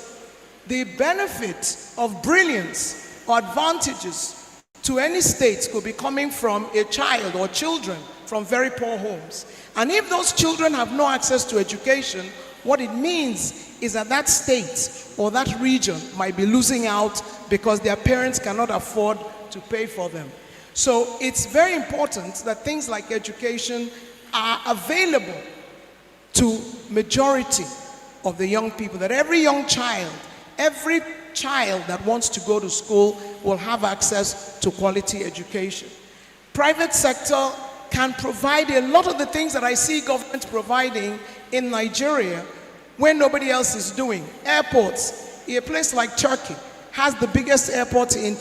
the benefit of brilliance or advantages to any state could be coming from a child or children from very poor homes. And if those children have no access to education, what it means is that that state or that region might be losing out because their parents cannot afford to pay for them. So it's very important that things like education are available to majority of the young people, that every young child, every child that wants to go to school will have access to quality education. Private sector can provide a lot of the things that I see government providing in Nigeria when nobody else is doing. Airports, a place like Turkey has the biggest airport in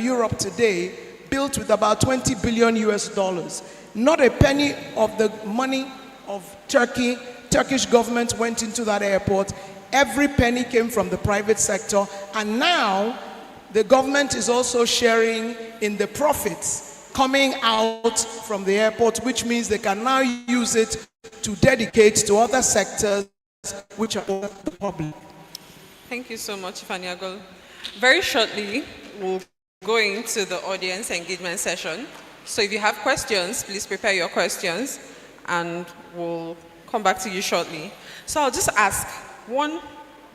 Europe today, built with about $20 billion US. Not a penny of the money of Turkish government went into that airport. Every penny came from the private sector, and now the government is also sharing in the profits coming out from the airport, which means they can now use it to dedicate to other sectors which are the public. Thank you so much, Ifaniagol. Very shortly, we'll go into the audience engagement session. So if you have questions, please prepare your questions, and we'll come back to you shortly. So I'll just ask one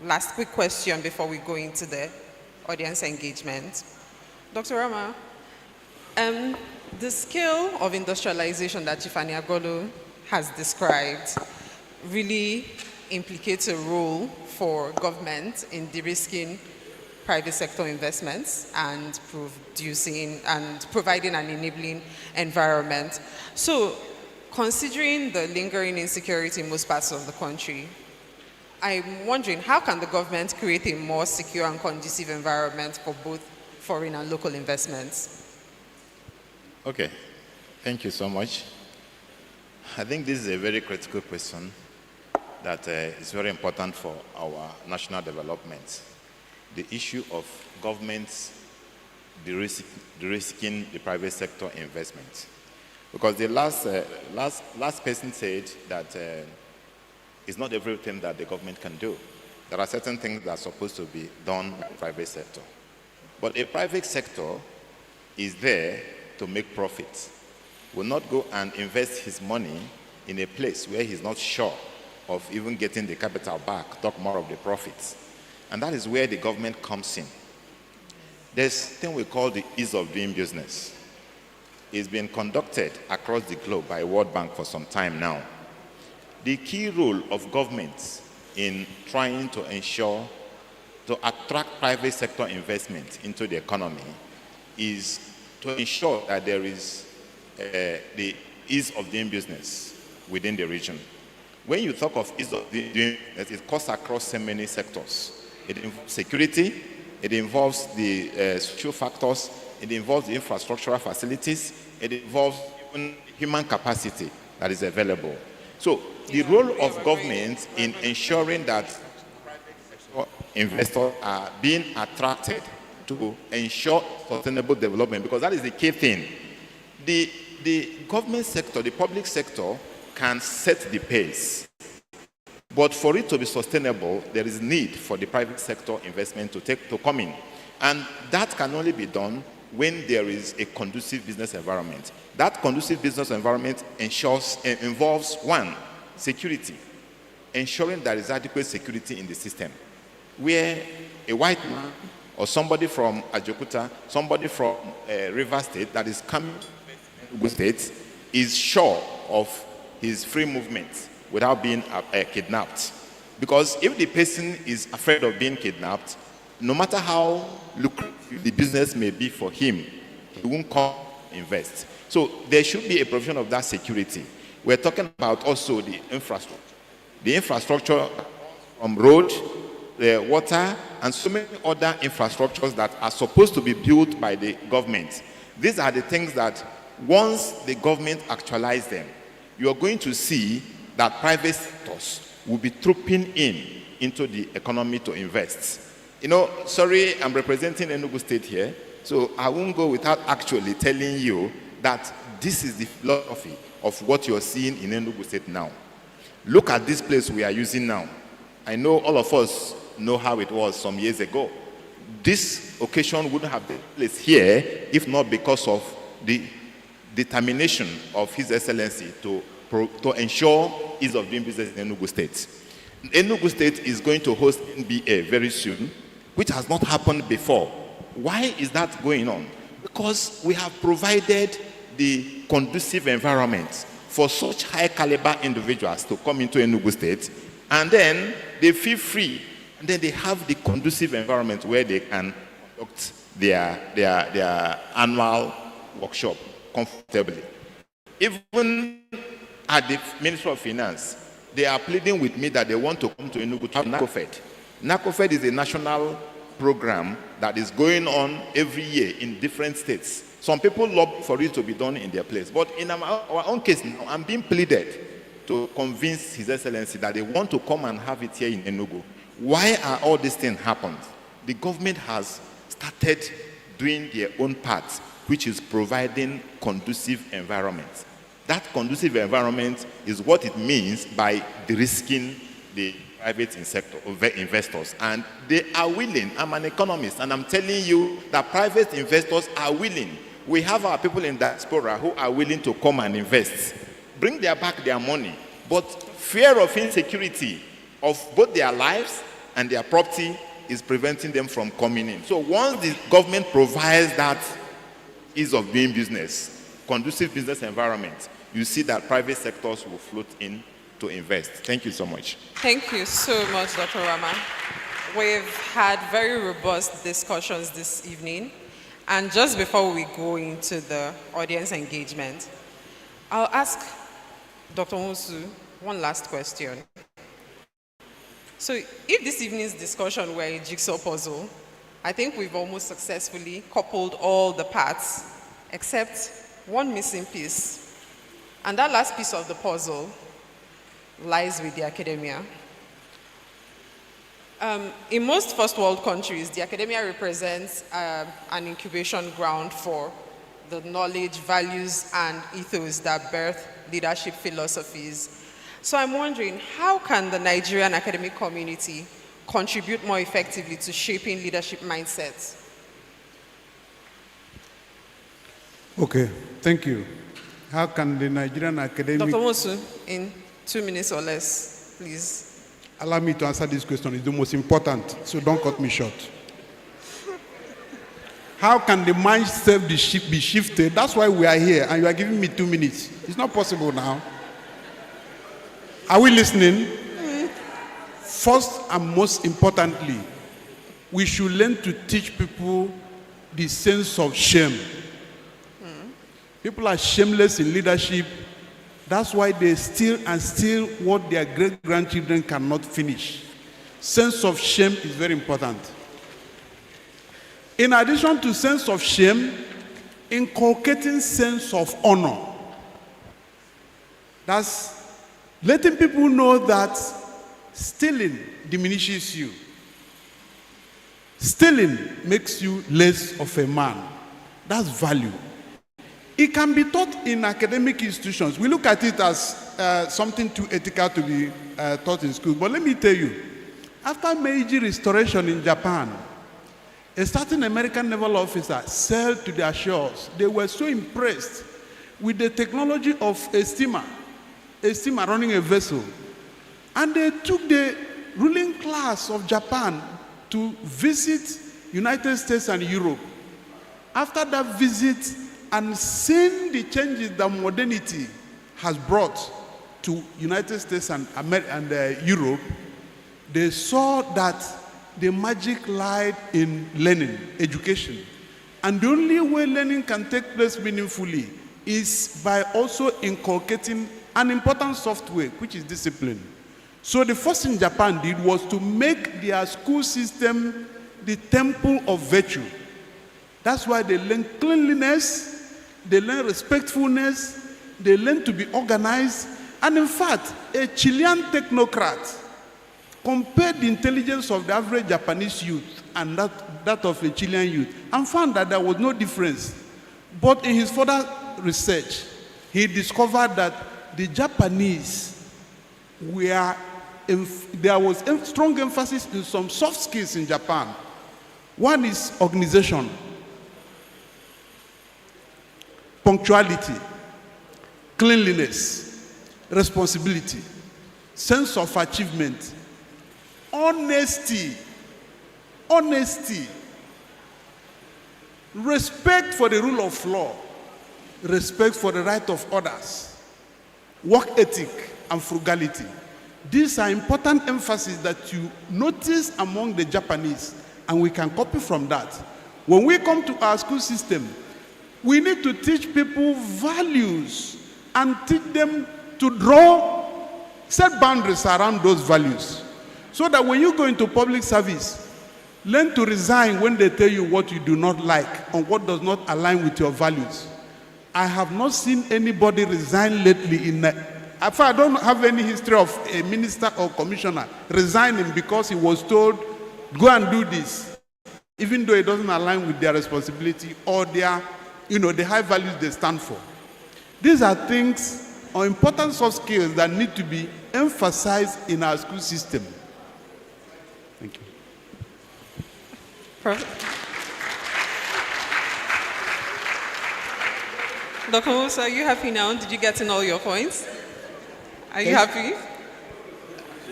last quick question before we go into the audience engagement. Dr. Rama, the scale of industrialization that Ifaniagolu has described really implicates a role for government in de-risking private sector investments and providing an enabling environment. So, considering the lingering insecurity in most parts of the country, I'm wondering, how can the government create a more secure and conducive environment for both foreign and local investments? Okay, thank you so much. I think this is a very critical question that is very important for our national development. The issue of governments de-risking the private sector investment. Because the last person said that it's not everything that the government can do. There are certain things that are supposed to be done by the private sector. But a private sector is there to make profits. Will not go and invest his money in a place where he's not sure of even getting the capital back, talk more of the profits. And that is where the government comes in. There's a thing we call the ease of doing business. It's been conducted across the globe by World Bank for some time now. The key role of governments in trying to ensure to attract private sector investment into the economy is to ensure that there is the ease of doing business within the region. When you talk of ease of doing business, it cuts across so many sectors. It involves security, it involves the social factors, it involves the infrastructural facilities, it involves even human capacity that is available. So the role of government in ensuring that investors are being attracted to ensure sustainable development, because that is the key thing. The government sector, the public sector, can set the pace. But for it to be sustainable, there is need for the private sector investment to come in. And that can only be done when there is a conducive business environment. That conducive business environment involves, one, security, ensuring there is adequate security in the system, where a white man or somebody from Ajokuta, somebody from River State that is coming to Ogun State is sure of his free movement without being kidnapped. Because if the person is afraid of being kidnapped, no matter how lucrative the business may be for him, he won't come invest. So there should be a provision of that security. We're talking about also the infrastructure. The infrastructure from road, the water, and so many other infrastructures that are supposed to be built by the government. These are the things that once the government actualizes them, you are going to see that private sectors will be trooping into the economy to invest. You know, sorry, I'm representing Enugu State here, so I won't go without actually telling you that this is the philosophy of what you're seeing in Enugu State now. Look at this place we are using now. I know all of us know how it was some years ago. This occasion wouldn't have taken place here if not because of the determination of His Excellency to ensure ease of doing business in Enugu State. Enugu State is going to host NBA very soon, which has not happened before. Why is that going on? Because we have provided the conducive environment for such high caliber individuals to come into Enugu State, and then they feel free, and then they have the conducive environment where they can conduct their annual workshop comfortably. Even at the Ministry of Finance, they are pleading with me that they want to come to Enugu to NACOFED. NACOFED is a national program that is going on every year in different states. Some people lobby for it to be done in their place. But in our own case now, I'm being pleaded to convince His Excellency that they want to come and have it here in Enugu. Why are all these things happened? The government has started doing their own part, which is providing conducive environments. That conducive environment is what it means by de-risking the private sector investors. And they are willing. I'm an economist, and I'm telling you that private investors are willing. We have our people in diaspora who are willing to come and invest, bring back their money. But fear of insecurity of both their lives and their property is preventing them from coming in. So once the government provides that ease of doing business, conducive business environment, you see that private sectors will float in to invest. Thank you so much. Thank you so much, Dr. Rama. We've had very robust discussions this evening. And just before we go into the audience engagement, I'll ask Dr. Musu one last question. So if this evening's discussion were a jigsaw puzzle, I think we've almost successfully coupled all the parts, except one missing piece. And that last piece of the puzzle lies with the academia. In most first world countries, the academia represents an incubation ground for the knowledge, values, and ethos that birth leadership philosophies. So I'm wondering, how can the Nigerian academic community contribute more effectively to shaping leadership mindsets? Okay, thank you. How can the Nigerian academic... Dr. Mosu, in 2 minutes or less, please. Allow me to answer this question. It's the most important, so don't cut me short. How can the mindset be shifted? That's why we are here, and you are giving me 2 minutes. It's not possible now. Are we listening? First and most importantly, we should learn to teach people the sense of shame. People are shameless in leadership. That's why they steal what their great-grandchildren cannot finish. Sense of shame is very important. In addition to sense of shame, inculcating sense of honor. That's letting people know that stealing diminishes you. Stealing makes you less of a man. That's value. It can be taught in academic institutions. We look at it as something too ethical to be taught in school. But let me tell you, after Meiji Restoration in Japan, a certain American naval officer sailed to their shores. They were so impressed with the technology of a steamer running a vessel. And they took the ruling class of Japan to visit United States and Europe. After that visit, and seeing the changes that modernity has brought to United States and Europe, they saw that the magic lied in learning, education. And the only way learning can take place meaningfully is by also inculcating an important software, which is discipline. So the first thing Japan did was to make their school system the temple of virtue. That's why they learn cleanliness, they learn respectfulness, they learn to be organized. And in fact, a Chilean technocrat compared the intelligence of the average Japanese youth and that of a Chilean youth and found that there was no difference. But in his further research, he discovered that the Japanese there was strong emphasis in some soft skills in Japan. One is organization, punctuality, cleanliness, responsibility, sense of achievement, honesty, respect for the rule of law, respect for the right of others, work ethic, and frugality. These are important emphases that you notice among the Japanese, and we can copy from that. When we come to our school system, we need to teach people values and teach them to set boundaries around those values. So that when you go into public service, learn to resign when they tell you what you do not like and what does not align with your values. I have not seen anybody resign lately I don't have any history of a minister or commissioner resigning because he was told, go and do this, even though it doesn't align with their responsibility or their, the high values they stand for. These are things or important soft skills that need to be emphasized in our school system. Thank you. Prof. Dr. Musa, are you happy now? Did you get in all your points? Are you happy?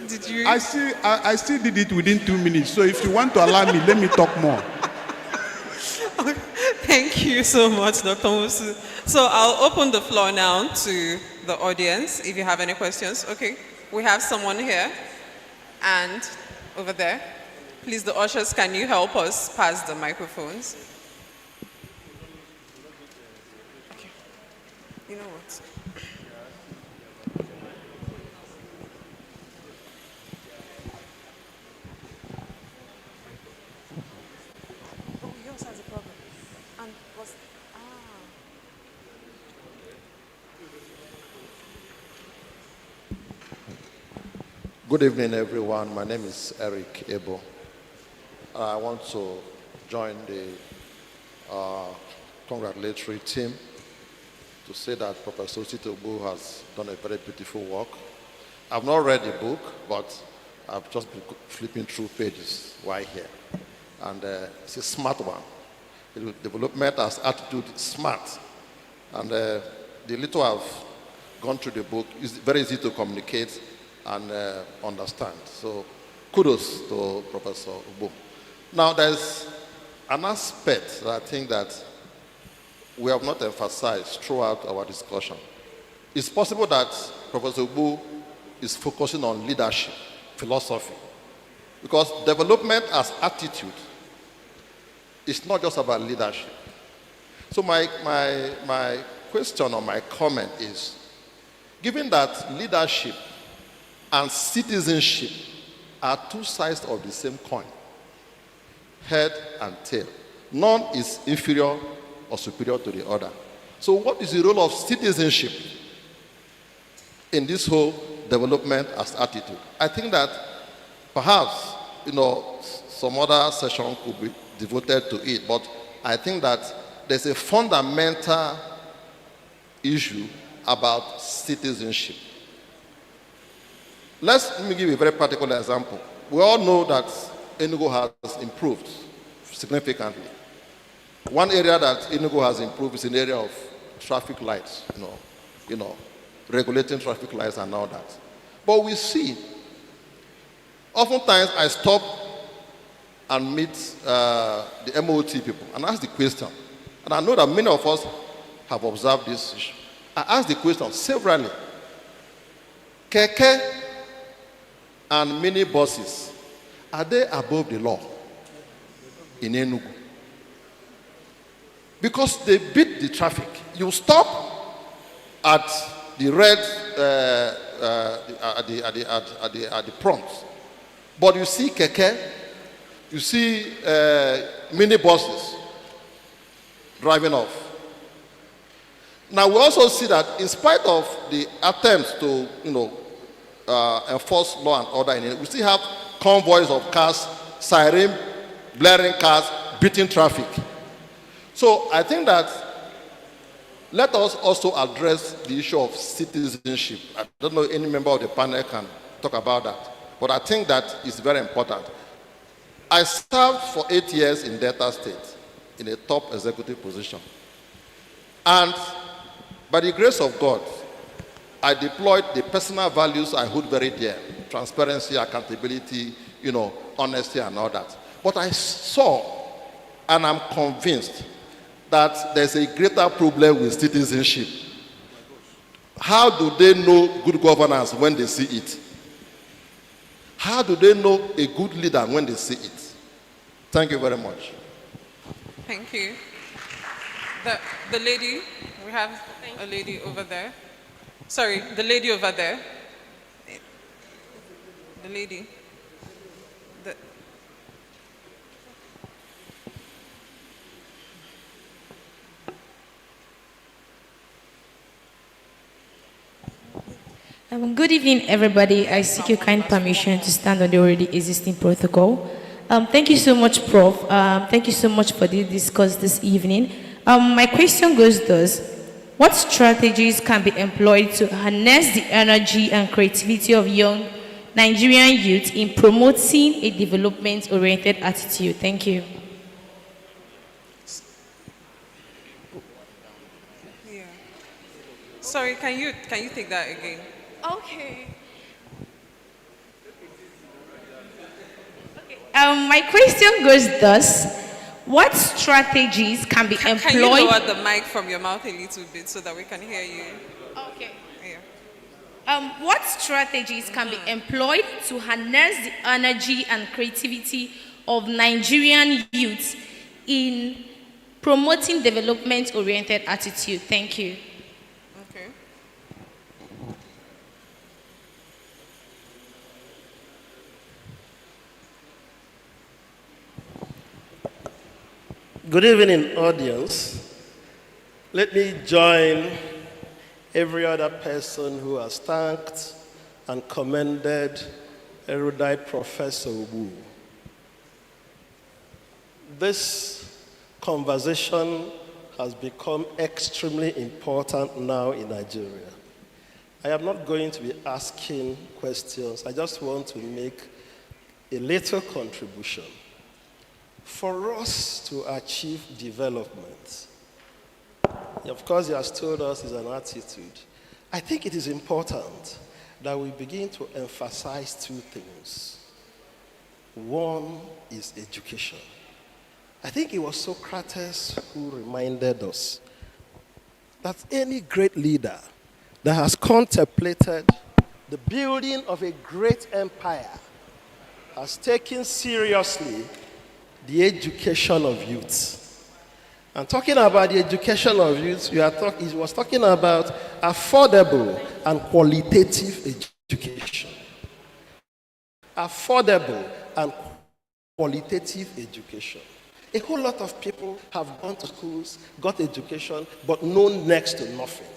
Did you? I still did it within 2 minutes. So if you want to allow me, let me talk more. Thank you so much, Dr. Musu. So I'll open the floor now to the audience if you have any questions. Okay, we have someone here and over there. Please, the ushers, can you help us pass the microphones? Okay. You know what? Oh, yours has a problem. And was Good evening, everyone. My name is Eric Ebo. I want to join the congratulatory team to say that Professor Osita Ogbu has done a very beautiful work. I've not read the book, but I've just been flipping through pages right here. And it's a smart one. The development as attitude is smart. And the little I've gone through the book is very easy to communicate and understand. So kudos to Professor Ogbu. Now there's an aspect that I think that we have not emphasized throughout our discussion. It's possible that Professor Ogbu is focusing on leadership, philosophy, because development as attitude is not just about leadership. So my question or my comment is, given that leadership and citizenship are two sides of the same coin, head and tail, none is inferior or superior to the other. So what is the role of citizenship in this whole development as attitude? I think that perhaps, some other session could be devoted to it, but I think that there's a fundamental issue about citizenship. Let me give you a very practical example. We all know that Enugu has improved significantly. One area that Enugu has improved is in the area of traffic lights, regulating traffic lights and all that. But we see, oftentimes I stop and meet the MOT people and ask the question. And I know that many of us have observed this issue. I ask the question severally. Keke and mini buses, are they above the law in Enugu? Because they beat the traffic. You stop at the red, at the prompt, but you see keke, you see mini buses driving off. Now we also see that in spite of the attempts to, enforce law and order in it, we still have convoys of cars, siren, blaring cars, beating traffic. So I think that let us also address the issue of citizenship. I don't know if any member of the panel can talk about that, but I think that is very important. I served for 8 years in Delta State in a top executive position. And by the grace of God, I deployed the personal values I hold very dear: transparency, accountability, honesty and all that. But I saw, and I'm convinced, that there's a greater problem with citizenship. How do they know good governance when they see it? How do they know a good leader when they see it? Thank you very much. Thank you. The lady, we have a lady over there. Sorry, the lady over there. The lady. Good evening, everybody. I seek your kind permission to stand on the already existing protocol. Thank you so much, Prof. Thank you so much for the discuss this evening. My question goes thus: what strategies can be employed to harness the energy and creativity of young Nigerian youth in promoting a development-oriented attitude? Thank you. Yeah. Sorry, can you take that again? Okay. My question goes thus: what strategies can be employed? Can you lower the mic from your mouth a little bit so that we can hear you? Okay. Yeah. What strategies can be employed to harness the energy and creativity of Nigerian youth in promoting development-oriented attitude? Thank you. Okay. Good evening, audience. Let me join every other person who has thanked and commended erudite Professor Ogbu. This conversation has become extremely important now in Nigeria. I am not going to be asking questions. I just want to make a little contribution. For us to achieve development, of course, he has told us it's an attitude. I think it is important that we begin to emphasize two things. One is education. I think it was Socrates who reminded us that any great leader that has contemplated the building of a great empire has taken seriously the education of youth. And talking about the education of youth, he was talking about affordable and qualitative education. Affordable and qualitative education. A whole lot of people have gone to schools, got education, but known next to nothing.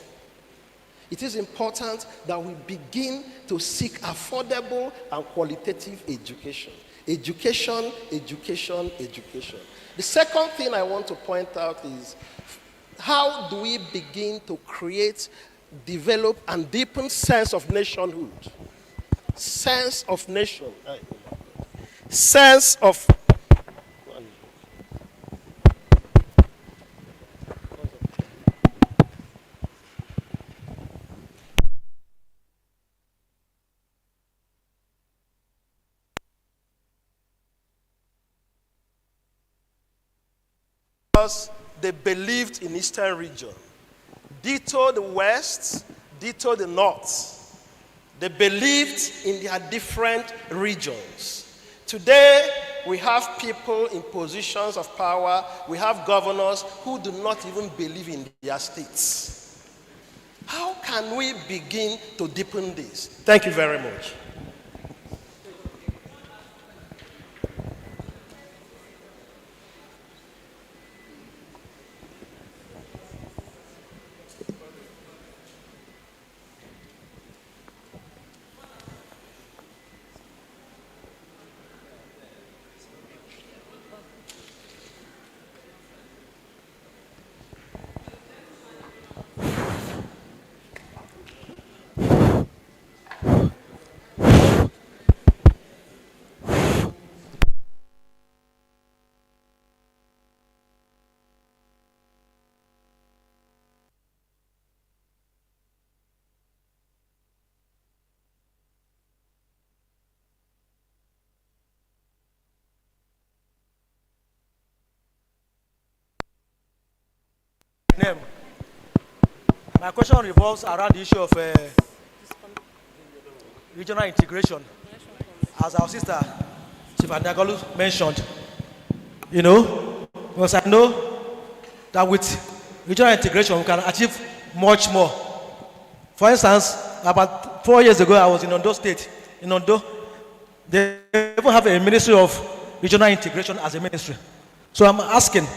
It is important that we begin to seek affordable and qualitative education. Education, education, education. The second thing I want to point out is how do we begin to create, develop, and deepen sense of nationhood? Sense of nation. Sense of because they believed in Eastern region. Ditto the West, ditto the North. They believed in their different regions. Today, we have people in positions of power, we have governors who do not even believe in their states. How can we begin to deepen this? Thank you very much. Name. My question revolves around the issue of regional integration. As our sister, Chief Adagolu mentioned, because I know that with regional integration, we can achieve much more. For instance, about 4 years ago, I was in Ondo State. In Ondo, they even have a Ministry of Regional Integration as a ministry. So I'm asking,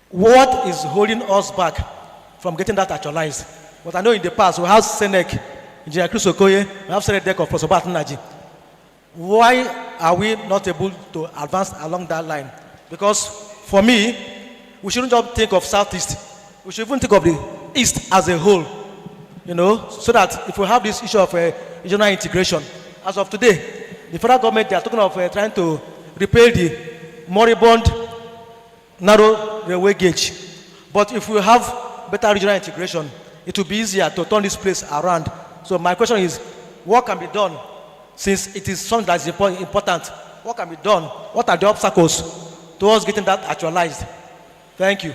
what is holding us back from getting that actualized? But I know in the past, we have Senec, Engineer Chris Okoye, we have Senec of Prof. Naji. Why are we not able to advance along that line? Because for me, we shouldn't just think of Southeast. We should even think of the East as a whole, so that if we have this issue of regional integration, as of today, the federal government, they are talking of trying to repair the moribund narrow railway gauge. But if we have better regional integration, it will be easier to turn this place around. So my question is, what can be done, since it is something that is important? What can be done? What are the obstacles towards getting that actualized? Thank you.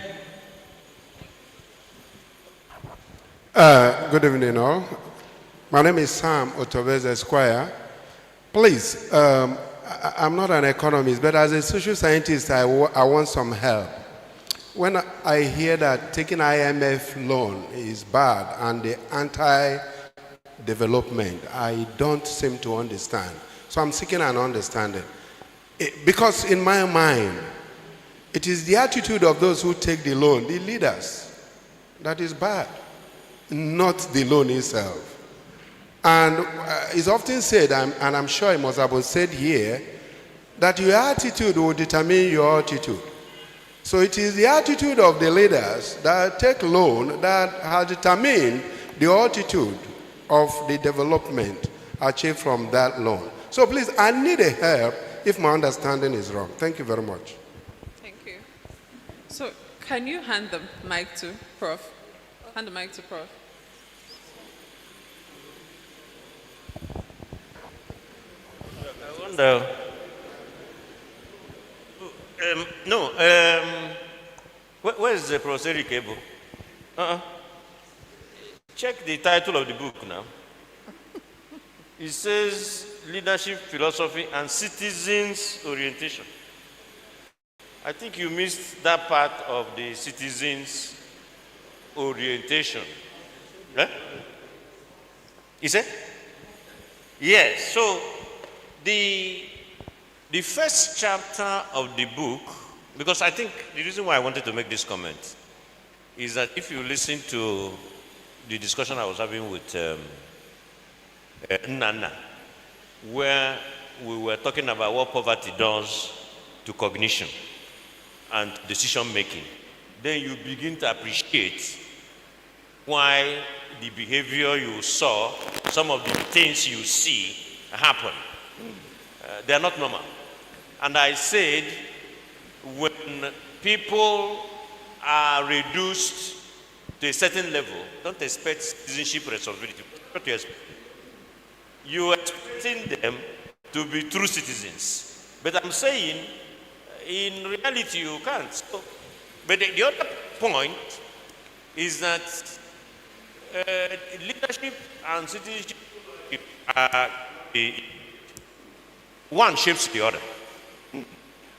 Good evening all. My name is Sam Otovez Esquire. Please, I'm not an economist, but as a social scientist, I want some help. When I hear that taking IMF loan is bad and the anti-development, I don't seem to understand. So I'm seeking an understanding. Because in my mind, it is the attitude of those who take the loan, the leaders, that is bad, not the loan itself. And it's often said, and I'm sure it must have been said here, that your attitude will determine your altitude. So it is the attitude of the leaders that take loan that has determined the altitude of the development achieved from that loan. So please, I need a help if my understanding is wrong. Thank you very much. Thank you. So can you hand the mic to Prof? Hand the mic to Prof. I wonder. Where's the Professor cable? Check the title of the book now. It says Leadership, Philosophy, and Citizens Orientation. I think you missed that part of the citizens orientation. Eh? Is it? Yes. So the first chapter of the book, because I think the reason why I wanted to make this comment is that if you listen to the discussion I was having with Nana, where we were talking about what poverty does to cognition and decision making, then you begin to appreciate why the behavior you saw, some of the things you see happen. They are not normal. And I said, when people are reduced to a certain level, don't expect citizenship responsibility. What you expect? You are expecting them to be true citizens. But I'm saying, in reality, you can't. So, but the other point is that leadership and citizenship are one shapes the other.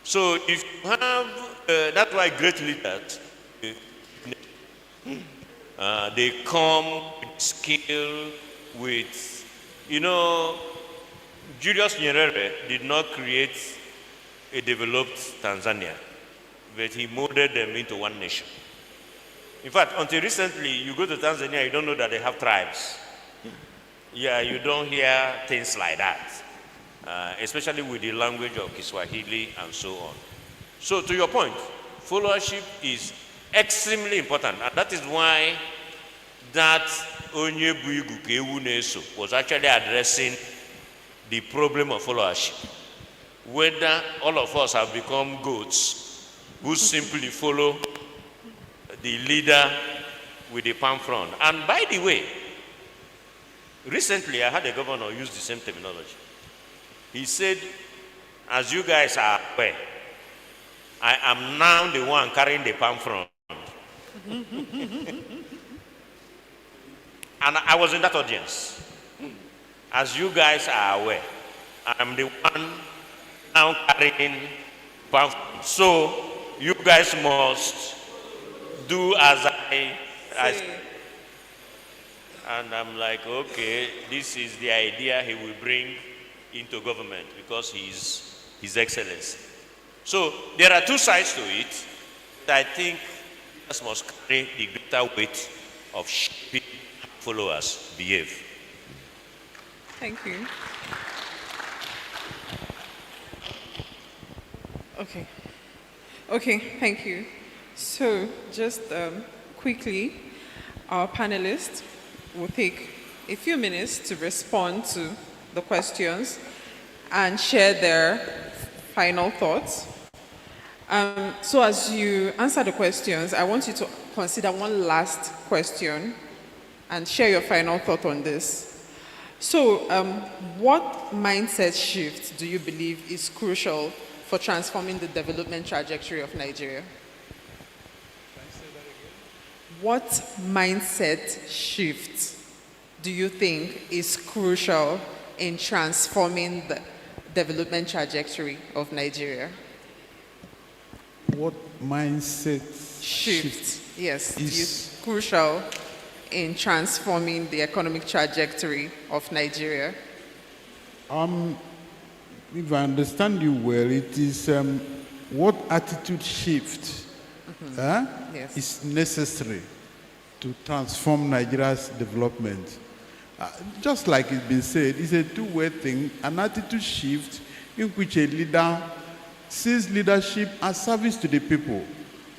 So if you have, that's why great leaders, they come with skill, with, Julius Nyerere did not create a developed Tanzania, but he molded them into one nation. In fact, until recently, you go to Tanzania, you don't know that they have tribes. Yeah, you don't hear things like that, especially with the language of Kiswahili and so on. So to your point, followership is extremely important, and that is why that Onye Buigu Kewu Neso was actually addressing the problem of followership. Whether all of us have become goats who simply follow the leader with the palm front. And by the way, recently I had a governor use the same terminology. He said, as you guys are aware, I am now the one carrying the palm front. And I was in that audience. As you guys are aware, I'm the one now carrying palm front. So you guys must do as I and I'm like, okay, this is the idea he will bring into government because he's His Excellency. So there are two sides to it that I think us must carry the greater weight of shaping how followers behave. Thank you. Okay, thank you. So just quickly, our panelists will take a few minutes to respond to the questions and share their final thoughts. So as you answer the questions, I want you to consider one last question and share your final thought on this. So what mindset shift do you believe is crucial for transforming the development trajectory of Nigeria? What mindset shift do you think is crucial in transforming development trajectory of Nigeria? What mindset shift, yes, is crucial in transforming the economic trajectory of Nigeria? If I understand you well, it is what attitude shift Yes. is necessary to transform Nigeria's development. Just like it's been said, it's a two-way thing, an attitude shift in which a leader sees leadership as service to the people,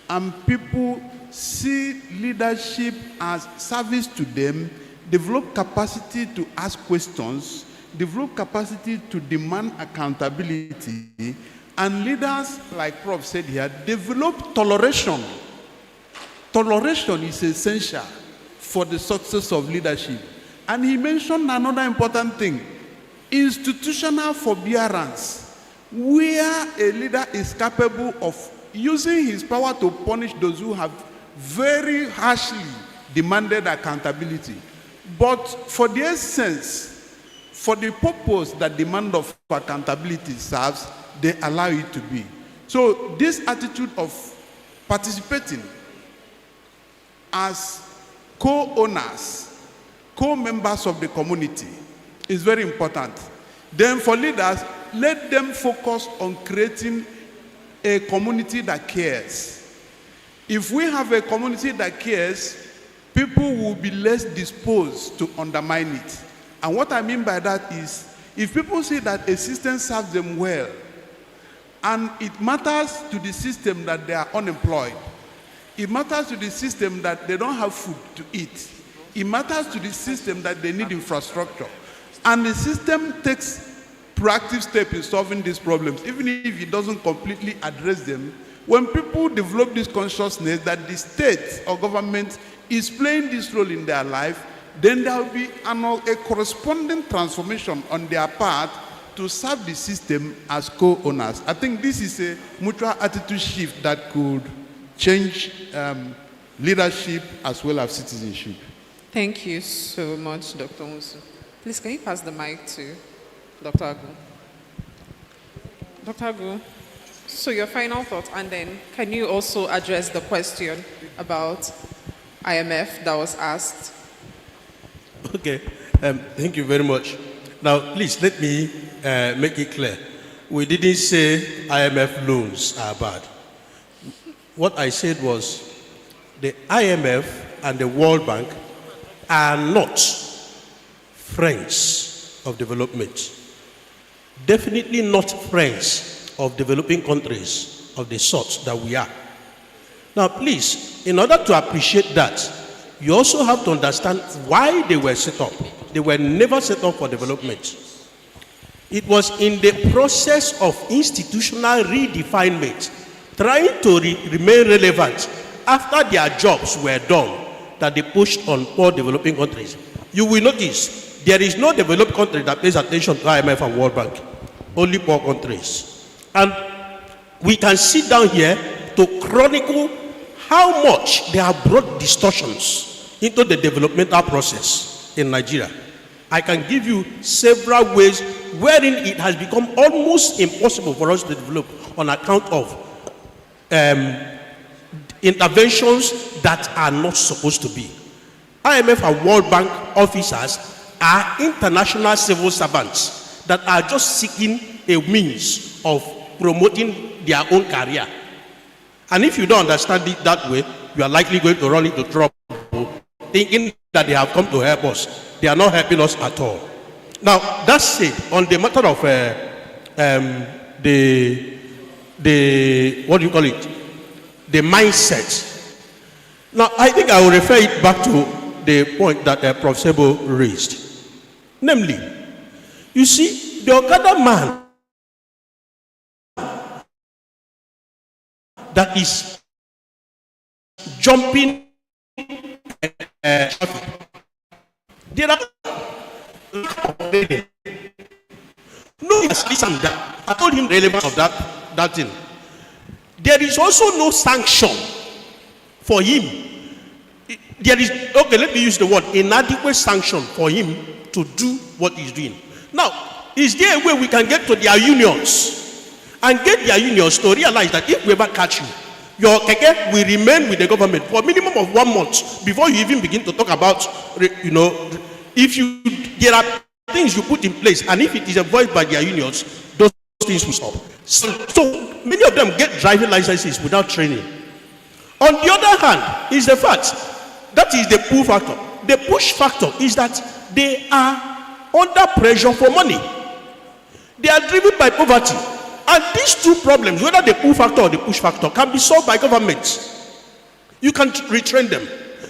and people see leadership as service to them, develop capacity to ask questions, develop capacity to demand accountability, and leaders, like Prof said here, develop toleration. Toleration is essential for the success of leadership. And he mentioned another important thing, institutional forbearance, where a leader is capable of using his power to punish those who have very harshly demanded accountability. But for the essence, for the purpose that demand of accountability serves, they allow it to be. So this attitude of participating as co-owners, co-members of the community is very important. Then for leaders, let them focus on creating a community that cares. If we have a community that cares, people will be less disposed to undermine it. And what I mean by that is, if people see that a system serves them well, and it matters to the system that they are unemployed, it matters to the system that they don't have food to eat, it matters to the system that they need infrastructure, and the system takes proactive steps in solving these problems, even if it doesn't completely address them. When people develop this consciousness that the state or government is playing this role in their life, then there will be a corresponding transformation on their part to serve the system as co-owners. I think this is a mutual attitude shift that could change leadership as well as citizenship. Thank you so much, Dr. Musu. Please, can you pass the mic to Dr. Ogbu? Dr. Ogbu, so your final thought, and then can you also address the question about IMF that was asked? Okay, thank you very much. Now, please let me make it clear. We didn't say IMF loans are bad. What I said was the IMF and the World Bank are not friends of development. Definitely not friends of developing countries of the sort that we are. Now, please, in order to appreciate that, you also have to understand why they were set up. They were never set up for development. It was in the process of institutional redefinement, trying to remain relevant after their jobs were done, that they pushed on poor developing countries. You will notice there is no developed country that pays attention to IMF and World Bank, only poor countries. And we can sit down here to chronicle how much they have brought distortions into the developmental process in Nigeria. I can give you several ways wherein it has become almost impossible for us to develop on account of interventions that are not supposed to be. IMF and World Bank officers are international civil servants that are just seeking a means of promoting their own career. And if you don't understand it that way, you are likely going to run into trouble thinking that they have come to help us. They are not helping us at all. Now, that's said, on the matter of what do you call it? The mindset. Now, I think I will refer it back to the point that Prof. Sebo raised. Namely, you see, the Okada man that is jumping there are no, listen, I told him the relevance of that thing. There is also no sanction for him. There is, okay, let me use the word inadequate sanction for him to do what he's doing. Now, is there a way we can get to their unions and get their unions to realize that if we ever catch you, your keke will remain with the government for a minimum of 1 month before you even begin to talk about, there are things you put in place, and if it is avoided by their unions, those things will stop. So many of them get driving licenses without training. On the other hand, is the fact that is the pull factor. The push factor is that they are under pressure for money. They are driven by poverty. And these two problems, whether the pull factor or the push factor, can be solved by governments. You can retrain them.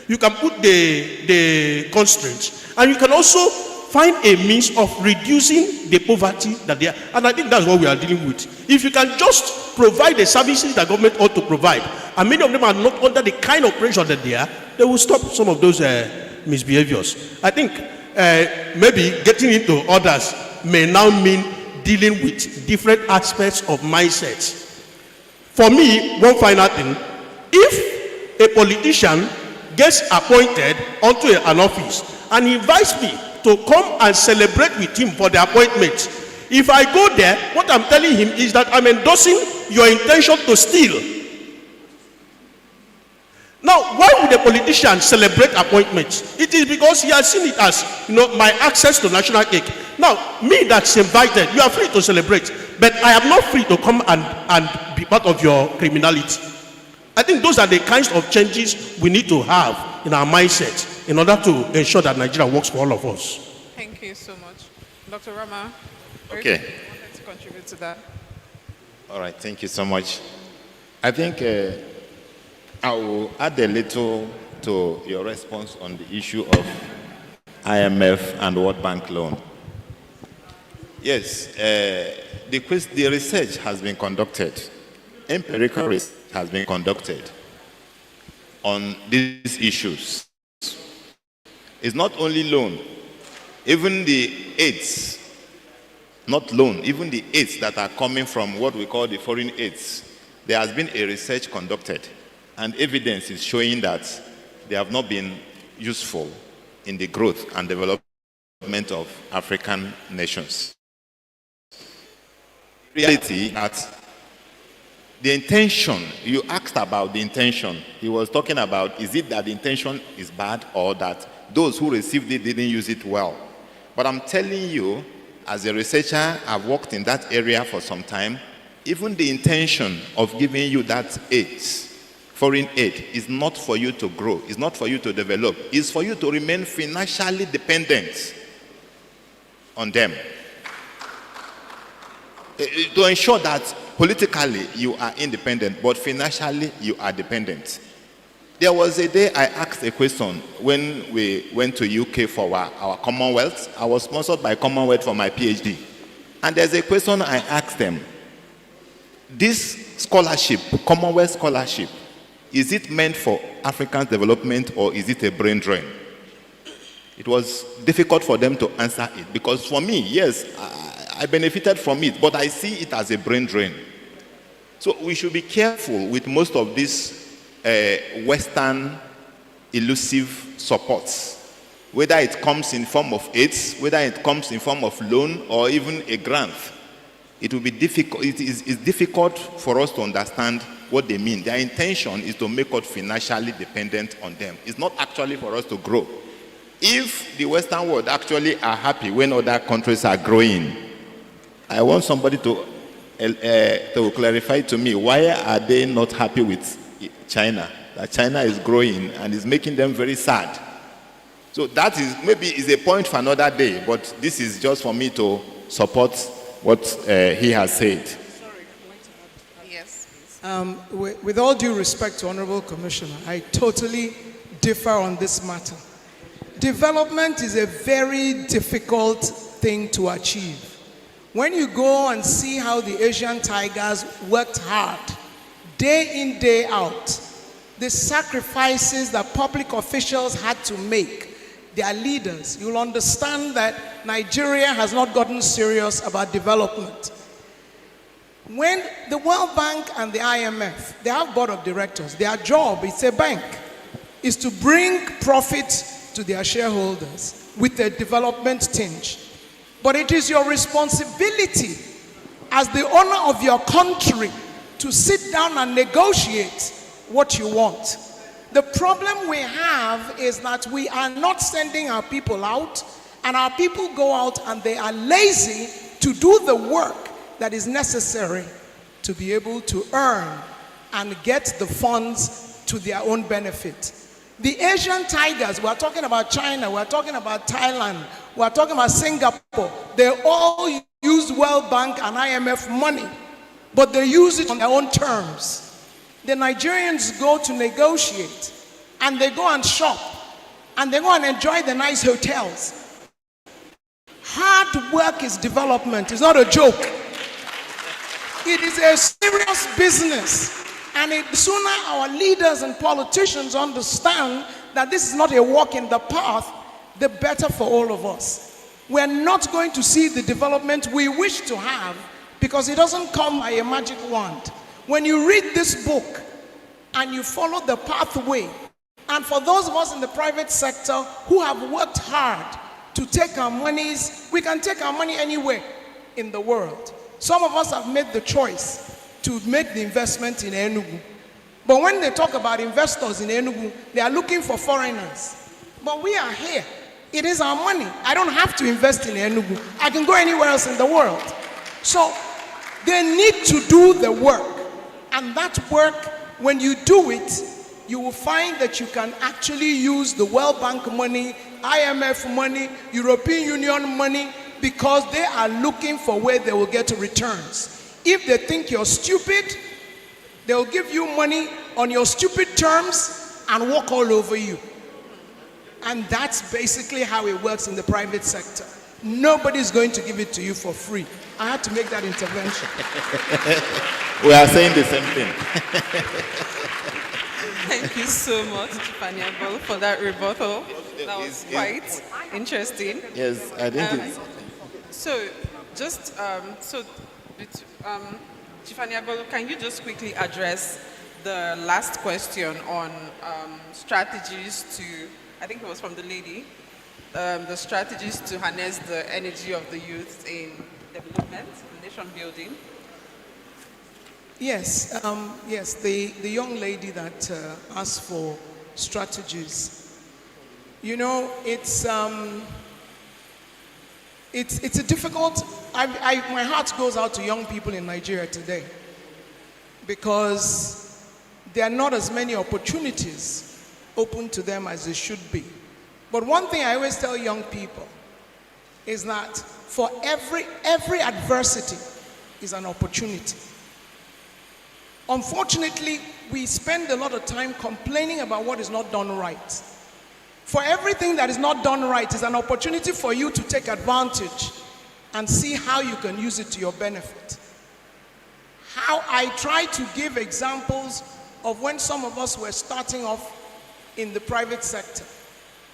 You can put the constraints. And you can also find a means of reducing the poverty that they are. And I think that's what we are dealing with. If you can just provide the services that government ought to provide, and many of them are not under the kind of pressure that they are, they will stop some of those misbehaviors. I think maybe getting into others may now mean dealing with different aspects of mindsets. For me, one final thing, if a politician gets appointed onto an office and invites me to come and celebrate with him for the appointment, if I go there, what I'm telling him is that I'm endorsing your intention to steal. Now, why would a politician celebrate appointments? It is because he has seen it as, my access to national cake. Now, me that's invited, you are free to celebrate, but I am not free to come and be part of your criminality. I think those are the kinds of changes we need to have in our mindset in order to ensure that Nigeria works for all of us. Thank you so much. Dr. Rama, okay. wanted to contribute to that. All right, thank you so much. I think I will add a little to your response on the issue of IMF and World Bank loan. Yes, the research has been conducted, empirical research has been conducted on these issues. It's not only loan, even the aids, not loan, even the aids that are coming from what we call the foreign aids, there has been a research conducted, and evidence is showing that they have not been useful in the growth and development of African nations. Reality that the intention, you asked about the intention, he was talking about, is it that the intention is bad or that those who received it didn't use it well? But I'm telling you, as a researcher, I've worked in that area for some time, even the intention of giving you that aid, foreign aid, is not for you to grow, it's not for you to develop, it's for you to remain financially dependent on them. To ensure that politically you are independent, but financially you are dependent. There was a day I asked a question when we went to UK for our Commonwealth. I was sponsored by Commonwealth for my PhD. And there's a question I asked them. This scholarship, Commonwealth scholarship, is it meant for African development or is it a brain drain? It was difficult for them to answer it because for me, yes, I benefited from it, but I see it as a brain drain. So we should be careful with most of these Western elusive supports, whether it comes in form of aids, whether it comes in form of loan or even a grant. It will be difficult. It's difficult for us to understand what they mean. Their intention is to make us financially dependent on them. It's not actually for us to grow. If the Western world actually are happy when other countries are growing, I want somebody to clarify to me, why are they not happy with China? That China is growing and is making them very sad. So that is maybe is a point for another day, but this is just for me to support what he has said. Yes, please. With all due respect to Honorable Commissioner, I totally differ on this matter. Development is a very difficult thing to achieve. When you go and see how the Asian tigers worked hard, day in, day out, the sacrifices that public officials had to make, their leaders, you'll understand that Nigeria has not gotten serious about development. When the World Bank and the IMF, they have board of directors, their job, it's a bank, is to bring profit to their shareholders with a development tinge. But it is your responsibility as the owner of your country to sit down and negotiate what you want. The problem we have is that we are not sending our people out, and our people go out and they are lazy to do the work that is necessary to be able to earn and get the funds to their own benefit. The Asian tigers, we're talking about China, we're talking about Thailand, we're talking about Singapore, they all use World Bank and IMF money, but they use it on their own terms. The Nigerians go to negotiate, and they go and shop, and they go and enjoy the nice hotels. Hard work is development. It's not a joke. It is a serious business. And the sooner our leaders and politicians understand that this is not a walk in the path, the better for all of us. We're not going to see the development we wish to have because it doesn't come by a magic wand. When you read this book and you follow the pathway, and for those of us in the private sector who have worked hard to take our monies, we can take our money anywhere in the world. Some of us have made the choice to make the investment in Enugu. But when they talk about investors in Enugu, they are looking for foreigners. But we are here. It is our money. I don't have to invest in Enugu. I can go anywhere else in the world. So they need to do the work. And that work, when you do it, you will find that you can actually use the World Bank money, IMF money, European Union money, because they are looking for where they will get returns. If they think you're stupid, they'll give you money on your stupid terms and walk all over you. And that's basically how it works in the private sector. Nobody's going to give it to you for free. I had to make that intervention. We are saying the same thing. Thank you so much, Tiffany Ogbu, for that rebuttal. That was quite interesting. Yes, I think it's... So, just, Tiffany Ogbu, can you just quickly address the last question on strategies to, I think it was from the lady, the strategies to harness the energy of the youth in development, nation building? Yes, yes, the young lady that asked for strategies. You know, it's a difficult, my heart goes out to young people in Nigeria today because there are not as many opportunities open to them as there should be. But one thing I always tell young people is that for every adversity is an opportunity. Unfortunately, we spend a lot of time complaining about what is not done right. For everything that is not done right is an opportunity for you to take advantage and see how you can use it to your benefit. How I try to give examples of when some of us were starting off in the private sector.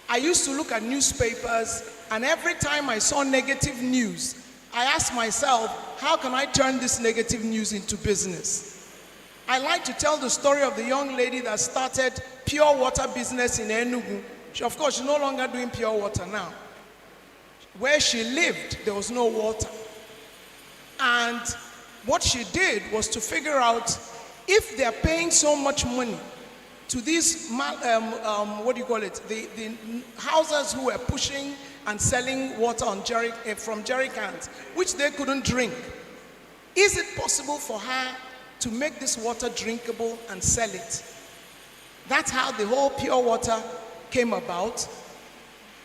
I used to look at newspapers, and every time I saw negative news, I asked myself, how can I turn this negative news into business? I like to tell the story of the young lady that started pure water business in Enugu. Of course, she's no longer doing pure water now. Where she lived, there was no water. And what she did was to figure out if they're paying so much money to these, the houses who were pushing and selling water on from jerry cans, which they couldn't drink. Is it possible for her to make this water drinkable and sell it? That's how the whole pure water came about.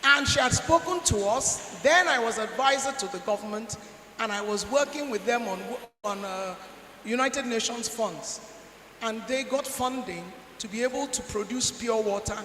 And she had spoken to us. Then I was advisor to the government, and I was working with them on United Nations funds. And they got funding to be able to produce pure water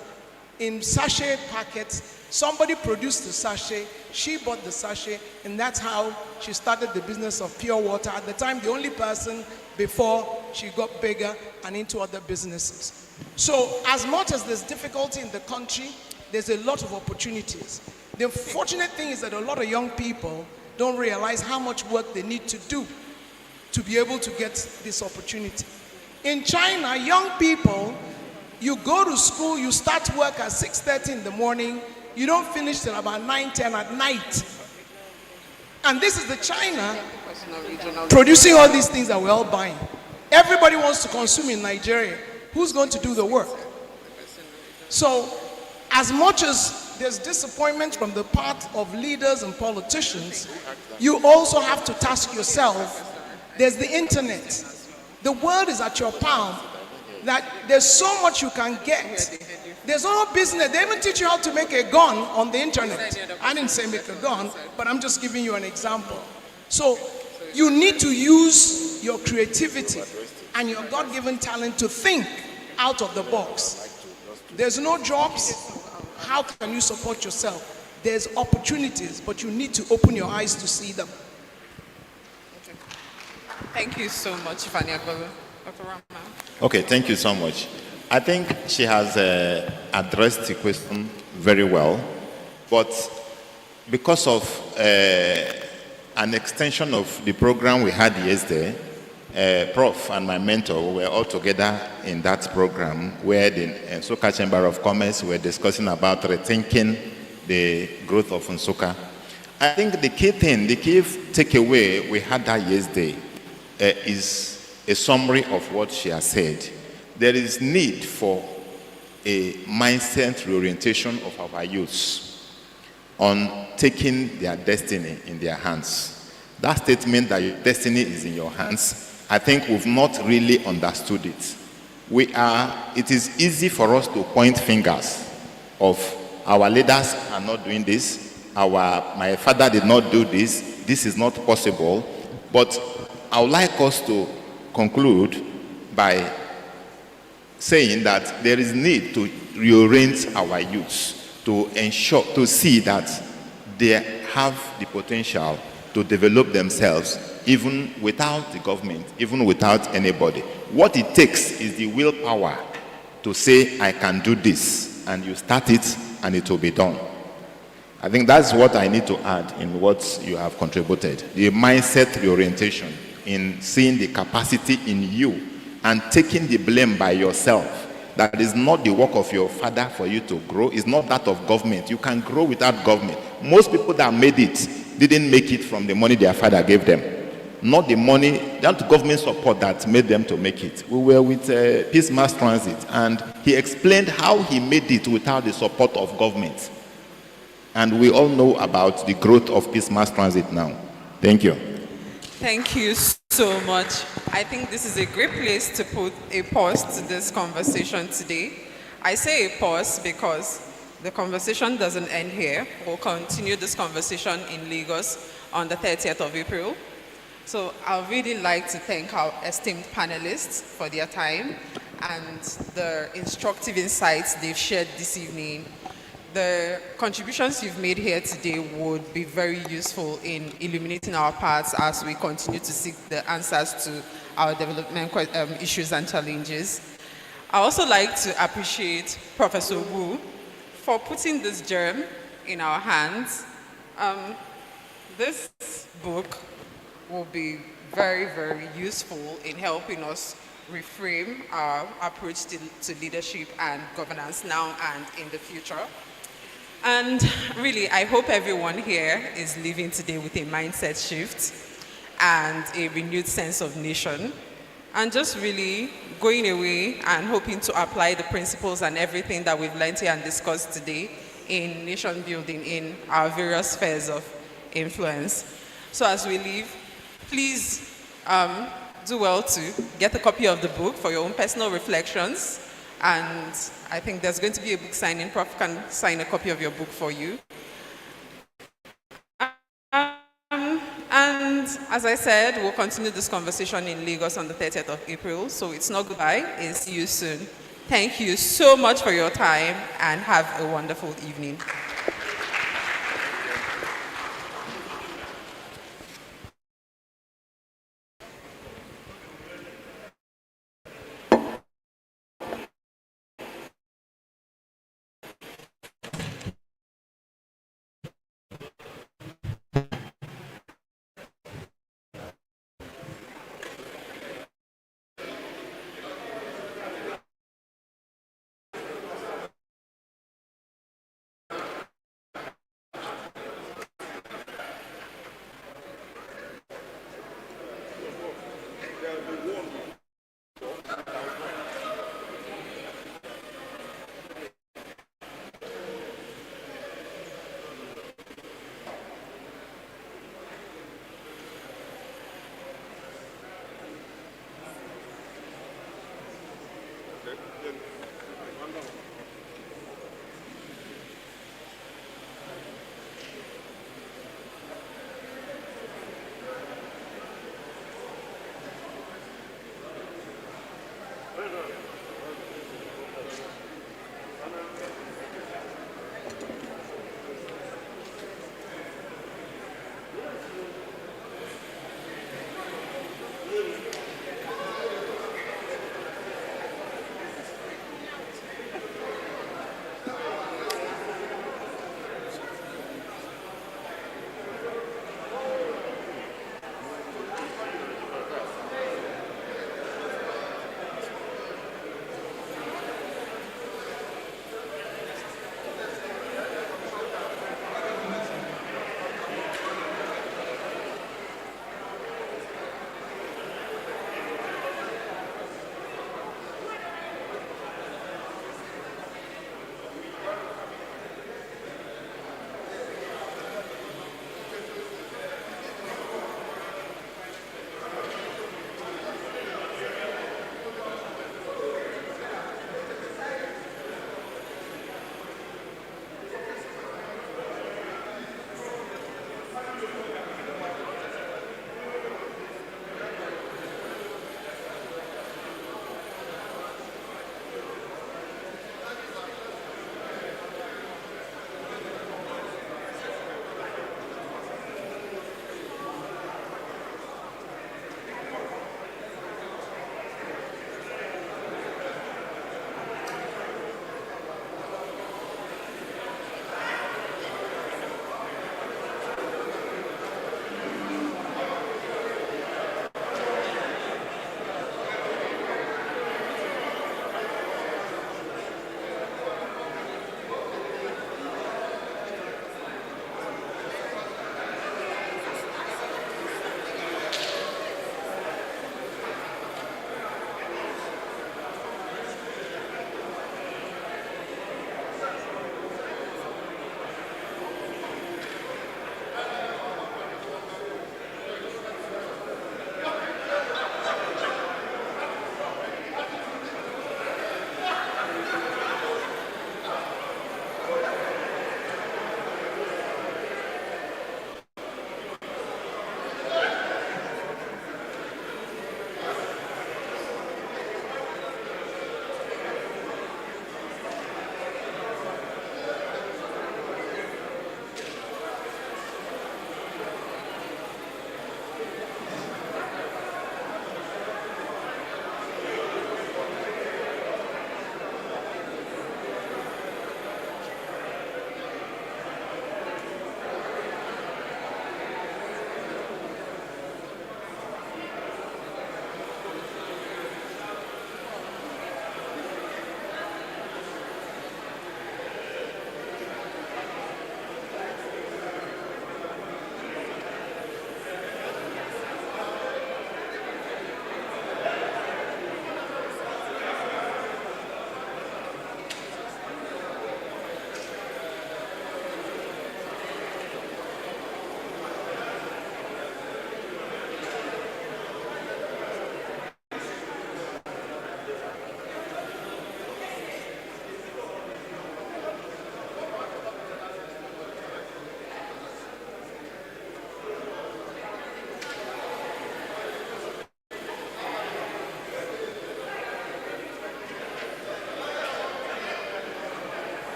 in sachet packets. Somebody produced the sachet, she bought the sachet, and that's how she started the business of pure water. At the time, the only person before she got bigger and into other businesses. So as much as there's difficulty in the country, there's a lot of opportunities. The fortunate thing is that a lot of young people don't realize how much work they need to do to be able to get this opportunity. In China, young people, you go to school, you start work at 6:30 in the morning, you don't finish till about 9, 10 at night. And this is the China producing all these things that we're all buying. Everybody wants to consume in Nigeria. Who's going to do the work? So, as much as there's disappointment from the part of leaders and politicians, you also have to task yourself. There's the internet. The world is at your palm. That there's so much you can get. There's no business. They even teach you how to make a gun on the internet. I didn't say make a gun, but I'm just giving you an example. So you need to use your creativity and your God-given talent to think out of the box. There's no jobs. How can you support yourself? There's opportunities, but you need to open your eyes to see them. Thank you so much, Ifeanyi Agbalu. Dr. Rama. Okay, thank you so much. I think she has addressed the question very well, but because of an extension of the program we had yesterday, Prof and my mentor were all together in that program where the Nsukka Chamber of Commerce were discussing about rethinking the growth of Nsukka. I think the key thing, the key takeaway we had that yesterday is a summary of what she has said. There is need for a mindset reorientation of our youths on taking their destiny in their hands. That statement that your destiny is in your hands, I think we've not really understood it. It is easy for us to point fingers of our leaders are not doing this, my father did not do this, this is not possible. But I would like us to conclude by saying that there is need to reorient our youths to ensure, to see that they have the potential to develop themselves even without the government, even without anybody. What it takes is the willpower to say, I can do this, and you start it and it will be done. I think that's what I need to add in what you have contributed. The mindset reorientation in seeing the capacity in you and taking the blame by yourself. That is not the work of your father for you to grow. It's not that of government. You can grow without government. Most people that made it didn't make it from the money their father gave them. Not the money, not government support that made them to make it. We were with Peace Mass Transit, and he explained how he made it without the support of government. And we all know about the growth of Peace Mass Transit now. Thank you. Thank you so much. I think this is a great place to put a pause to this conversation today. I say a pause because the conversation doesn't end here. We'll continue this conversation in Lagos on the 30th of April. So I'd really like to thank our esteemed panelists for their time and the instructive insights they've shared this evening. The contributions you've made here today would be very useful in illuminating our paths as we continue to seek the answers to our development issues and challenges. I also like to appreciate Professor Ogbu for putting this germ in our hands. This book will be very, very useful in helping us reframe our approach to leadership and governance now and in the future. And really, I hope everyone here is living today with a mindset shift and a renewed sense of nation, and just really going away and hoping to apply the principles and everything that we've learned here and discussed today in nation building in our various spheres of influence. So as we leave, please do well to get a copy of the book for your own personal reflections. And I think there's going to be a book signing. Prof can sign a copy of your book for you. And as I said, we'll continue this conversation in Lagos on the 30th of April. So it's not goodbye, it's see you soon. Thank you so much for your time and have a wonderful evening.